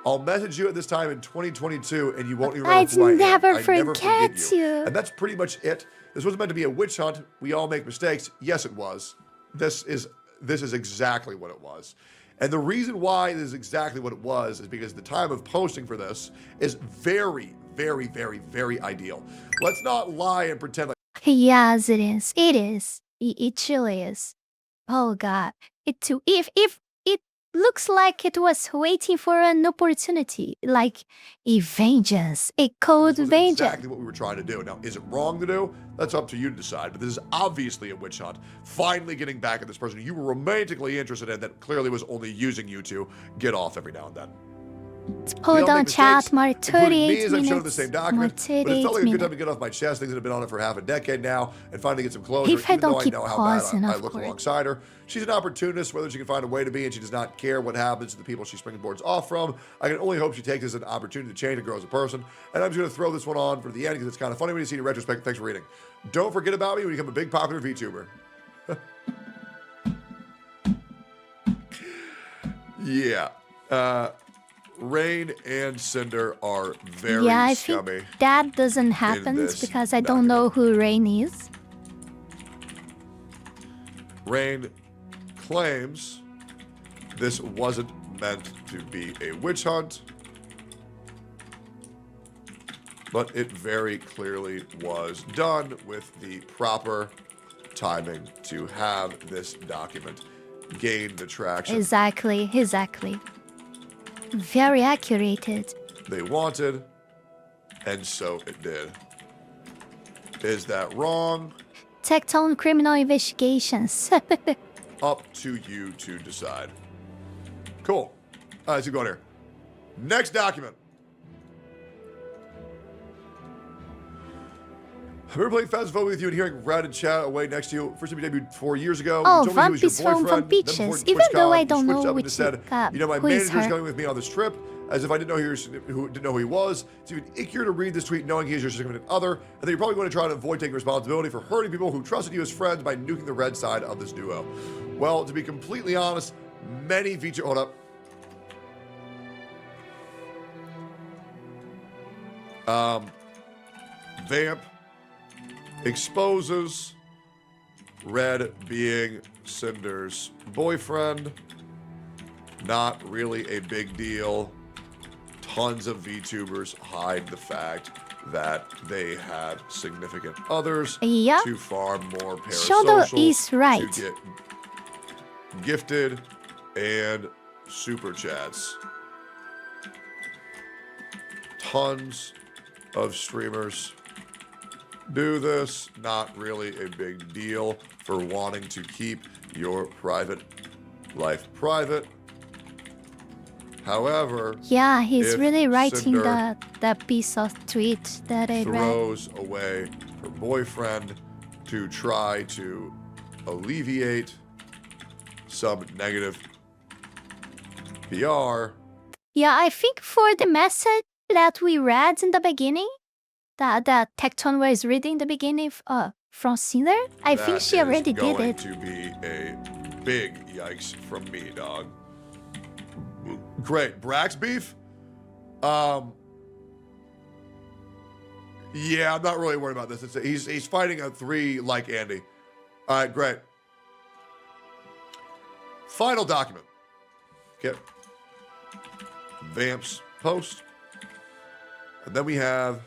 I'll message you at this time in 2022 and you won't even remember who I am. I never forget you. And that's pretty much it. This wasn't meant to be a witch hunt. We all make mistakes. Yes, it was. This is exactly what it was. And the reason why this is exactly what it was is because the time of posting for this is very, very, very, very ideal. Let's not lie and pretend like... Yes, it is. It is. It truly is. Oh God. If it looks like it was waiting for an opportunity, like a vengeance, a cold vengeance. Exactly what we were trying to do. Now, is it wrong to do? That's up to you to decide. But this is obviously a witch hunt. Finally getting back at this person you were romantically interested in that clearly was only using you to get off every now and then. Hold on, chat. More 38 as I've shown the same document, but it felt like a good time to minutes. get off my chest. Things that have been on it for half a decade now, and finally get some closure. If I even though don't I keep know how bad pausing, I of look course. alongside her. She's an opportunist, whether she can find a way to be, and she does not care what happens to the people she springboards off from. I can only hope she takes this as an opportunity to change and grow as a person. And I'm just going to throw this one on for the end because it's kind of funny when you see it in retrospect. Thanks for reading. Don't forget about me when you become a big popular VTuber. Yeah. Rain and Sinder are very I scummy. think that doesn't happen because I don't know who Rain is. Rain claims this wasn't meant to be a witch hunt, but it very clearly was done with the proper timing to have this document gain the traction Exactly. Very accurate. they wanted, and so it did. Is that wrong? Tectone criminal investigations. Up to you to decide. Cool. All right, let's keep going here. Next document. I remember playing Phasmophobia with you and hearing Red and chat away next to you. First time you debuted 4 years ago. Oh, you told me he was your Vampis from boyfriend. Vampiches. Then before Even though TwitchCon, I don't you know switched up and which just said, you know, my who is manager's her. going with me on this trip, as if I didn't know who didn't know who he was. It's even ickier to read this tweet knowing he is your significant other, and that you're probably going to try to avoid taking responsibility for hurting people who trusted you as friends by nuking the red side of this duo. Well, to be completely honest, many VTubers... Hold up. Vamp exposes Red being Cinder's boyfriend. Not really a big deal. Tons of VTubers hide the fact that they had significant others Yeah. to farm more Shondo parasocial, is right. to get gifted and super chats. Tons of streamers do this. Not really a big deal for wanting to keep your private life private. However, Yeah, he's if really writing Sinder that piece of tweet that I read. throws away her boyfriend to try to alleviate some negative PR. Yeah, I think for the message that we read in the beginning, that Tectone was reading in the beginning from Sinder, I think That she is already did going it. to be a big yikes from me, dog. Great. Brax beef? Yeah, I'm not really worried about this. He's fighting a 3 like Andy. All right, great. Final document. Okay. Vamp's post. And then we have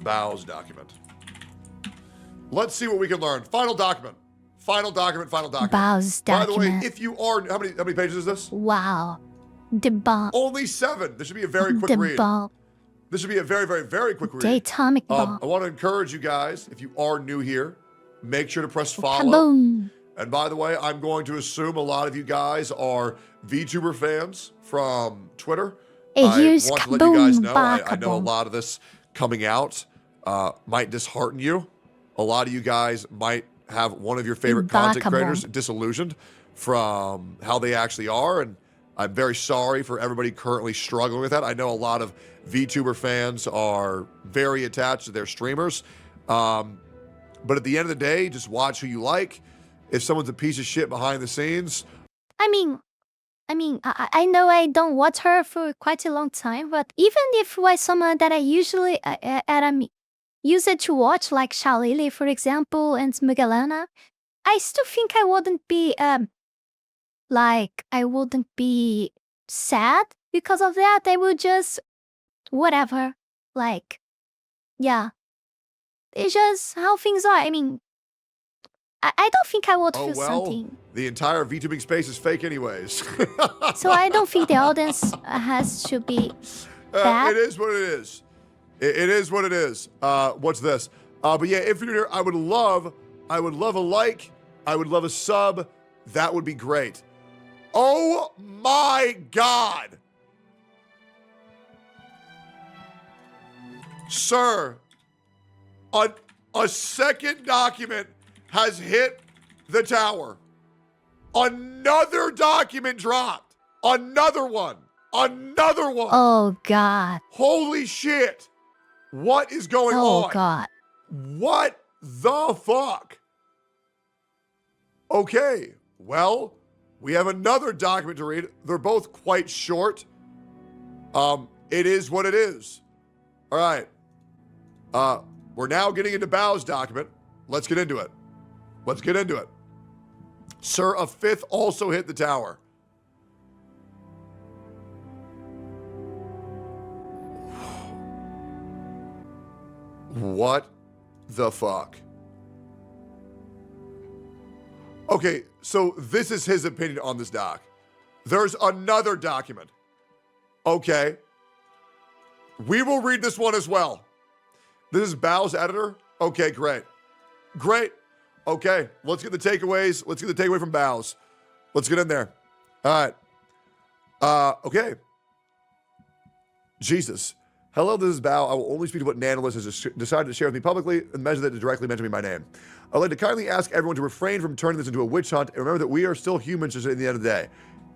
Bao's document. Let's see what we can learn. Final document. Final document. Bow's By the way, document. if you are, how many pages is this? Wow. The bomb. Only 7. This should be a very quick read. bomb. This should be a very, very, very quick read. The atomic bomb. I want to encourage you guys, if you are new here, make sure to press follow. Kaboom. And by the way, I'm going to assume a lot of you guys are VTuber fans from Twitter. Hey, here's I want to let you guys know, I kaboom. know a lot of this coming out might dishearten you. A lot of you guys might have one of your favorite content creators disillusioned from how they actually are. And I'm very sorry for everybody currently struggling with that. I know a lot of VTuber fans are very attached to their streamers. But at the end of the day, just watch who you like. If someone's a piece of shit behind the scenes. I mean, I know I don't watch her for quite a long time, but even if it was someone that I usually use it to watch, like Shylily, for example, and Smugalana, I still think I wouldn't be sad because of that. I would just whatever. Like, yeah. It's just how things are. I mean, I don't think I would feel something. The entire VTubing space is fake anyways. So I don't think the audience has to be bad. It is what it is. It is what it is. What's this? But yeah, if you're here, I would love a like. I would love a sub. That would be great. Oh my God. Sir, a second document has hit the tower. Another document dropped. Another one. Oh, God. Holy shit. What is going on? Oh, God. What the fuck? Okay, well, we have another document to read. They're both quite short. It is what it is. All right. We're now getting into Bao's document. Let's get into it. Sir, a 5th also hit the tower. What the fuck? Okay, so this is his opinion on this doc. There's another document. Okay. We will read this one as well. This is Bao's editor. Okay, great. Okay, let's get the takeaways. Let's get the takeaway from Bao's. Let's get in there. All right. Okay. Jesus. Hello, this is Bao. I will only speak to what Nanolis has decided to share with me publicly and measure that to directly mention me by name. I'd like to kindly ask everyone to refrain from turning this into a witch hunt and remember that we are still humans just at the end of the day.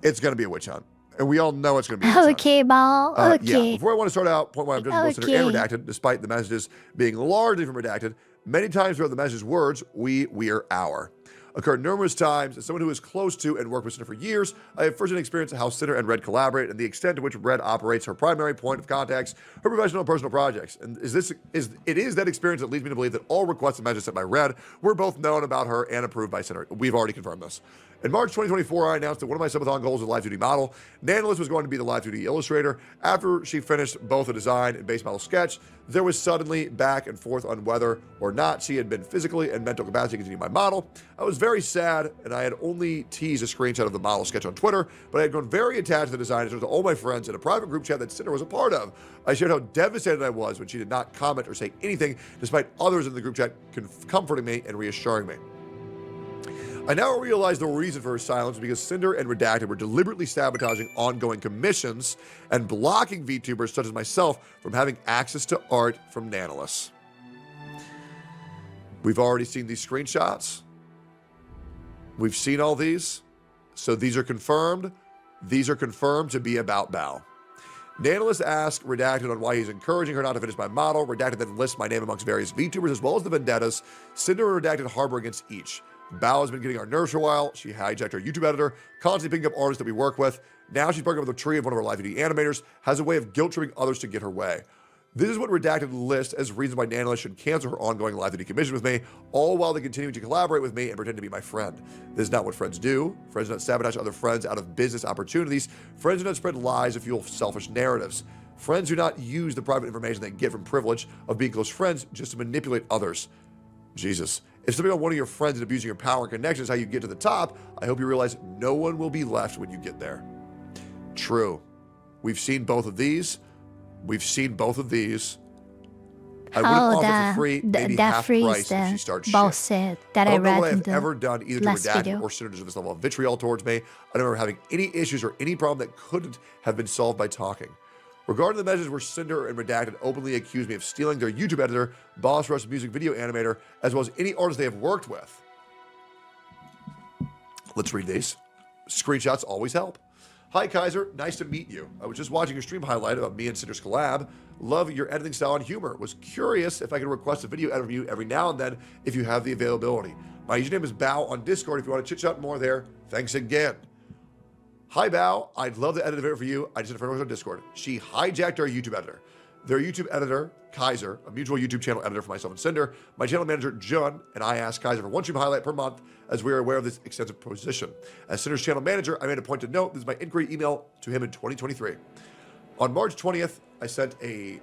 It's going to be a witch hunt. And we all know it's going to be a witch hunt. Okay, Bao. Okay. Yeah, before I want to start out, point why I'm just listener and redacted, despite the messages being largely from redacted, many times throughout the message's words, we're our. Occurred numerous times. As someone who is close to and worked with Sinder for years, I have firsthand experience of how Sinder and Red collaborate and the extent to which Red operates her primary point of contacts, her professional and personal projects. And it is that experience that leads me to believe that all requests and messages sent by Red were both known about her and approved by Sinder. We've already confirmed this. In March 2024, I announced that one of my subathon goals was live 2D model. Nanolis was going to be the live 2D illustrator. After she finished both a design and base model sketch, there was suddenly back and forth on whether or not she had been physically and mental capacity to continue my model. I was very sad, and I had only teased a screenshot of the model sketch on Twitter, but I had grown very attached to the design and told all my friends in a private group chat that Sinder was a part of. I shared how devastated I was when she did not comment or say anything, despite others in the group chat comforting me and reassuring me. I now realize the reason for her silence was because Sinder and Redacted were deliberately sabotaging ongoing commissions and blocking VTubers such as myself from having access to art from Nanolis. We've already seen these screenshots. We've seen all these. So these are confirmed. These are confirmed to be about Bao. Nanolis asked Redacted on why he's encouraging her not to finish my model. Redacted then lists my name amongst various VTubers as well as the vendettas Sinder and Redacted harbor against each. Bao has been getting our nerves for a while. She hijacked our YouTube editor, constantly picking up artists that we work with. Now she's partnering with a tree of one of our live video animators, has a way of guilt-tripping others to get her way. This is what Redacted lists as reasons why Nanolis should cancel her ongoing live video commission with me, all while they continue to collaborate with me and pretend to be my friend. This is not what friends do. Friends do not sabotage other friends out of business opportunities. Friends do not spread lies to fuel selfish narratives. Friends do not use the private information they get from privilege of being close friends just to manipulate others. Jesus. If somebody on one of your friends is abusing your power and connection is how you get to the top, I hope you realize no one will be left when you get there. True. We've seen both of these. We've seen both of these. I wouldn't offer for free, maybe half price if she starts shit. Said that I I don't know read what in I've the ever done either to last Redact video. or Sinder deserve this level of vitriol towards me. I don't remember having any issues or any problem that couldn't have been solved by talking. Regarding the measures where Sinder and Redacted openly accused me of stealing their YouTube editor, Boss Rush music video animator, as well as any artist they have worked with. Let's read these. Screenshots always help. Hi, Kaiser. Nice to meet you. I was just watching your stream highlight about me and Sinder's collab. Love your editing style and humor. Was curious if I could request a video edit from you every now and then if you have the availability. My username is Bao on Discord if you want to chit-chat more there. Thanks again. Hi, Bao. I'd love to edit a video for you. I just had a friend on Discord. She hijacked our YouTube editor. Their YouTube editor, Kaiser, a mutual YouTube channel editor for myself and Sinder, my channel manager, Jun, and I asked Kaiser for one stream highlight per month as we are aware of this extensive position. As Sinder's channel manager, I made a point to note this is my inquiry email to him in 2023. On March 20th, I started a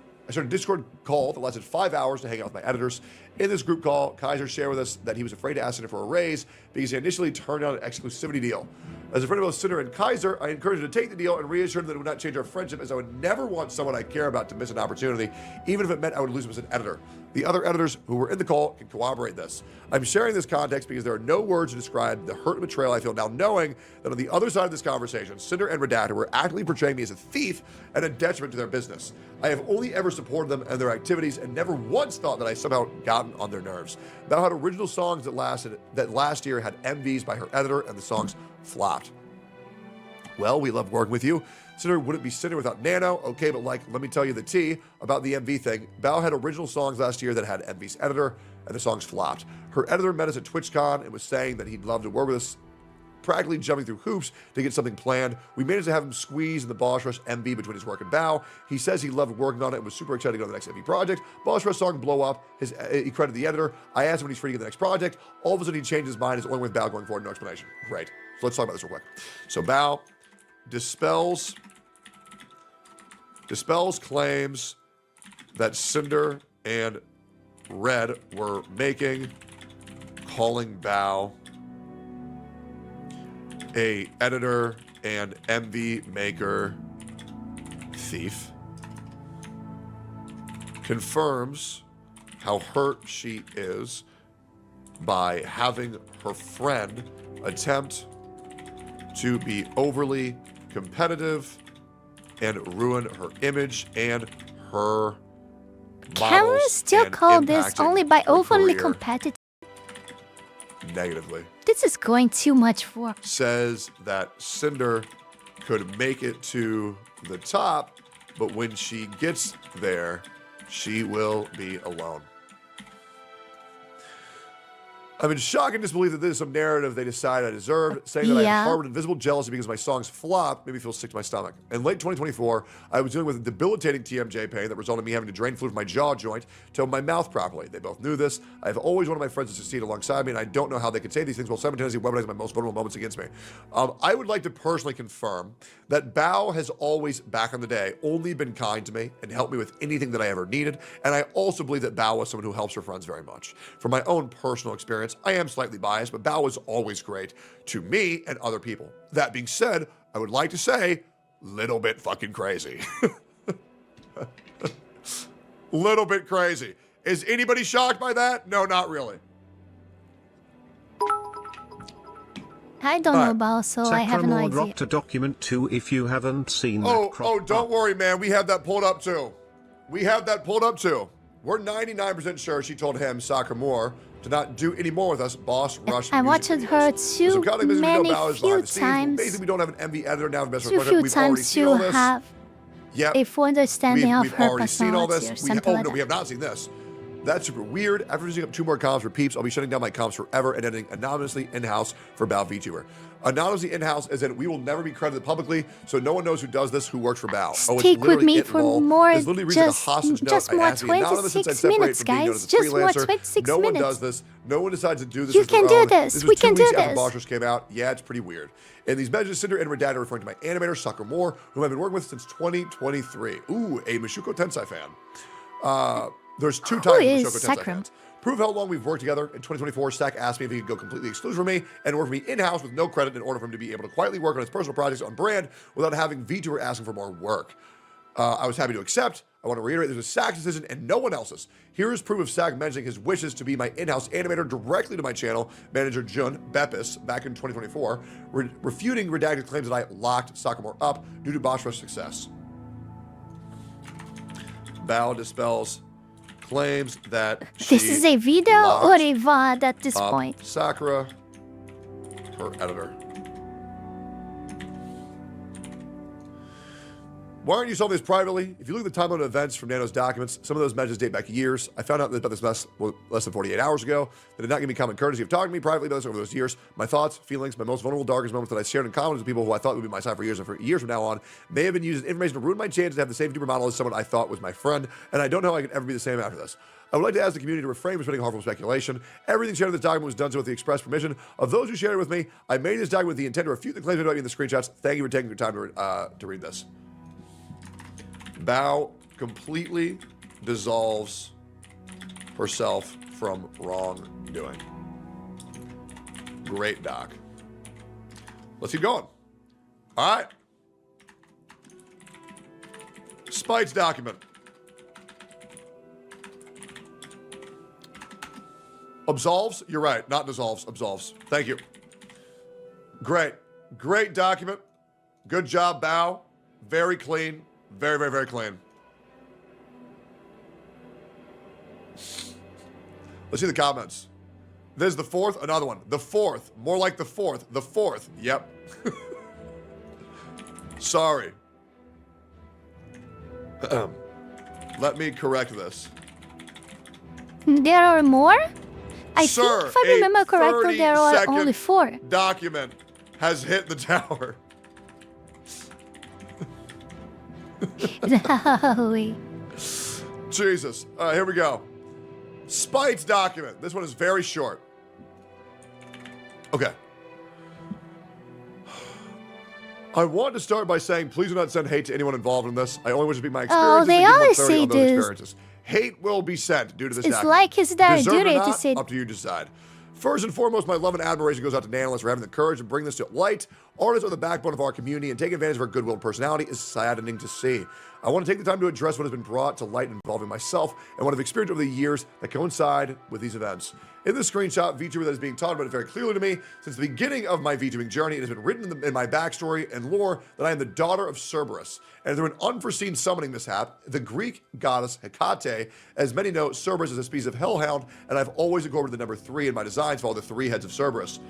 Discord call that lasted 5 hours to hang out with my editors. In this group call, Kaiser shared with us that he was afraid to ask Sinder for a raise because he initially turned down an exclusivity deal. As a friend of both Sinder and Kaiser, I encouraged him to take the deal and reassured him that it would not change our friendship, as I would never want someone I care about to miss an opportunity, even if it meant I would lose him as an editor. The other editors who were in the call can corroborate this. I'm sharing this context because there are no words to describe the hurt and betrayal I feel now knowing that on the other side of this conversation, Sinder and Redacted were actively portraying me as a thief and a detriment to their business. I have only ever supported them and their activities and never once thought that I somehow gotten on their nerves. Bao had original songs that last year had MVs by her editor and the songs flopped. Well, we love working with you. Sinder wouldn't be Sinder without Nano. Okay, but let me tell you the tea about the MV thing. Bao had original songs last year that had MV's editor, and the songs flopped. Her editor met us at TwitchCon and was saying that he'd love to work with us, practically jumping through hoops to get something planned. We managed to have him squeeze in the Boss Rush MV between his work and Bao. He says he loved working on it and was super excited to go to the next MV project. Boss Rush song blow up. He credited the editor. I asked him when he's free to get the next project. All of a sudden he changed his mind. He's only with Bao going forward. No explanation. Great. So let's talk about this real quick. So Bao dispels claims that Sinder and Red were making, calling Bao a editor and MV maker thief, confirms how hurt she is by having her friend attempt to be overly competitive and ruin her image and her Can we still call this only by overly competitive? Negatively. This is going too much for. Says that Sinder could make it to the top, but when she gets there, she will be alone. I'm in shock and disbelief that this is some narrative they decide I deserved, saying that I harbored invisible jealousy because my songs flopped made me feel sick to my stomach. In late 2024, I was dealing with a debilitating TMJ pain that resulted in me having to drain fluid from my jaw joint to open my mouth properly. They both knew this. I've always wanted my friends to succeed alongside me, and I don't know how they could say these things while simultaneously weaponizing my most vulnerable moments against me. I would like to personally confirm that Bao has always, back in the day, only been kind to me and helped me with anything that I ever needed, and I also believe that Bao was someone who helps her friends very much. From my own personal experience, I am slightly biased, but Bao is always great to me and other people. That being said, I would like to say, little bit fucking crazy. Little bit crazy. Is anybody shocked by that? No, not really. I don't know about, so I have no idea. dropped a document too if you haven't seen that. Don't worry, man. We have that pulled up too. We're 99% sure she told him, Sakamura, to not do any more with us, Boss Rush. I watched her too many few times. Basically, we don't have an MV editor now. Too few times to have a full understanding of her personality or something like that. We have not seen this. That's super weird. After using up 2 more comms for peeps, I'll be shutting down my comms forever and editing anonymously in-house for Bao Vtuber. Anonymously in-house is that we will never be credited publicly, so no one knows who does this, who works for Bao. Stick with me for more, just more 26 minutes, guys. Just more 26 minutes. No one does this. No one decides to do this. You can do this. We can do this. After Boss Rush came out. Yeah, it's pretty weird. In these messages, Sinder and Redacted are referring to my animator, Sakamura, whom I've been working with since 2023. Ooh, a Mushoku Tensei fan. There's 2 Who times in the is show for 10 Sacrum? seconds. Prove how long we've worked together. In 2024, Stack asked me if he could go completely exclusive for me and work for me in-house with no credit in order for him to be able to quietly work on his personal projects on brand without having Vtuber asking for more work. I was happy to accept. I want to reiterate this was Stack's decision and no one else's. Here is proof of Stack mentioning his wishes to be my in-house animator directly to my channel manager Jun Beppis back in 2024, refuting redacted claims that I locked Sakamore up due to Bosch's success. Bao dispels claims that This is a video or a VOD at this point. Sakura, her editor. Why aren't you solving this privately? If you look at the timeline of events from Nano's documents, some of those messages date back years. I found out about this mess less than 48 hours ago. They did not give me common courtesy of talking to me privately about this over those years. My thoughts, feelings, my most vulnerable, darkest moments that I shared in comments with people who I thought would be my side for years and for years from now on may have been used as information to ruin my chance to have the same Vtuber model as someone I thought was my friend, and I don't know how I could ever be the same after this. I would like to ask the community to refrain from spreading harmful speculation. Everything shared in this document was done so with the express permission of those who shared it with me. I made this document with the intent to refute the claims about me in the screenshots. Thank you for taking your time to read this. Bao completely dissolves herself from wrongdoing. Great doc. Let's keep going. All right. Spite's document. Absolves? You're right. Not dissolves. Absolves. Thank you. Great. Great document. Good job, Bao. Very clean. Very, very, very clean. Let's see the comments. This is the 4th. Another one. The 4th. More like the 4th. The 4th. Yep. Sorry. Let me correct this. There are more? I Sir, think if I remember correctly, there are 30-second only 4. Document has hit the tower. No. Jesus. All right, here we go. Spite's document. This one is very short. Okay. I want to start by saying, please do not send hate to anyone involved in this. I only wish it to be my experiences. they and give always more clarity say on those this. experiences. Hate will be sent due to this It's document. like it's their Deserved or duty to not, say. up to you to decide. First and foremost, my love and admiration goes out to Nanolis for having the courage to bring this to light. Artists are the backbone of our community, and taking advantage of our goodwill and personality is saddening to see. I want to take the time to address what has been brought to light involving myself and what I've experienced over the years that coincide with these events. In this screenshot, VTuber that is being talked about is very clearly to me. Since the beginning of my VTubing journey, it has been written in my backstory and lore that I am the daughter of Cerberus. And through an unforeseen summoning mishap, the Greek goddess Hecate, as many know, Cerberus is a species of hellhound, and I've always incorporated the number 3 in my designs for all the 3 heads of Cerberus.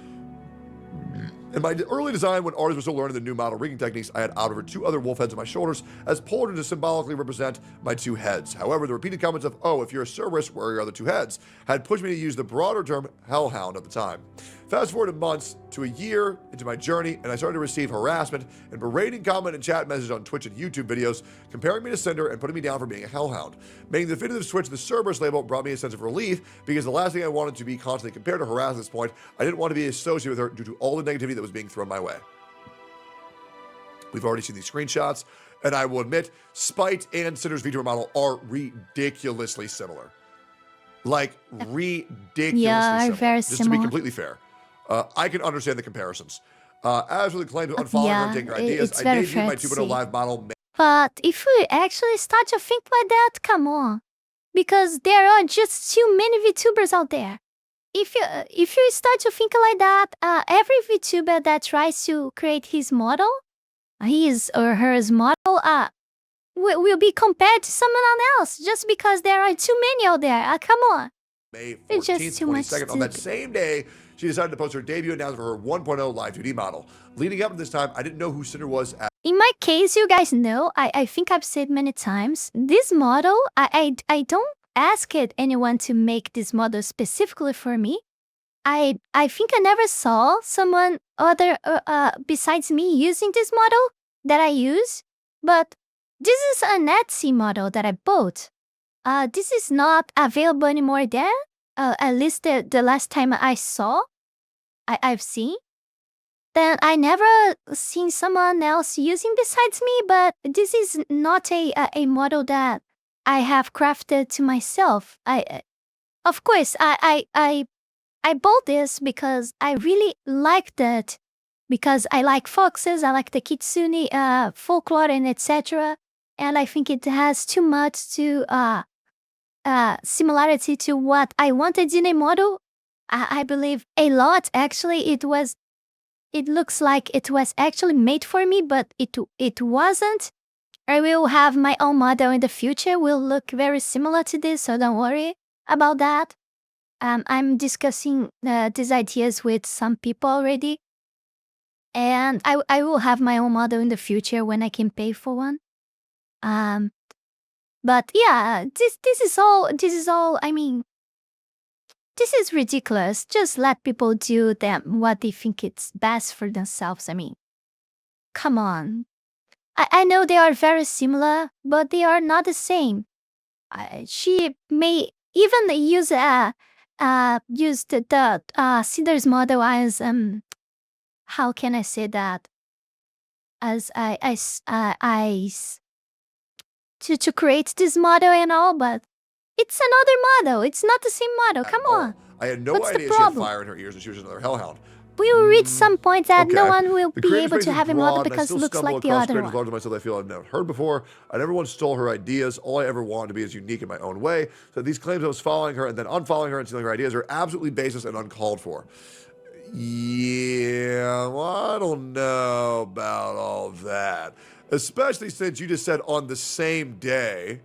In my early design, when artists were still learning the new model rigging techniques, I had outriver 2 other wolf heads on my shoulders as pulled to symbolically represent my 2 heads. However, the repeated comments of, oh, if you're a Cerberus, where are your other 2 heads, had pushed me to use the broader term hellhound at the time. Fast forward months to a year into my journey, and I started to receive harassment and berating comment and chat messages on Twitch and YouTube videos, comparing me to Sinder and putting me down for being a hellhound. Making the definitive switch to the Cerberus label brought me a sense of relief, because the last thing I wanted to be constantly compared to harassed at this point, I didn't want to be associated with her due to all the negativity that was being thrown my way. We've already seen these screenshots, and I will admit, Spite and Sinder's VTuber model are ridiculously similar. Like, ridiculously similar. Very Just to be similar. completely fair. I can understand the comparisons. As for the claim to unfollowing her and taking her ideas, it's I very debuted fair my to 2.0 see. live model. But if we actually start to think like that, come on. Because there are just too many VTubers out there. If you start to think like that, every VTuber that tries to create his model, his or her model, will be compared to someone else just because there are too many out there. Come on. May It's 14th, just too much 22nd. to On that do. same day, she decided to post her debut announcement for her 1.0 live 2D model. Leading up to this time, I didn't know who Cinder was at. In my case, you guys know, I think I've said many times, this model, I don't ask anyone to make this model specifically for me. I think I never saw someone other besides me using this model that I use, but this is an Etsy model that I bought. This is not available anymore there, at least the last time I saw, I've seen. Then I never seen someone else using besides me, but this is not a model that I have crafted to myself. Of course, I bought this because I really like that. Because I like foxes, I like the Kitsune folklore and etc. And I think it has too much to similarity to what I wanted in a model. I believe a lot. Actually, it looks like it was actually made for me, but it wasn't. I will have my own model in the future. Will look very similar to this, so don't worry about that. I'm discussing these ideas with some people already, and I will have my own model in the future when I can pay for one. But yeah, this is all. I mean, this is ridiculous. Just let people do them what they think it's best for themselves. I mean, come on. I know they are very similar, but they are not the same. She may even use used the Cinder's model as how can I say that? As to create this model and all, but it's another model. It's not the same model. Come on. I had no What's the idea she had problem? fire in her ears and she was another hellhound. We will reach some point that no Okay. one will The be creative able space to is have a broad, model and I because it still looks stumble like the across other creators one. larger than myself that I feel I've never heard before. I never once stole her ideas. All I ever wanted to be is unique in my own way. So these claims I was following her and then unfollowing her and stealing her ideas are absolutely baseless and uncalled for. Yeah, well, I don't know about all that. Especially since you just said on the same day.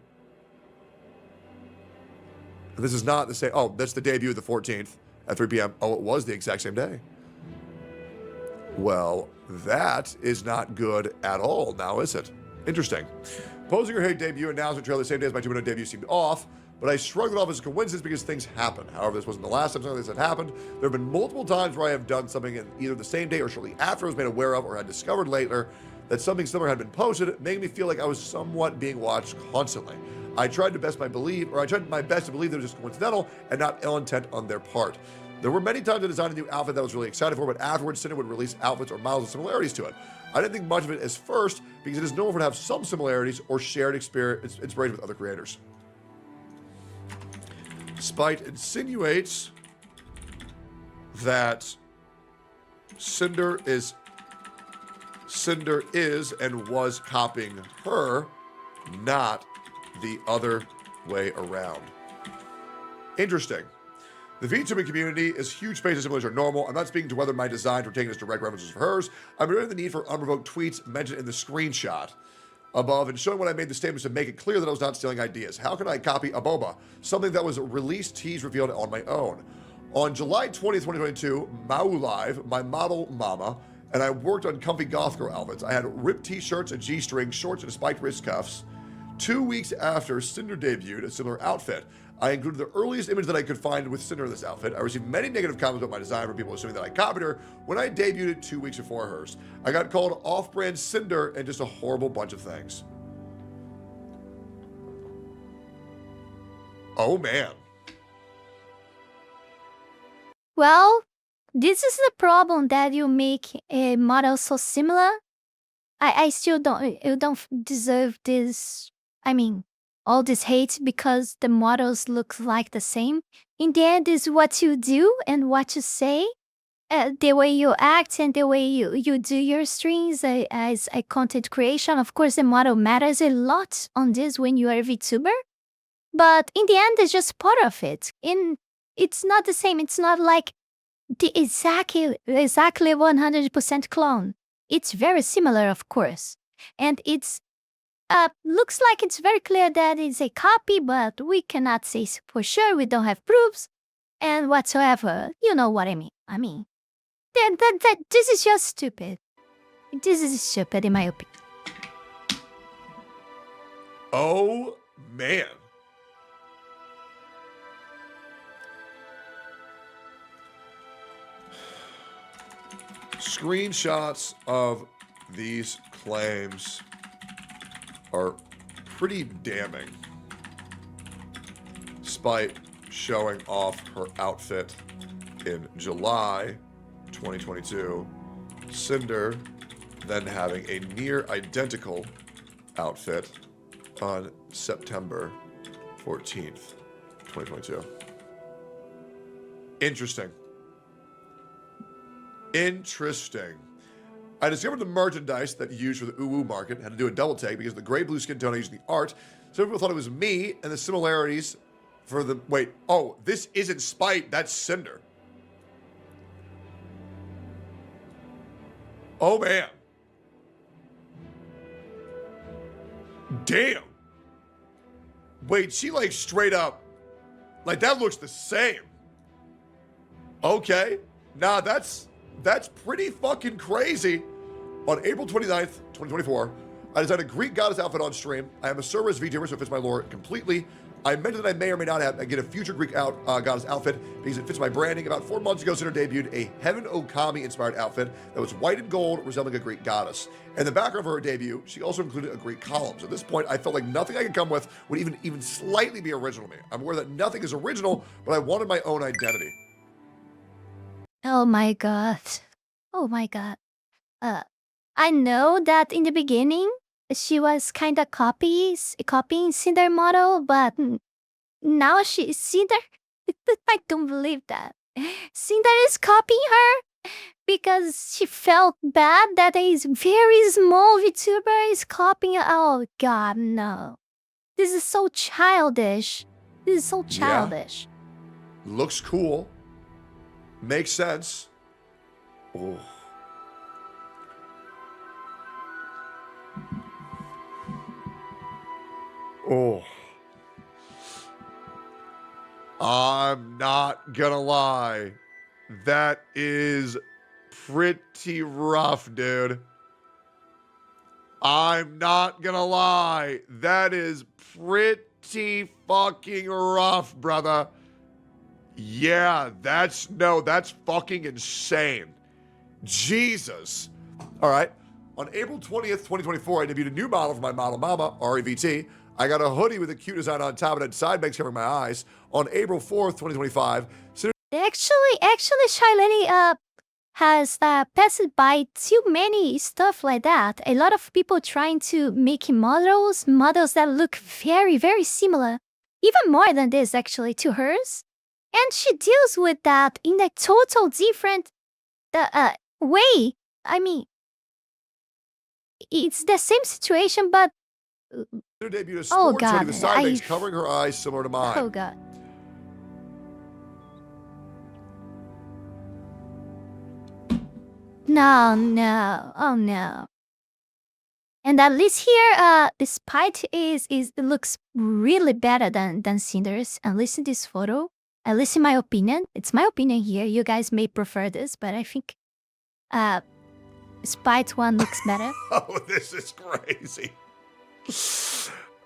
This is not the same. Oh, that's the debut of the 14th at 3 p.m. Oh, it was the exact same day. Well, that is not good at all now, is it? Interesting. Posing her hate debut announcement trailer the same day as my 2.0 debut seemed off, but I shrugged it off as a coincidence because things happen. However, this wasn't the last time something like this had happened. There have been multiple times where I have done something in either the same day or shortly after I was made aware of or had discovered later that something similar had been posted, making me feel like I was somewhat being watched constantly. I tried my best to believe that it was just coincidental and not ill intent on their part. There were many times I designed a new outfit that I was really excited for, but afterwards, Sinder would release outfits or models with similarities to it. I didn't think much of it as first because it is known for to have some similarities or shared inspiration with other creators. Spite insinuates that Sinder is and was copying her, not the other way around. Interesting. The Vtuber community is huge spaces similar to normal. I'm not speaking to whether my designs were taken as direct references for hers. I'm removing the need for unprovoked tweets mentioned in the screenshot above and showing when I made the statements to make it clear that I was not stealing ideas. How can I copy a boba? Something that was released, teased, revealed on my own. On July 20th, 2022, Mau Live, my model mama, and I worked on comfy goth girl outfits. I had ripped t-shirts, a G-string, shorts, and spiked wrist cuffs. 2 weeks after Sinder debuted a similar outfit, I included the earliest image that I could find with Sinder in this outfit. I received many negative comments about my design from people assuming that I copied her when I debuted it 2 weeks before hers. I got called off-brand Sinder and just a horrible bunch of things. Oh man. Well, this is the problem that you make a model so similar. I still you don't deserve this. I mean, all this hate because the models look like the same. In the end, is what you do and what you say, the way you act and the way you do your strings as a content creation. Of course, the model matters a lot on this when you are a VTuber, but in the end, it's just part of it. It's not the same. It's not like the exactly 100% clone. It's very similar, of course, and it's looks like it's very clear that it's a copy, but we cannot say for sure. We don't have proofs and whatsoever. You know what I mean. I mean, this is just stupid. This is stupid, in my opinion. Oh man. Screenshots of these claims are pretty damning, despite showing off her outfit in July 2022, Sinder then having a near identical outfit on September 14th, 2022. Interesting. Interesting. I discovered the merchandise that you use for the uwu market had to do a double take because the gray-blue skin tone I used in the art. Some people thought it was me, and the similarities for the... Wait, oh, this isn't Spite, that's Sinder. Oh, man. Damn. Wait, she like straight up... Like, that looks the same. Okay. Nah, that's pretty fucking crazy. On April 29th, 2024, I designed a Greek goddess outfit on stream. I am a Cerberus Vtuber, so it fits my lore completely. I mentioned that I may or may not get a future Greek goddess outfit because it fits my branding. About 4 months ago, Sinder debuted a Heaven Okami-inspired outfit that was white and gold, resembling a Greek goddess. In the background of her debut, she also included a Greek column. So at this point, I felt like nothing I could come with would even slightly be original to me. I'm aware that nothing is original, but I wanted my own identity. Oh my god. Oh my god. I know that in the beginning, she was kind of copying Cinder model, but now she's Cinder. I don't believe that. Cinder is copying her because she felt bad that a very small VTuber is copying her. Oh god, no. This is so childish. This is so childish. Yeah. Looks cool. Makes sense. Oh. Oh. I'm not gonna lie. That is pretty rough, dude. I'm not gonna lie. That is pretty fucking rough, brother. Yeah, that's fucking insane. Jesus. All right. On April 20th, 2024, I debuted a new model for my model mama, REVT. I got a hoodie with a cute design on top and had side bags covering my eyes. On April 4th, 2025, Actually, shylily has passed by too many stuff like that. A lot of people trying to make models that look very, very similar, even more than this actually to hers. And she deals with that in a total different way. I mean, it's the same situation, but debuted a sports hoodie with side bags covering her eyes similar to mine. Oh god. No, oh no. And at least here, the Spite it looks really better than Cinder's. At least in this photo, at least in my opinion. It's my opinion here. You guys may prefer this, but I think Spite one looks better. Oh, this is crazy.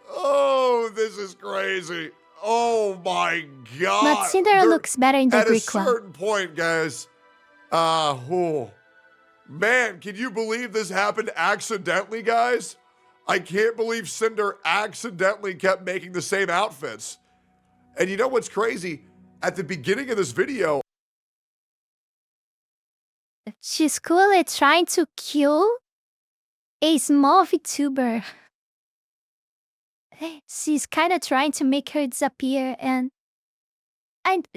Oh, this is crazy. Oh my god. But Cinder looks better in the Greek one. At a certain point, guys. Man, can you believe this happened accidentally, guys? I can't believe Cinder accidentally kept making the same outfits. And you know what's crazy? At the beginning of this video, she's coolly trying to kill a small VTuber. She's kind of trying to make her disappear, and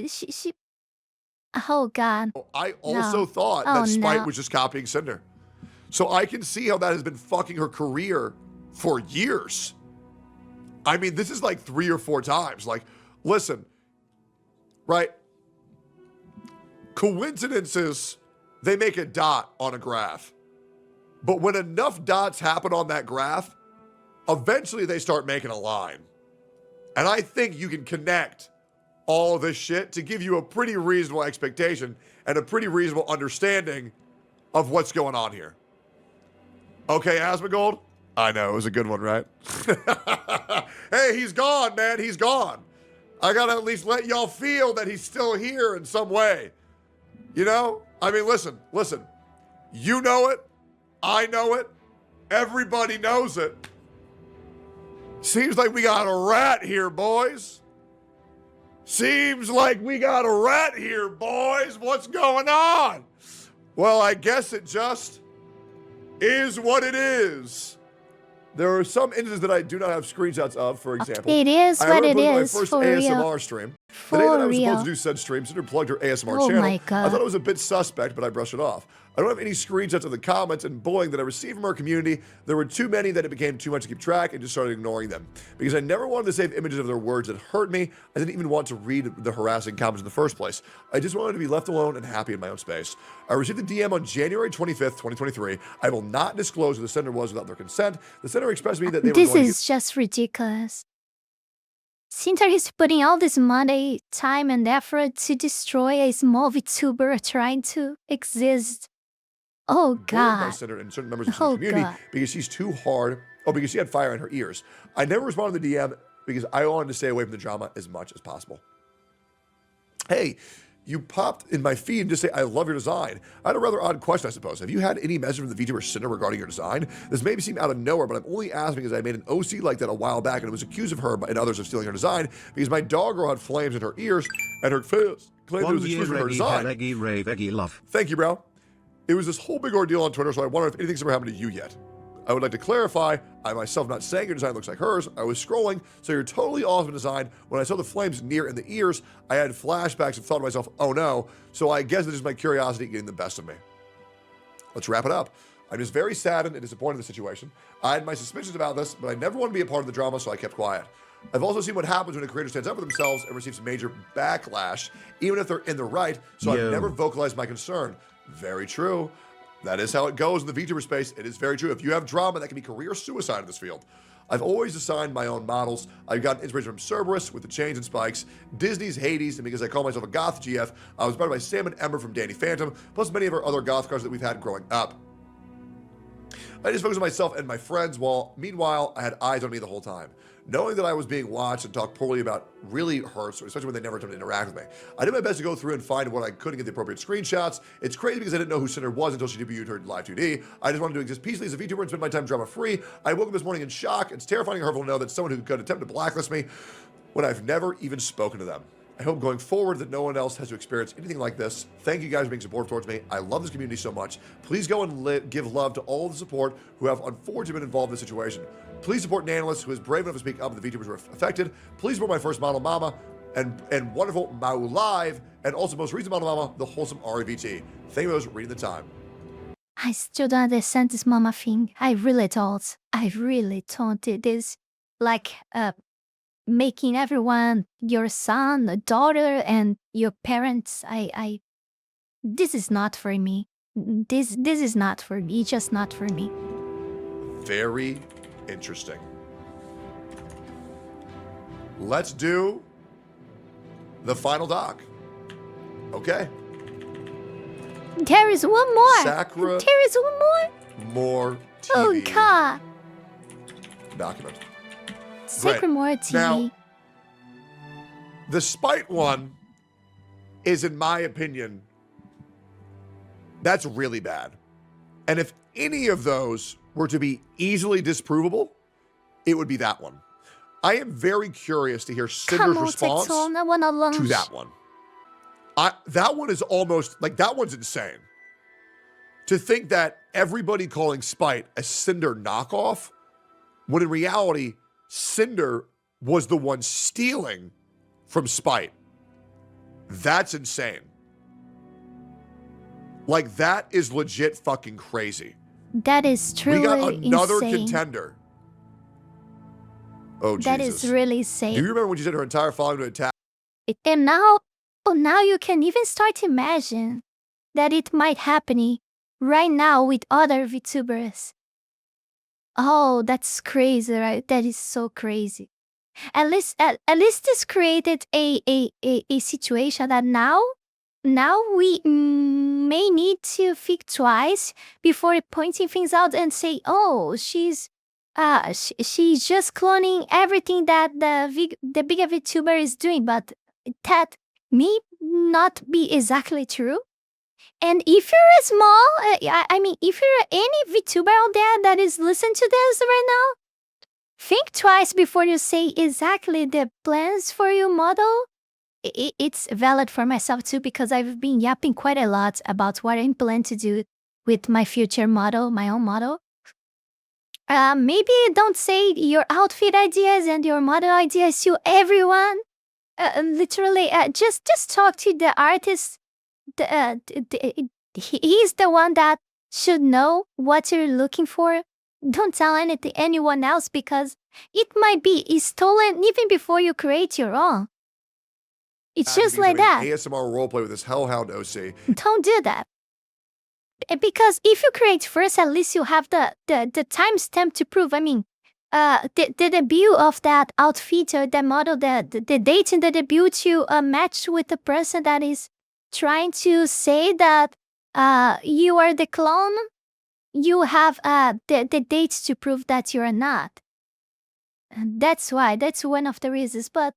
she. Oh god. I also thought that Spite was just copying Cinder. So I can see how that has been fucking her career for years. I mean, this is like 3 or 4 times. Like, listen, right? Coincidences, they make a dot on a graph. But when enough dots happen on that graph, eventually they start making a line. And I think you can connect all of this shit to give you a pretty reasonable expectation and a pretty reasonable understanding of what's going on here. Okay, Asmongold? I know, it was a good one, right? Hey, he's gone, man, he's gone. I gotta at least let y'all feel that he's still here in some way. You know? I mean, listen. You know it. I know it. Everybody knows it. Seems like we got a rat here, boys. Seems like we got a rat here, boys. What's going on? Well, I guess it just is what it is. There are some instances that I do not have screenshots of, for example. It is what it is, my first for ASMR real. stream. For The day that I was real. supposed to do said stream, Sinder plugged her ASMR Oh channel. my I God. thought it was a bit suspect, but I brushed it off. I don't have any screenshots of the comments and bullying that I received from our community. There were too many that it became too much to keep track and just started ignoring them. Because I never wanted to save images of their words that hurt me. I didn't even want to read the harassing comments in the first place. I just wanted to be left alone and happy in my own space. I received a DM on January 25th, 2023. I will not disclose who the sender was without their consent. The sender expressed to me that they were This going is just ridiculous. Cinder is putting all this money, time, and effort to destroy a small VTuber trying to exist. Oh bullied by God. Sinder and certain members of the Oh, community God. because she's too hard. Oh, because she had fire in her ears. I never responded to the DM because I wanted to stay away from the drama as much as possible. Hey, you popped in my feed and just say, I love your design. I had a rather odd question, I suppose. Have you had any message from the VTuber Sinder regarding your design? This may seem out of nowhere, but I'm only asking because I made an OC like that a while back and was accused of her and others of stealing her design because my dog girl had flames in her ears and her face claimed it was exclusive from her design. Love. Thank you, bro. It was this whole big ordeal on Twitter, so I wonder if anything's ever happened to you yet. I would like to clarify, I myself not saying your design looks like hers. I was scrolling, so you're totally awesome design. When I saw the flames near in the ears, I had flashbacks and thought to myself, oh no. So I guess it's just my curiosity getting the best of me. Let's wrap it up. I'm just very saddened and disappointed in the situation. I had my suspicions about this, but I never want to be a part of the drama, so I kept quiet. I've also seen what happens when a creator stands up for themselves and receives major backlash, even if they're in the right, so I've never vocalized my concern. Very true. That is how it goes in the VTuber space. It is very true. If you have drama, that can be career suicide in this field. I've always designed my own models. I've gotten inspiration from Cerberus with the chains and spikes, Disney's Hades, and because I call myself a goth GF, I was inspired by Sam and Ember from Danny Phantom, plus many of our other goth cars that we've had growing up. I just focused on myself and my friends, while meanwhile, I had eyes on me the whole time. Knowing that I was being watched and talked poorly about really hurts, especially when they never attempt to interact with me. I did my best to go through and find what I could and get the appropriate screenshots. It's crazy because I didn't know who Sinder was until she debuted her live 2D. I just wanted to exist peacefully as a VTuber and spend my time drama-free. I woke up this morning in shock. It's terrifying and hurtful to know that someone who could attempt to blacklist me when I've never even spoken to them. I hope going forward that no one else has to experience anything like this. Thank you guys for being supportive towards me. I love this community so much. Please go and give love to all the support who have unfortunately been involved in this situation. Please support an analyst who is brave enough to speak up if the VTubers were affected. Please support my first model, Mama, and wonderful Mau Live, and also most recent model, Mama, the wholesome REVT. Thank you for reading the time. I still don't understand this mama thing. I really don't. I really don't. It is like making everyone your son, a daughter, and your parents. This is not for me. This is not for me. Just not for me. Very interesting. Let's do the final doc. Okay. There is one more. Sakura. There is one more. More TV Oh God. document. Sakura more TV. Now, the Spite one is, in my opinion, that's really bad. And if any of those were to be easily disprovable, it would be that one. I am very curious to hear Cinder's Come on, response Tectone, I wanna launch. to that one. That one is almost, like, that one's insane. To think that everybody calling Spite a Cinder knockoff, when in reality, Cinder was the one stealing from Spite. That's insane. Like, that is legit fucking crazy. That is truly We got another insane. contender. Oh, Jesus. That is really insane. Do you remember when she said her entire following to attack? And now, now you can even start to imagine that it might happen right now with other VTubers. Oh, that's crazy, right? That is so crazy. At least this created a situation that now we may need to think twice before pointing things out and say, oh, she's just cloning everything that the bigger VTuber is doing, but that may not be exactly true. And if you're a small, if you're any VTuber out there that is listening to this right now, think twice before you say exactly the plans for your model. It's valid for myself too, because I've been yapping quite a lot about what I plan to do with my future model, my own model. maybe don't say your outfit ideas and your model ideas to everyone. Literally, just talk to the artist. He's the one that should know what you're looking for. Don't tell anyone else because it might be stolen even before you create your own. It's just like that. ASMR roleplay with this Hellhound OC. Don't do that. Because if you create first, at least you have the timestamp to prove. I mean, the debut of that outfit or the model, the date in the debut to match with the person that is trying to say that you are the clone. You have the dates to prove that you are not. And that's why. That's one of the reasons. But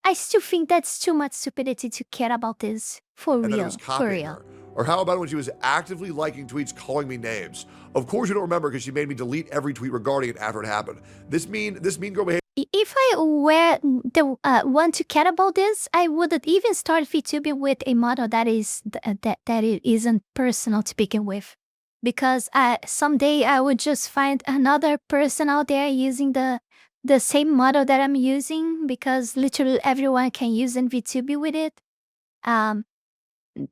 I still think that's too much stupidity to care about this for And real. then it was copying her. Or how about when she was actively liking tweets calling me names? Of course you don't remember because she made me delete every tweet regarding it after it happened. This mean girl behavior. If I were the one to care about this, I wouldn't even start VTubing with a model that it isn't personal to begin with. Because someday I would just find another person out there using the same model that I'm using because literally everyone can use VTubing with it.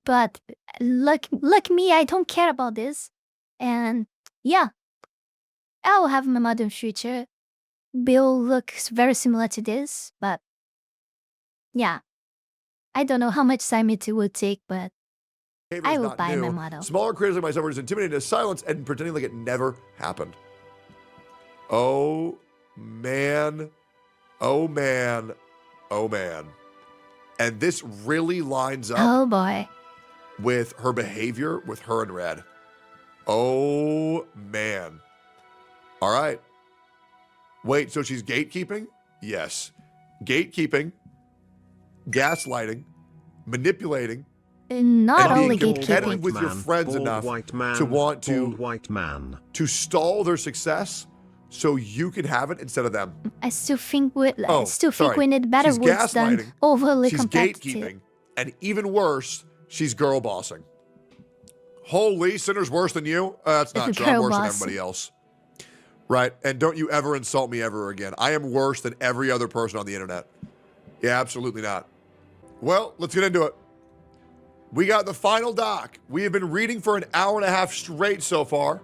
But like me, I don't care about this. And yeah, I'll have my modern future. Bill looks very similar to this, but yeah. I don't know how much time it would take, but I will buy my model. Smaller creators like myself are just intimidated into silence and pretending like it never happened. Oh man. Oh man. Oh man. And this really lines up Oh boy. with her behavior with her and Red. Oh man. All right. Wait, so she's gatekeeping? Yes. Gatekeeping, gaslighting, manipulating, Not and only being gatekeeping. competitive with your friends enough to want to stall their success so you can have it instead of them. I still think we sorry. need better She's words than gaslighting, overly she's competitive. gatekeeping, and even worse, she's girl bossing. Holy, Sinder's worse than you? That's not It's true. I'm girl worse than bossing. everybody else. Right? And don't you ever insult me ever again. I am worse than every other person on the internet. Yeah, absolutely not. Well, let's get into it. We got the final doc. We have been reading for an hour and a half straight so far.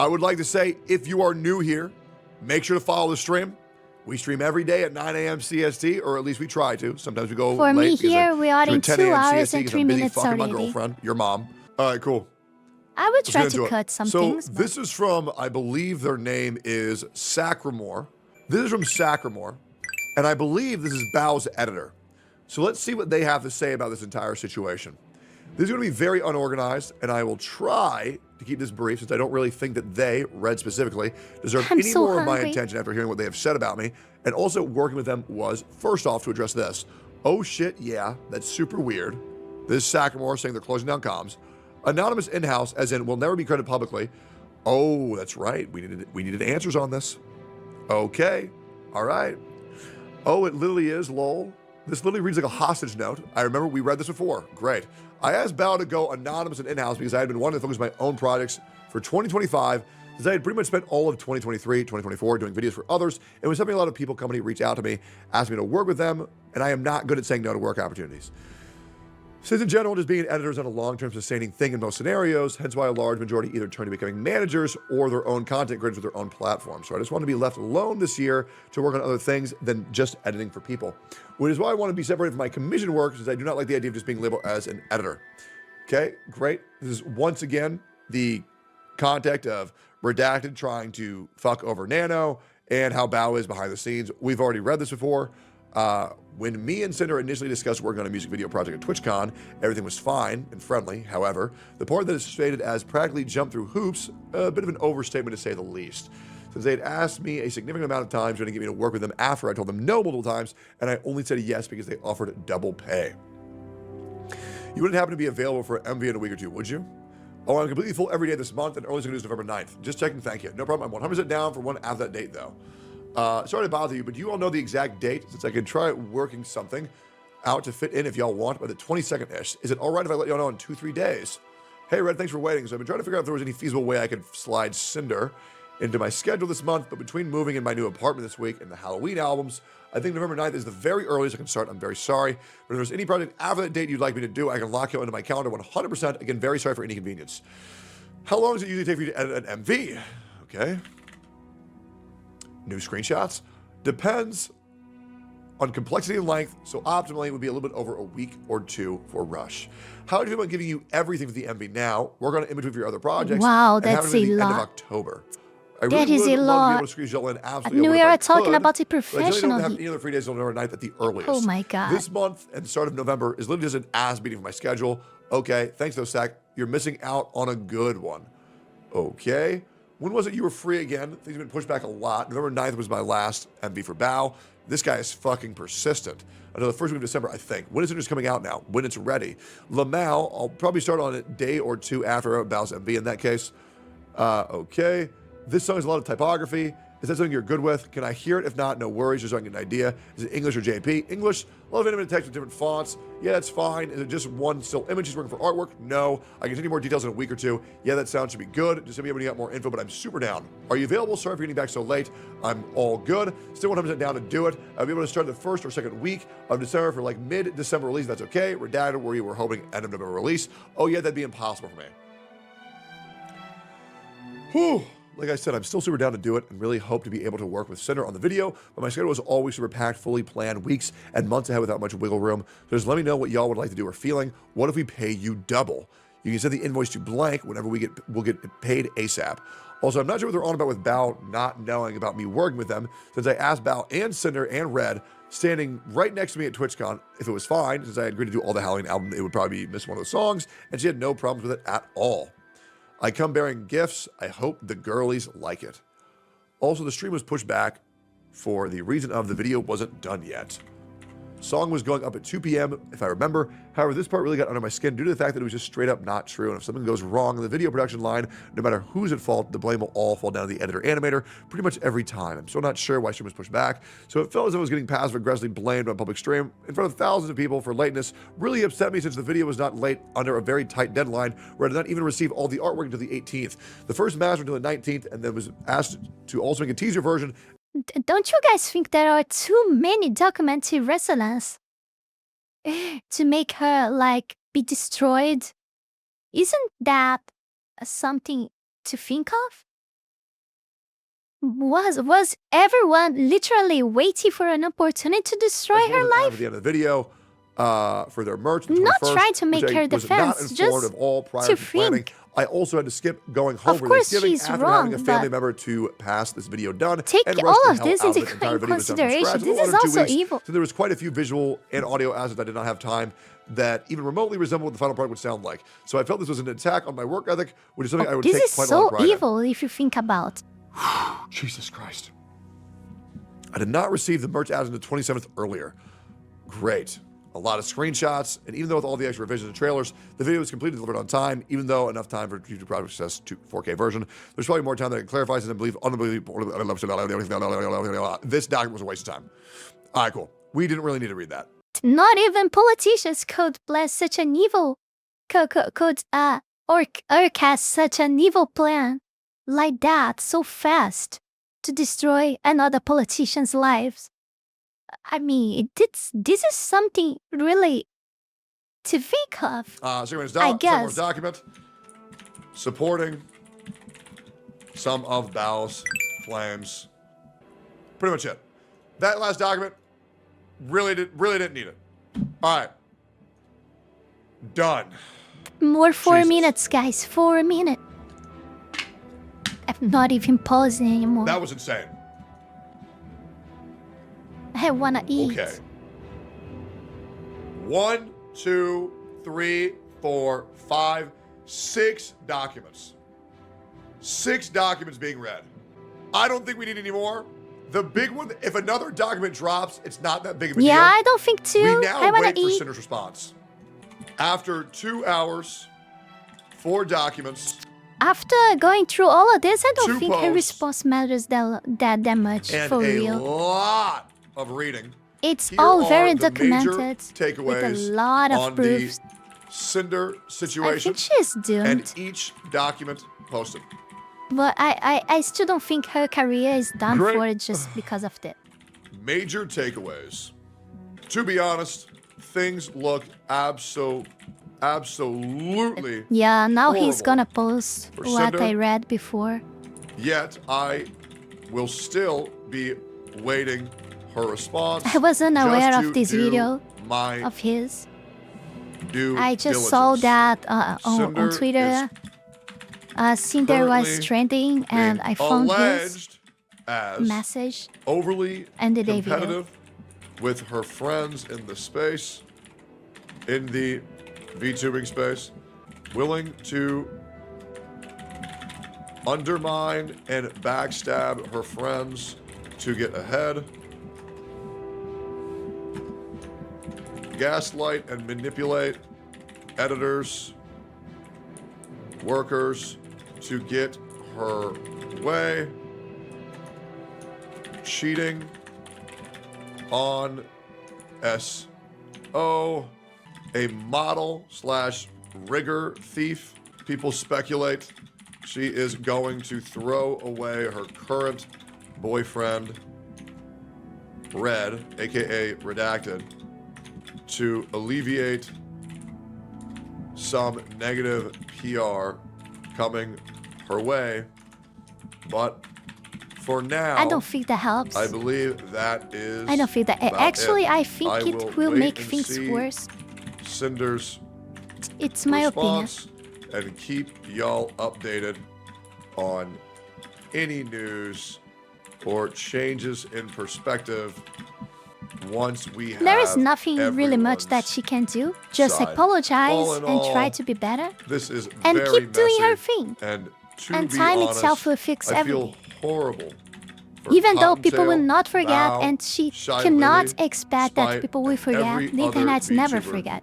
I would like to say, if you are new here, make sure to follow the stream. We stream every day at 9 a.m. CST, or at least we try to. Sometimes we go For late me because here, we are do in 10 2 a.m. hours CST and because 3 I'm busy minutes fucking my already. girlfriend, your mom. All right, cool. I would try Let's get to into cut it. some so things. this is from, I believe their name is Sacramore. This is from Sacramore, and I believe this is Bao's editor. So let's see what they have to say about this entire situation. This is going to be very unorganized, and I will try to keep this brief since I don't really think that they, Red specifically, deserve I'm any so more of my hungry. attention after hearing what they have said about me. And also working with them was, first off, to address this. Oh shit, yeah, that's super weird. This is Sacramore saying they're closing down comms. Anonymous in-house, as in will never be credited publicly. Oh, that's right. We needed answers on this. Okay. All right. Oh, it literally is, lol. This literally reads like a hostage note. I remember we read this before. Great. I asked Bao to go anonymous and in-house because I had been wanting to focus on my own projects for 2025 since I had pretty much spent all of 2023, 2024 doing videos for others and was having a lot of people company reach out to me, asking me to work with them, and I am not good at saying no to work opportunities. Since in general, just being an editor is not a long-term sustaining thing in most scenarios, hence why a large majority either turn to becoming managers or their own content creators with their own platform. So I just want to be left alone this year to work on other things than just editing for people, which is why I want to be separated from my commission work since I do not like the idea of just being labeled as an editor. Okay, great. This is once again the context of Redacted trying to fuck over Nano and how Bao is behind the scenes. We've already read this before. When me and Sinder initially discussed working on a music video project at TwitchCon, everything was fine and friendly. However, the part that is stated as practically jumped through hoops, a bit of an overstatement to say the least. Since they had asked me a significant amount of times trying to get me to work with them after I told them no multiple times, and I only said yes because they offered double pay. You wouldn't happen to be available for MV in a week or two, would you? Oh, I'm completely full every day this month, and earliest is November 9th. Just checking, thank you. No problem, I'm 100% down for one after that date, though. Sorry to bother you, but do you all know the exact date? Since I can try working something out to fit in if y'all want by the 22nd-ish. Is it all right if I let y'all know in 2-3 days? Hey, Red, thanks for waiting. So I've been trying to figure out if there was any feasible way I could slide Sinder into my schedule this month, but between moving in my new apartment this week and the Halloween albums, I think November 9th is the very earliest I can start. I'm very sorry. But if there's any project after that date you'd like me to do, I can lock you into my calendar 100%. Again, very sorry for any inconvenience. How long does it usually take for you to edit an MV? Okay. New screenshots? Depends on complexity and length, so optimally it would be a little bit over a week or two for rush. How do you feel about giving you everything for the MV now? Work on an image with your other projects. Wow, and have that's it at a the end of lot. October. That is a lot. And we are talking about a professional. I don't have any other free days until November 9th at the earliest. Oh my God. This month and the start of November is literally just an ass beating for my schedule. Okay, thanks though, Zach. You're missing out on a good one. Okay. When was it you were free again? Things have been pushed back a lot. November 9th was my last MV for Bao. This guy is fucking persistent. I know the first week of December, I think. When is it just coming out now? When it's ready. Lamau, I'll probably start on a day or two after Bao's MV in that case. Okay. This song has a lot of typography. Is that something you're good with? Can I hear it? If not, no worries, just so I can get an idea. Is it English or JP? English, a lot of animated text with different fonts. Yeah, that's fine. Is it just one still image he's working for artwork? No. I can send you more details in a week or two. Yeah, that sound should be good. Just send me when you got more info, but I'm super down. Are you available? Sorry for getting back so late. I'm all good. Still 100% down to do it. I'll be able to start the first or second week of December for like mid-December release. That's okay. Redacted where you were hoping end of November release. Oh yeah, that'd be impossible for me. Whew. Like I said, I'm still super down to do it and really hope to be able to work with Sinder on the video, but my schedule is always super packed, fully planned, weeks and months ahead without much wiggle room. So just let me know what y'all would like to do or feeling. What if we pay you double? You can send the invoice to blank whenever we'll get paid ASAP. Also, I'm not sure what they're on about with Bao not knowing about me working with them, since I asked Bao and Sinder and Red standing right next to me at TwitchCon if it was fine, since I had agreed to do all the Halloween album, it would probably miss one of those songs, and she had no problems with it at all. I come bearing gifts. I hope the girlies like it. Also, the stream was pushed back for the reason of the video wasn't done yet. Song was going up at 2 p.m. if I remember. However, this part really got under my skin due to the fact that it was just straight up not true. And if something goes wrong in the video production line, no matter who's at fault, the blame will all fall down to the editor animator pretty much every time. I'm still not sure why stream was pushed back. So it felt as if I was getting passive aggressively blamed on public stream in front of thousands of people for lateness. Really upset me since the video was not late under a very tight deadline where I did not even receive all the artwork until the 18th. The first master until the 19th, and then was asked to also make a teaser version. Don't you guys think there are too many documentary wrestlers to make her like be destroyed? Isn't that something to think of? Was everyone literally waiting for an opportunity to destroy her life? At the end of the video, for their merch. Not trying to make her defense, just of all prior to planning. think. I also had to skip going home Of for course Thanksgiving she's after wrong, having a family but member to pass this video done. Take and all roast of the this hell out into of the entire video was done from consideration. scratch. This A is lot in 2 also weeks, evil. So there was quite a few visual and audio assets I did not have time that even remotely resemble what the final product would sound like. So I felt this was an attack on my work ethic, which is something I would This take is quite a lot of so pride in. evil if you think about. Jesus Christ. I did not receive the merch added on the 27th earlier. Great. A lot of screenshots, and even though with all the extra revisions and trailers, the video was completely delivered on time, even though enough time for YouTube product access to 4K version. There's probably more time that I can clarify, since I believe this document was a waste of time. All right, cool. We didn't really need to read that. Not even politicians could bless such an evil, or cast such an evil plan like that so fast to destroy another politician's lives. I mean, this is something really to think of. So anyways, I guess. document supporting some of Bao's claims. Pretty much it. That last document really didn't need it. All right. Done. More 4 Jesus. minutes, guys. 4 minutes. I'm not even pausing anymore. That was insane. I wanna eat. Okay. 1, 2, 3, 4, 5, 6 documents. 6 documents being read. I don't think we need any more. The big one, if another document drops, it's not that big of a deal. Yeah, I don't think too. We now I wanna wait for eat. Sinder's response. After 2 hours, 4 documents, After going through all of this, I don't 2 think her posts, response matters that much and for a real. lot of reading. It's Here all are very the major documented takeaways with a lot of on proofs. the Sinder I situation, think she's doomed. and each document posted. But I still don't think her career is done Great. for just because of that. Major takeaways. To be honest, things look absolutely. Yeah, now he's horrible gonna post for what Sinder. I read before. Yet I will still be waiting her response. I wasn't just aware to of this do video my of his. due I just saw diligence. that on Cinder Twitter. Cinder was currently trending, and being I found his alleged as message. overly and the day video. competitive with her friends in the space, in the VTubing space, willing to undermine and backstab her friends to get ahead, gaslight and manipulate editors, workers to get her way, cheating on SO, a model slash rigger thief. People speculate she is going to throw away her current boyfriend, Red, aka Redacted, to alleviate some negative PR coming her way. But for now, I don't think that helps. I believe that is. I don't think that. about Actually, it. I think I it will wait make and things see worse. Cinder's It's my opinion. response and keep y'all updated on any news or changes in perspective once we have There is nothing really much that everyone's she can do. Just side. apologize All in and try all, to be better. This is And very keep doing her messy, thing. And to And be time honest, itself will fix I everything. feel horrible. for Even though people will Cottontail, not forget, Bao, and she Shylily, cannot expect that Spite, people will and forget. every The other internet's never VTuber forget.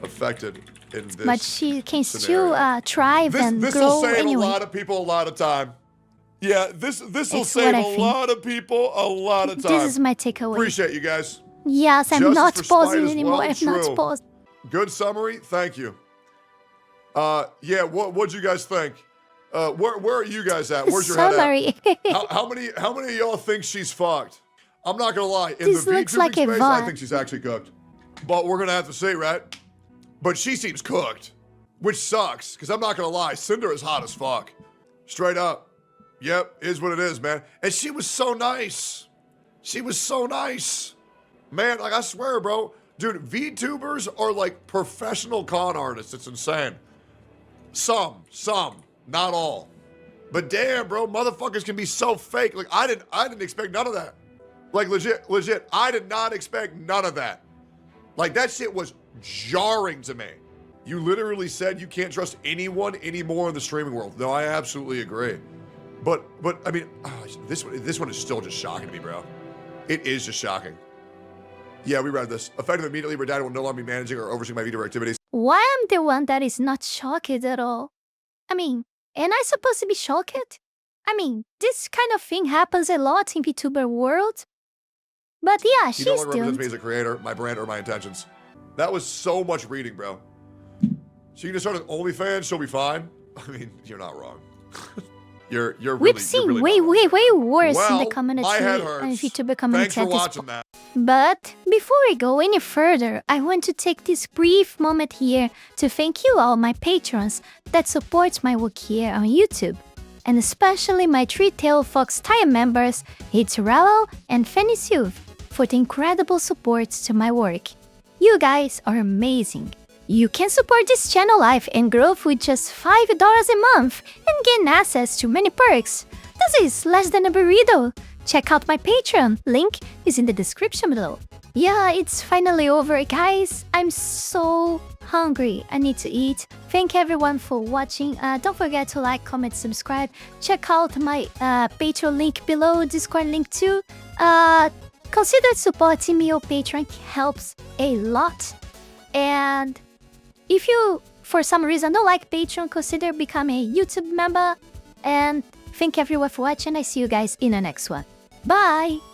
affected in this But she can scenario. still thrive and This grow will save anyway. a lot of people a lot of time. Yeah, this will It's what save I a think. lot of people a lot of time. This is my takeaway. Appreciate you guys. Yes, I'm Justice not for pausing Spite as anymore. well, I'm not true. pausing. Good summary. Thank you. Yeah, what'd you guys think? Where are you guys at? Where's your head Summary. at? How many of y'all think she's fucked? I'm not gonna lie. In This the looks VTubing like a space, I VOD. think she's actually cooked. But we're gonna have to see, right? But she seems cooked, which sucks. Because I'm not gonna lie, Cinder is hot as fuck. Straight up. Yep, is what it is, man. And she was so nice. She was so nice. Man, like I swear, bro. Dude, VTubers are like professional con artists. It's insane. Some, not all. But damn, bro, motherfuckers can be so fake. Like I didn't expect none of that. Like legit, I did not expect none of that. Like that shit was jarring to me. You literally said you can't trust anyone anymore in the streaming world. No, I absolutely agree. But I mean, this one is still just shocking to me, bro. It is just shocking. Yeah, we read this. Effective immediately, Redacted will no longer be managing or overseeing my Vtuber activities. Why am the one that is not shocked at all? I mean, am I supposed to be shocked? I mean, this kind of thing happens a lot in VTuber world. But yeah, He no she's longer represents doomed. me as a creator, my brand, or my intentions. That was so much reading, bro. She can just start an OnlyFans, she'll be fine. I mean, you're not wrong. you're really, We've you're seen really way, not wrong. way worse in the Well, community my head and hurts. VTuber community Thanks for at this watching point. that. But before we go any further, I want to take this brief moment here to thank you all my patrons that support my work here on YouTube, and especially my Three-Tailed Fox tier members Heath Rowell and Fenny Sylvy for the incredible support to my work. You guys are amazing. You can support this channel life and growth with just $5 a month and gain access to many perks. This is less than a burrito. Check out my Patreon, link is in the description below. Yeah, it's finally over, guys. I'm so hungry. I need to eat. Thank everyone for watching. Don't forget to like, comment, subscribe. Check out my Patreon link below, Discord link too. Consider supporting me on Patreon, helps a lot. And if you, for some reason, don't like Patreon, consider becoming a YouTube member. And thank everyone for watching. I see you guys in the next one. Bye!